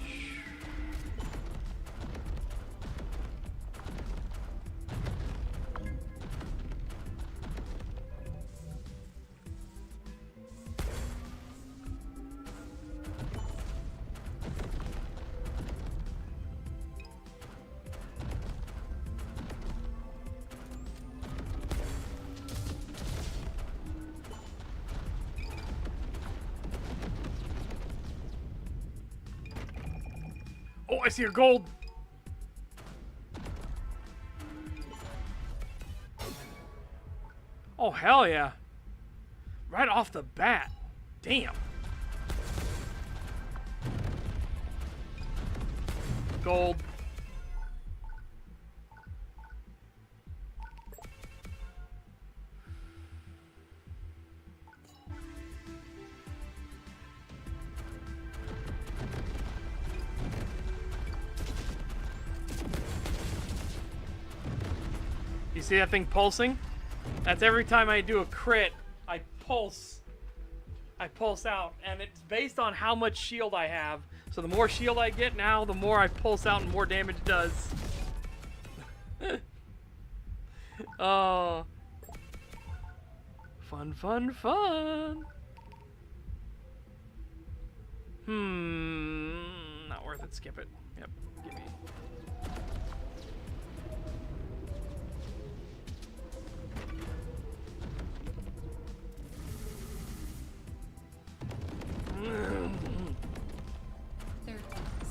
Oh, I see your gold. Oh, hell yeah. Right off the bat. Damn. Gold. You see that thing pulsing? That's every time I do a crit, I pulse out, and it's based on how much shield I have. So the more shield I get now, the more I pulse out and more damage it does. Oh. Fun, fun, fun. Not worth it. Skip it. Yep. Give me.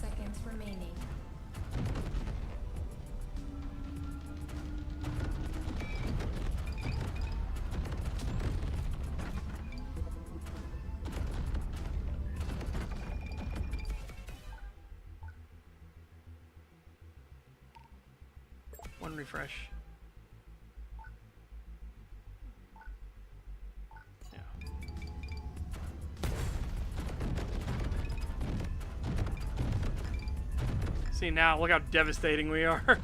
Seconds remaining. One refresh. Yeah. See now, look how devastating we are.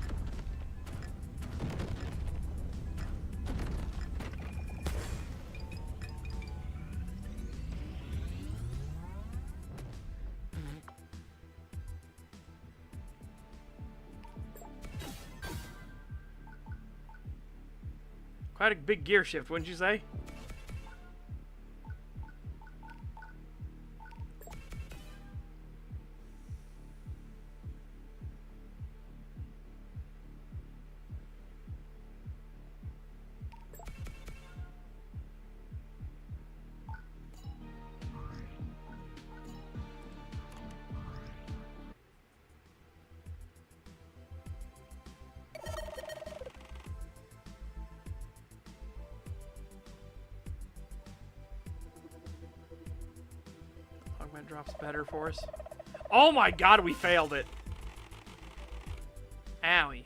Quite a big gear shift, wouldn't you say? Augment drops better for us. Oh my god, we failed it. Owie.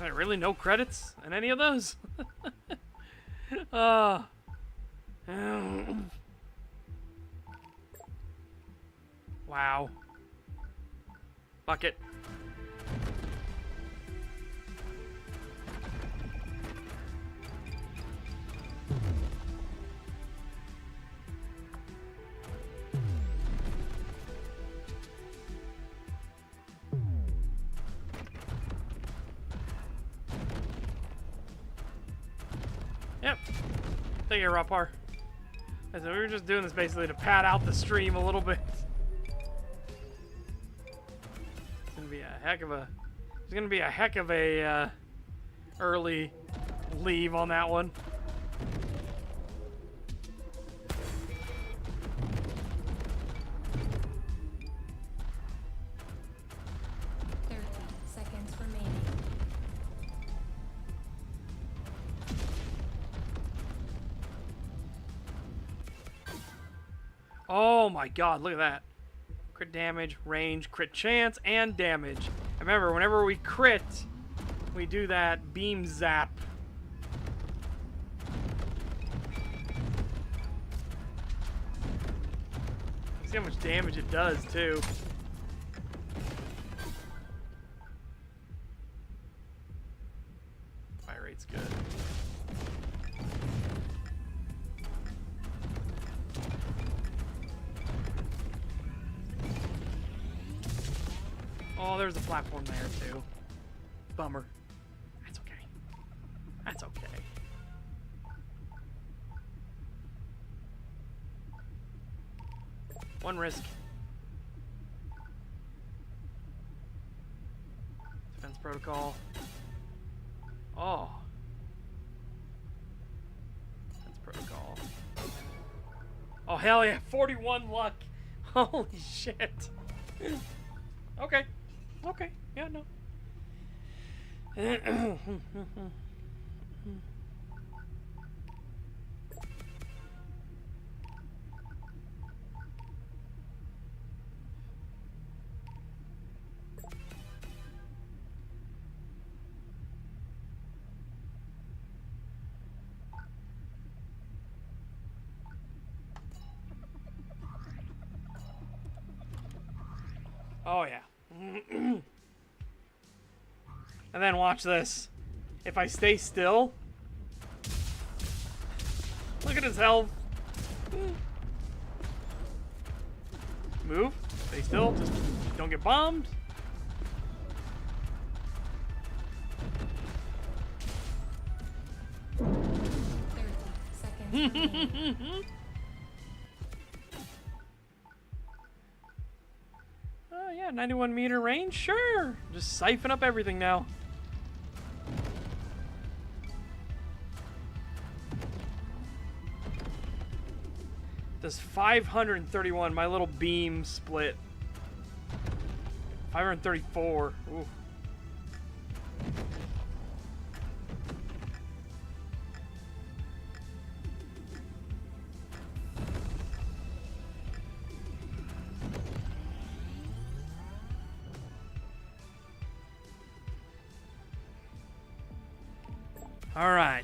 Really, no credits in any of those? uh, wow. Bucket. Yep. Take it, Rapar. So we were just doing this basically to pad out the stream a little bit. It's gonna be a heck of a. It's gonna be a heck of a early leave on that one. 30 seconds remaining. Oh my god, look at that. Crit damage, range, crit chance, and damage. And remember, whenever we crit, we do that beam zap. See how much damage it does, too. Fire rate's good. Oh, there's a platform there, too. Bummer. That's okay. That's okay. One risk. Defense protocol. Oh. Defense protocol. Oh, hell yeah. 41 luck. Holy shit. Okay. Okay. Yeah, no. Oh, yeah. And then watch this. If I stay still... Look at his health. Move. Stay still. Just don't get bombed. Oh yeah, 91 meter range? Sure. Just siphon up everything now. Does 531, my little beam split. 534. Ooh. All right.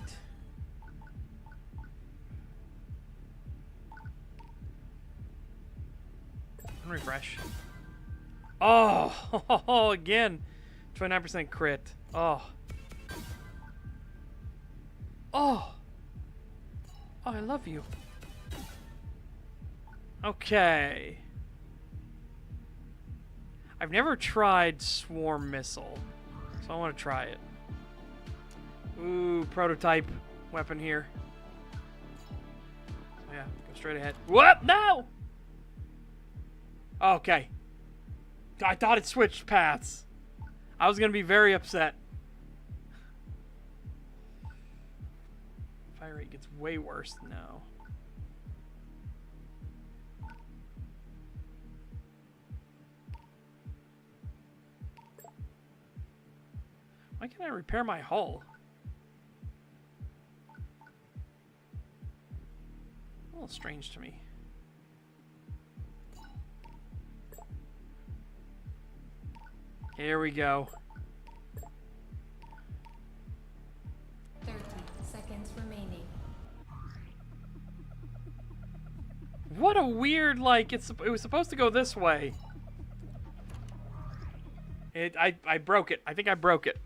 Refresh. Oh, again. 29% crit. Oh. Oh. Oh, I love you. Okay. I've never tried Swarm Missile, so I want to try it. Ooh, prototype weapon here. Oh, yeah, go straight ahead. What? No! Okay. I thought it switched paths. I was going to be very upset. Fire rate gets way worse now. Why can't I repair my hull? A little strange to me. Here we go. What a weird, like, it was supposed to go this way. I broke it. I think I broke it.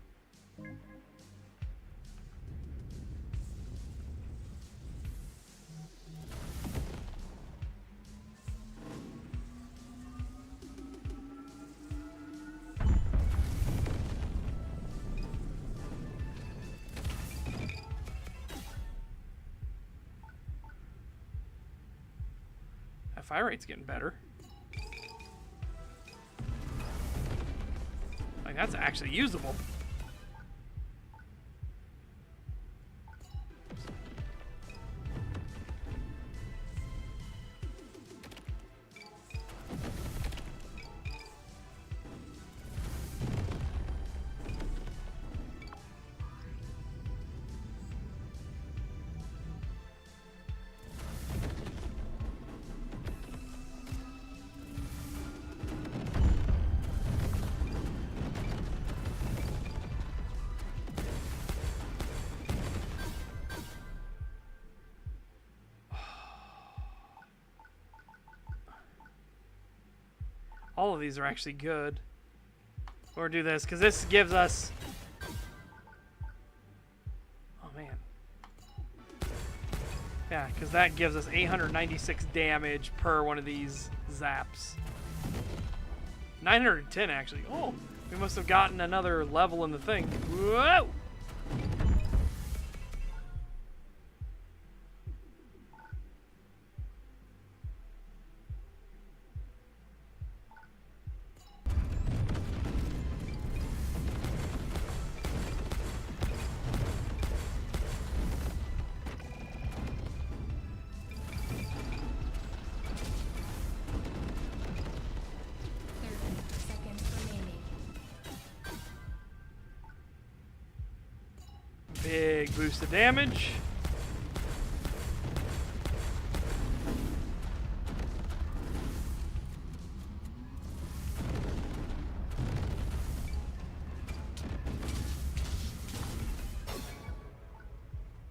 That fire rate's getting better. Like, that's actually usable. All of these are actually good. Or do this, because this gives us... Oh, man. Yeah, because that gives us 896 damage per one of these zaps. 910, actually. Oh, we must have gotten another level in the thing. Whoa! Big boost of damage.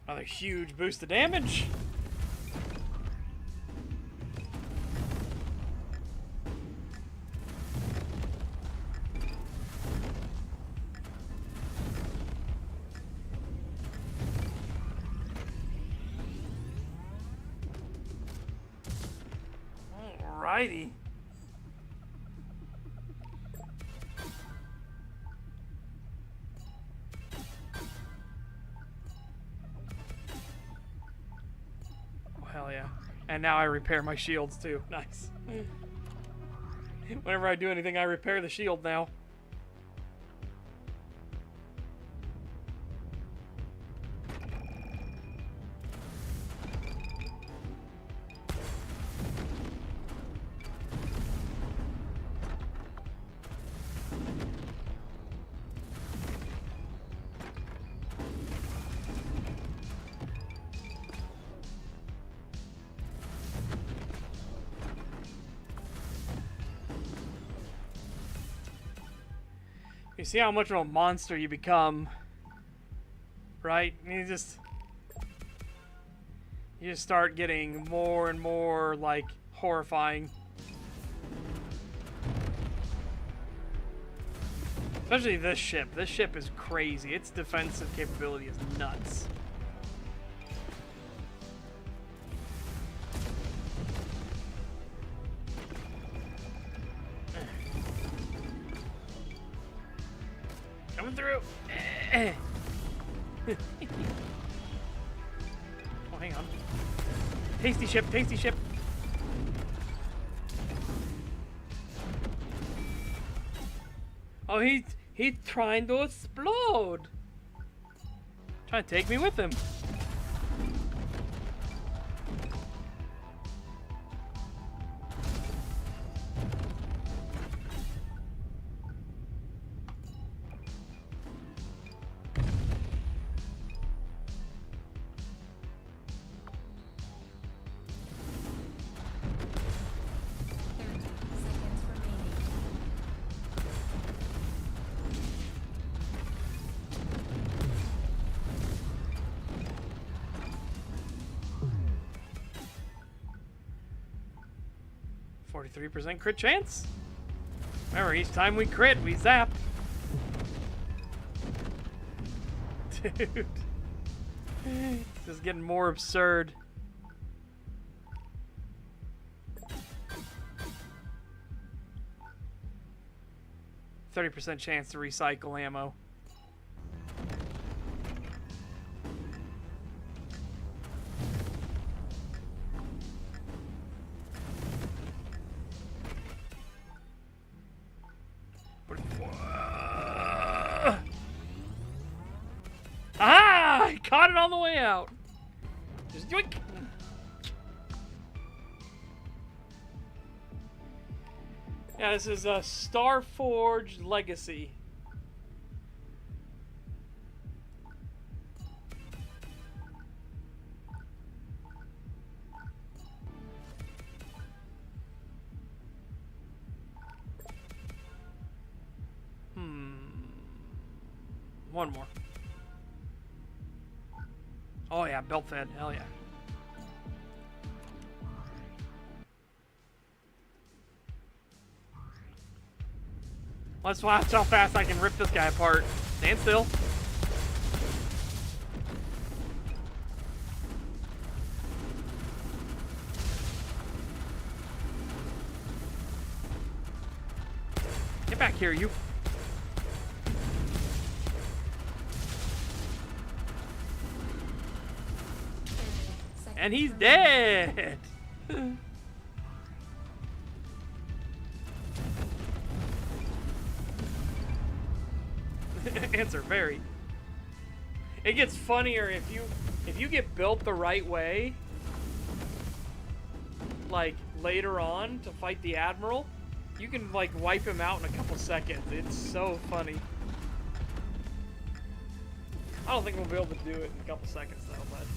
Another huge boost of damage. Alrighty. Oh, hell yeah. And now I repair my shields too. Nice. Whenever I do anything, I repair the shield now. You see how much of a monster you become, right? You just start getting more and more, like, horrifying. Especially this ship. This ship is crazy. Its defensive capability is nuts. Coming through. Oh, hang on. Tasty ship, tasty ship. Oh, he's trying to explode. Trying to take me with him. 43% crit chance. Remember, each time we crit, we zap. Dude. This is getting more absurd. %30 chance to recycle ammo. Ah! I caught it on the way out. Just yoink. Yeah, this is a Starforged Legacy. One more. Oh yeah, belt fed. Hell yeah. Let's watch how fast I can rip this guy apart. Stand still. Get back here, you. And he's dead. Answer very. It gets funnier if you get built the right way, like later on to fight the Admiral, you can like wipe him out in a couple seconds. It's so funny. I don't think we'll be able to do it in a couple seconds though, but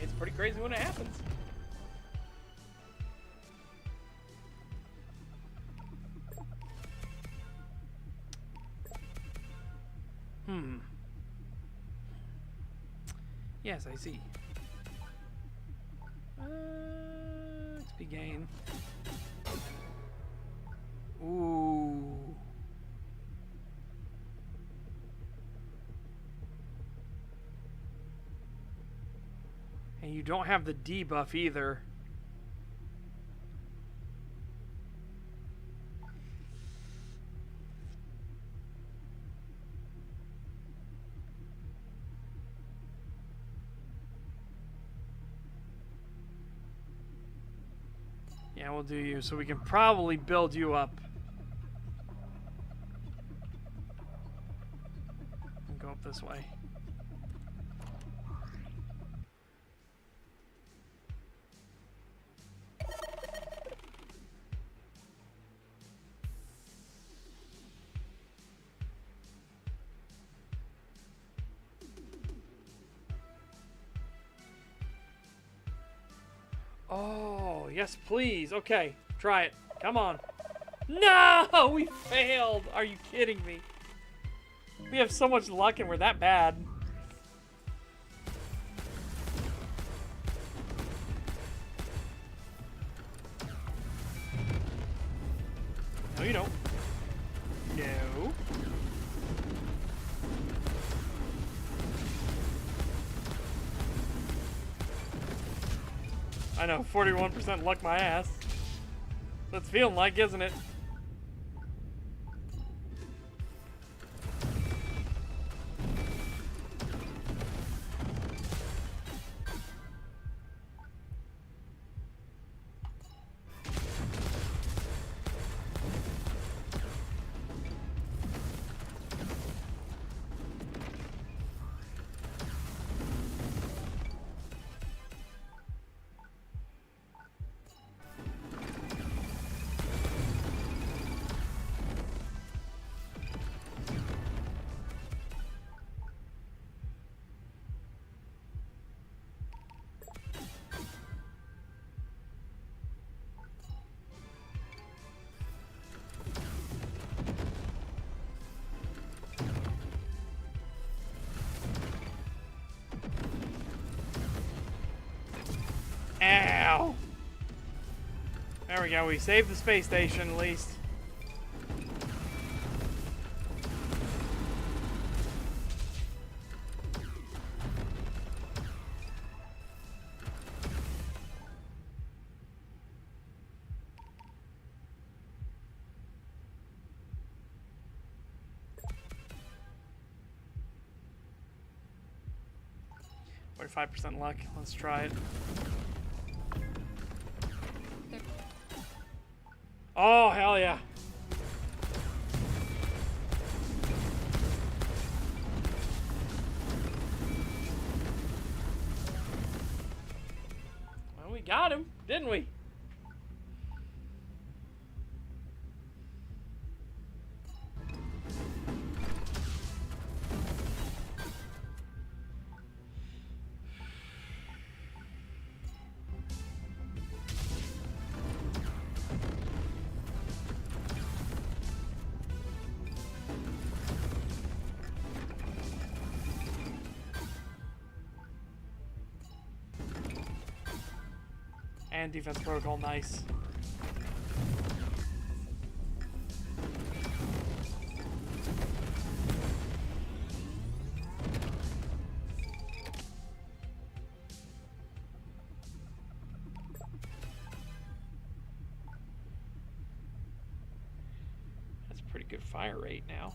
it's pretty crazy when it happens. Yes, I see. XP gain. Ooh. And you don't have the debuff either. Yeah, we'll do you, so we can probably build you up. And go up this way. Oh, yes, please. Okay, try it. Come on. No, we failed. Are you kidding me? We have so much luck and we're that bad. No, you don't. No. I know, 41% luck my ass. That's feeling like, isn't it? Ow! There we go. We saved the space station at least. Or 5% luck. Let's try it. Oh, hell yeah. Well, we got him, didn't we? And defense protocol, nice. That's a pretty good fire rate now.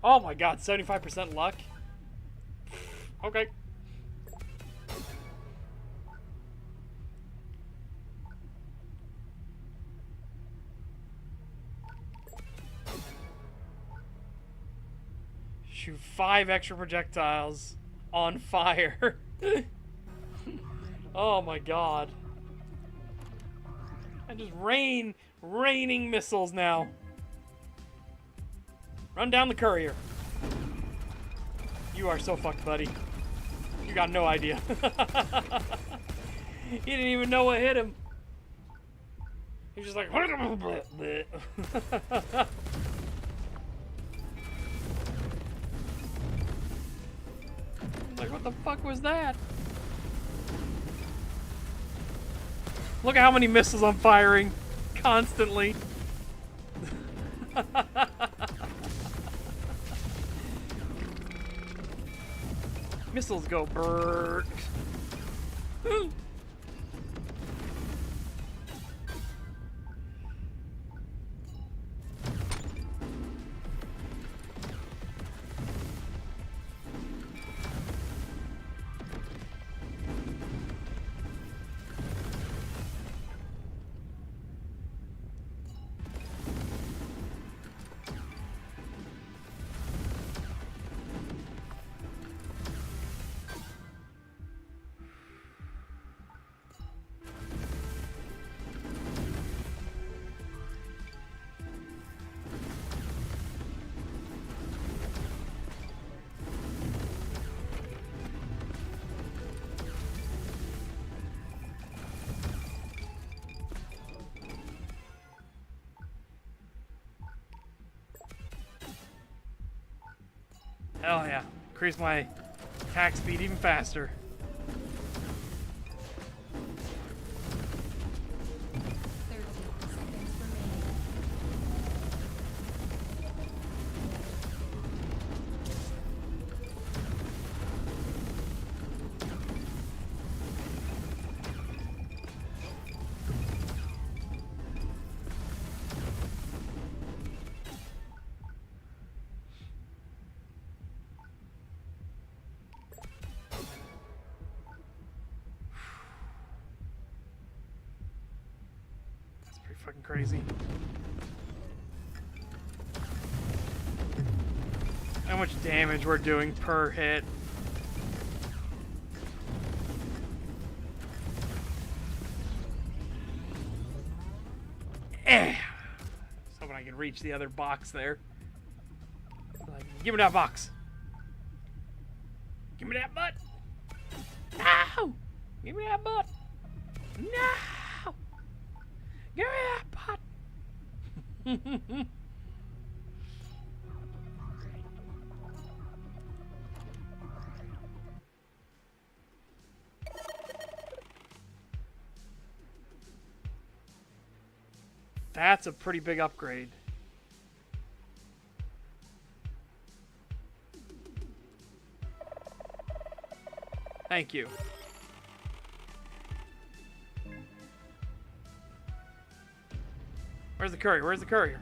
Oh my god, 75% luck? Okay. Shoot 5 extra projectiles on fire. Oh my god. And just raining missiles now. Run down the courier. You are so fucked, buddy. You got no idea. He didn't even know what hit him. He's just like... Like, what the fuck was that? Look at how many missiles I'm firing constantly. Missiles go brrrr. Hell yeah. Increase my attack speed even faster. Fucking crazy. How much damage we're doing per hit. Just hoping I can reach the other box there. Like, give me that box. Give me that butt. No! Give me that butt. No! Give me that pot! That's a pretty big upgrade. Thank you. Where's the courier? Where's the courier?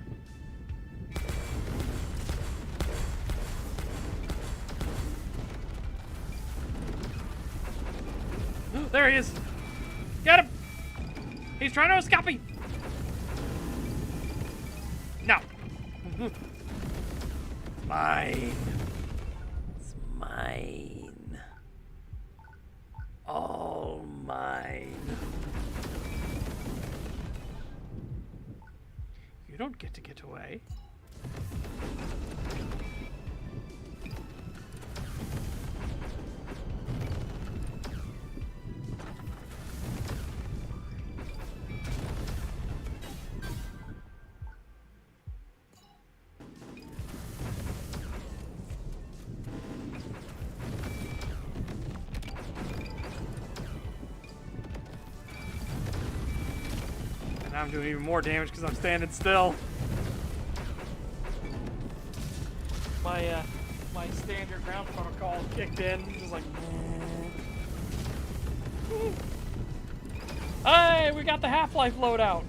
There he is. Get him. He's trying to escape me. No. It's mine. It's mine. All mine. You don't get to get away. And I'm doing even more damage because I'm standing still. My standard ground protocol kicked in, just like. Hey, we got the Half-Life loadout.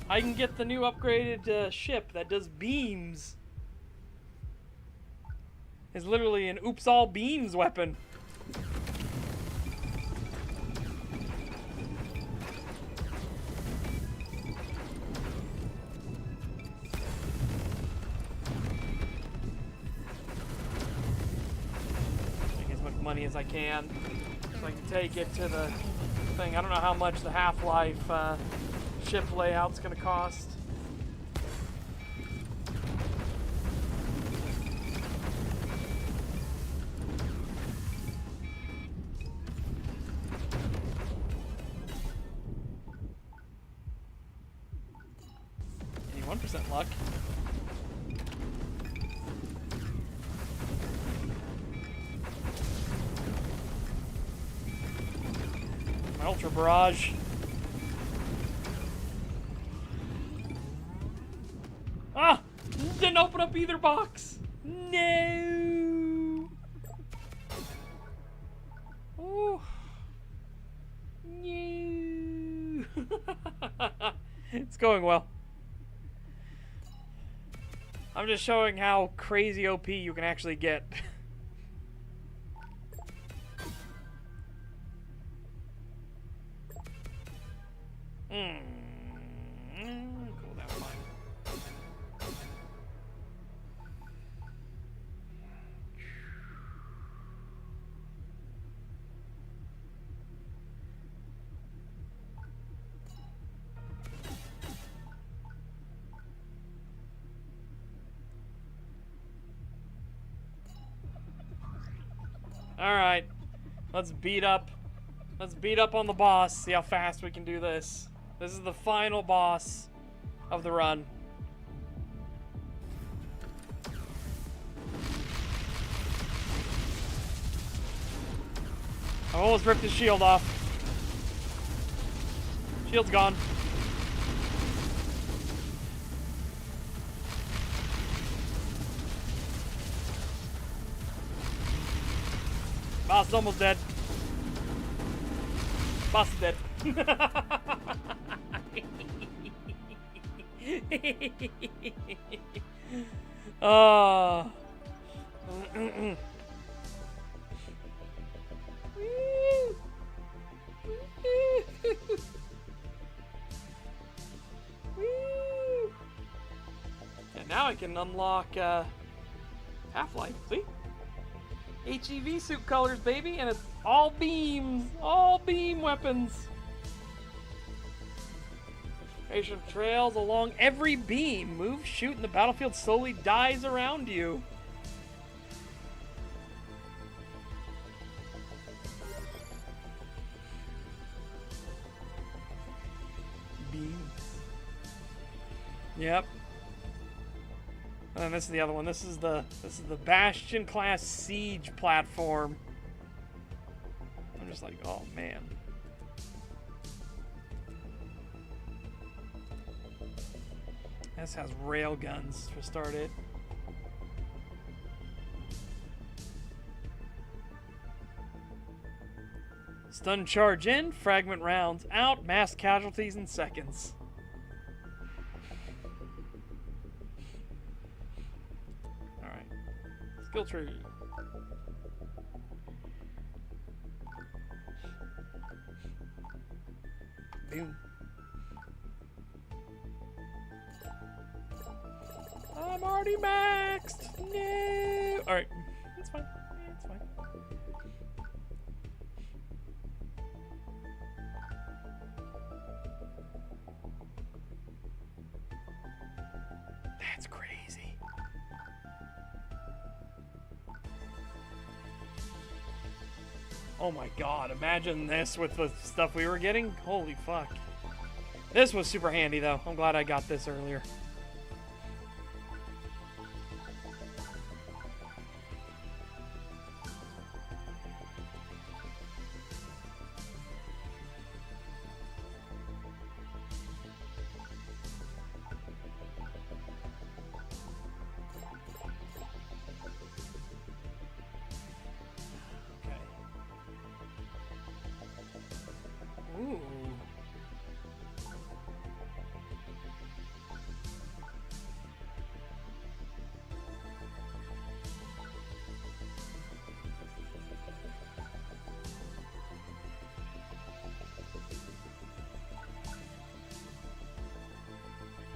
I can get the new upgraded ship that does beams. It's literally an oops all beams weapon. Money as I can, so I can take it to the thing. I don't know how much the Half-Life ship layout's gonna cost. Any 1% luck. Ultra barrage. Ah! Didn't open up either box. No. Oh. No. It's going well. I'm just showing how crazy OP you can actually get. Cool, that one. All right, let's beat up on the boss. See how fast we can do this. This is the final boss of the run. I almost ripped his shield off. Shield's gone. Boss is almost dead. Boss is dead. Oh. And now I can unlock Half-Life. See? HEV suit colors, baby, and it's all beams, all beam weapons. Patient trails along every beam. Move, shoot, and the battlefield slowly dies around you. Beams. Yep. And then this is the other one. This is the Bastion class siege platform. I'm just like, oh man. This has rail guns to start it. Stun charge in, fragment rounds out, mass casualties in seconds. Alright. Skill tree. Boom. I'm already maxed! No! Alright. It's fine. Yeah, it's fine. That's crazy. Oh my god, imagine this with the stuff we were getting. Holy fuck. This was super handy though. I'm glad I got this earlier. Ooh.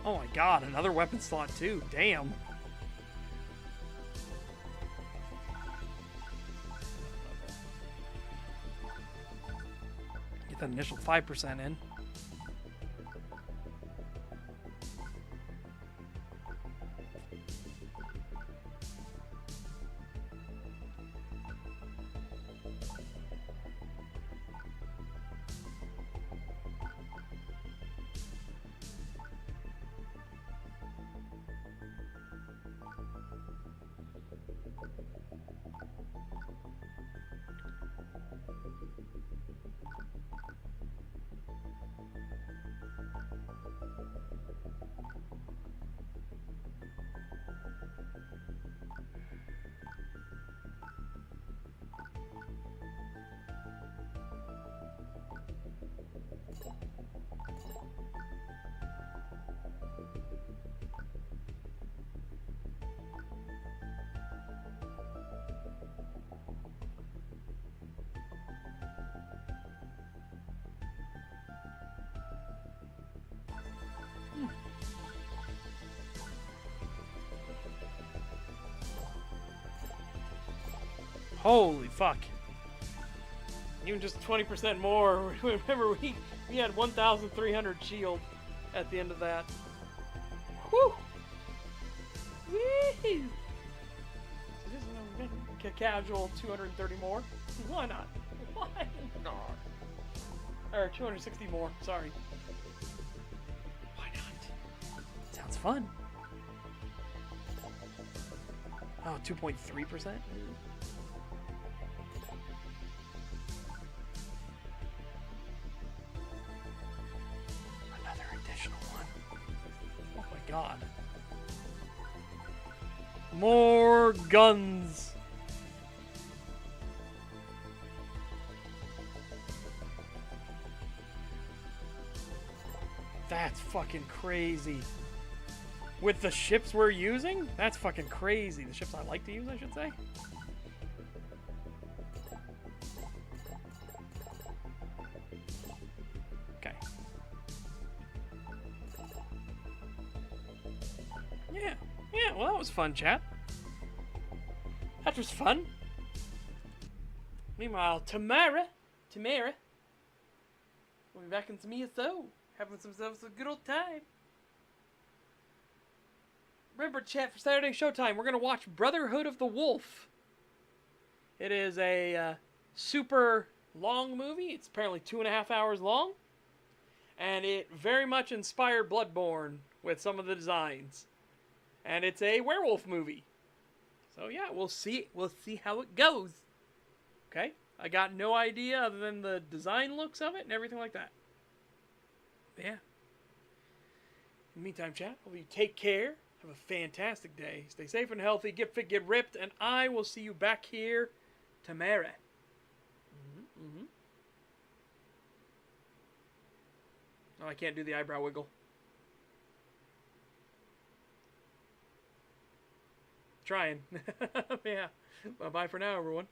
Oh my god, another weapon slot too. Damn. Get that initial 5% in. Holy fuck. Even just 20% more. Remember, we had 1,300 shield at the end of that. Whew! Woo! Casual 230 more. Why not? Why not? Or 260 more, sorry. Why not? Sounds fun. Oh, 2.3%? Another additional one. Oh my god. More guns. That's fucking crazy. With the ships we're using? That's fucking crazy. The ships I like to use, I should say. Okay. Yeah. Yeah, well, that was fun, chat. That was fun. Meanwhile, tomorrow, we'll be back in some ESO, having themselves a good old time. Remember, chat, for Saturday Showtime, we're going to watch Brotherhood of the Wolf. It is a super long movie. It's apparently 2.5 hours long. And it very much inspired Bloodborne with some of the designs. And it's a werewolf movie. So yeah, we'll see. We'll see how it goes. Okay? I got no idea other than the design looks of it and everything like that. But yeah. In the meantime, chat, hope you take care. Have a fantastic day. Stay safe and healthy. Get fit, get ripped, and I will see you back here tomorrow. Oh, I can't do the eyebrow wiggle. Trying. Yeah. Bye-bye for now, everyone.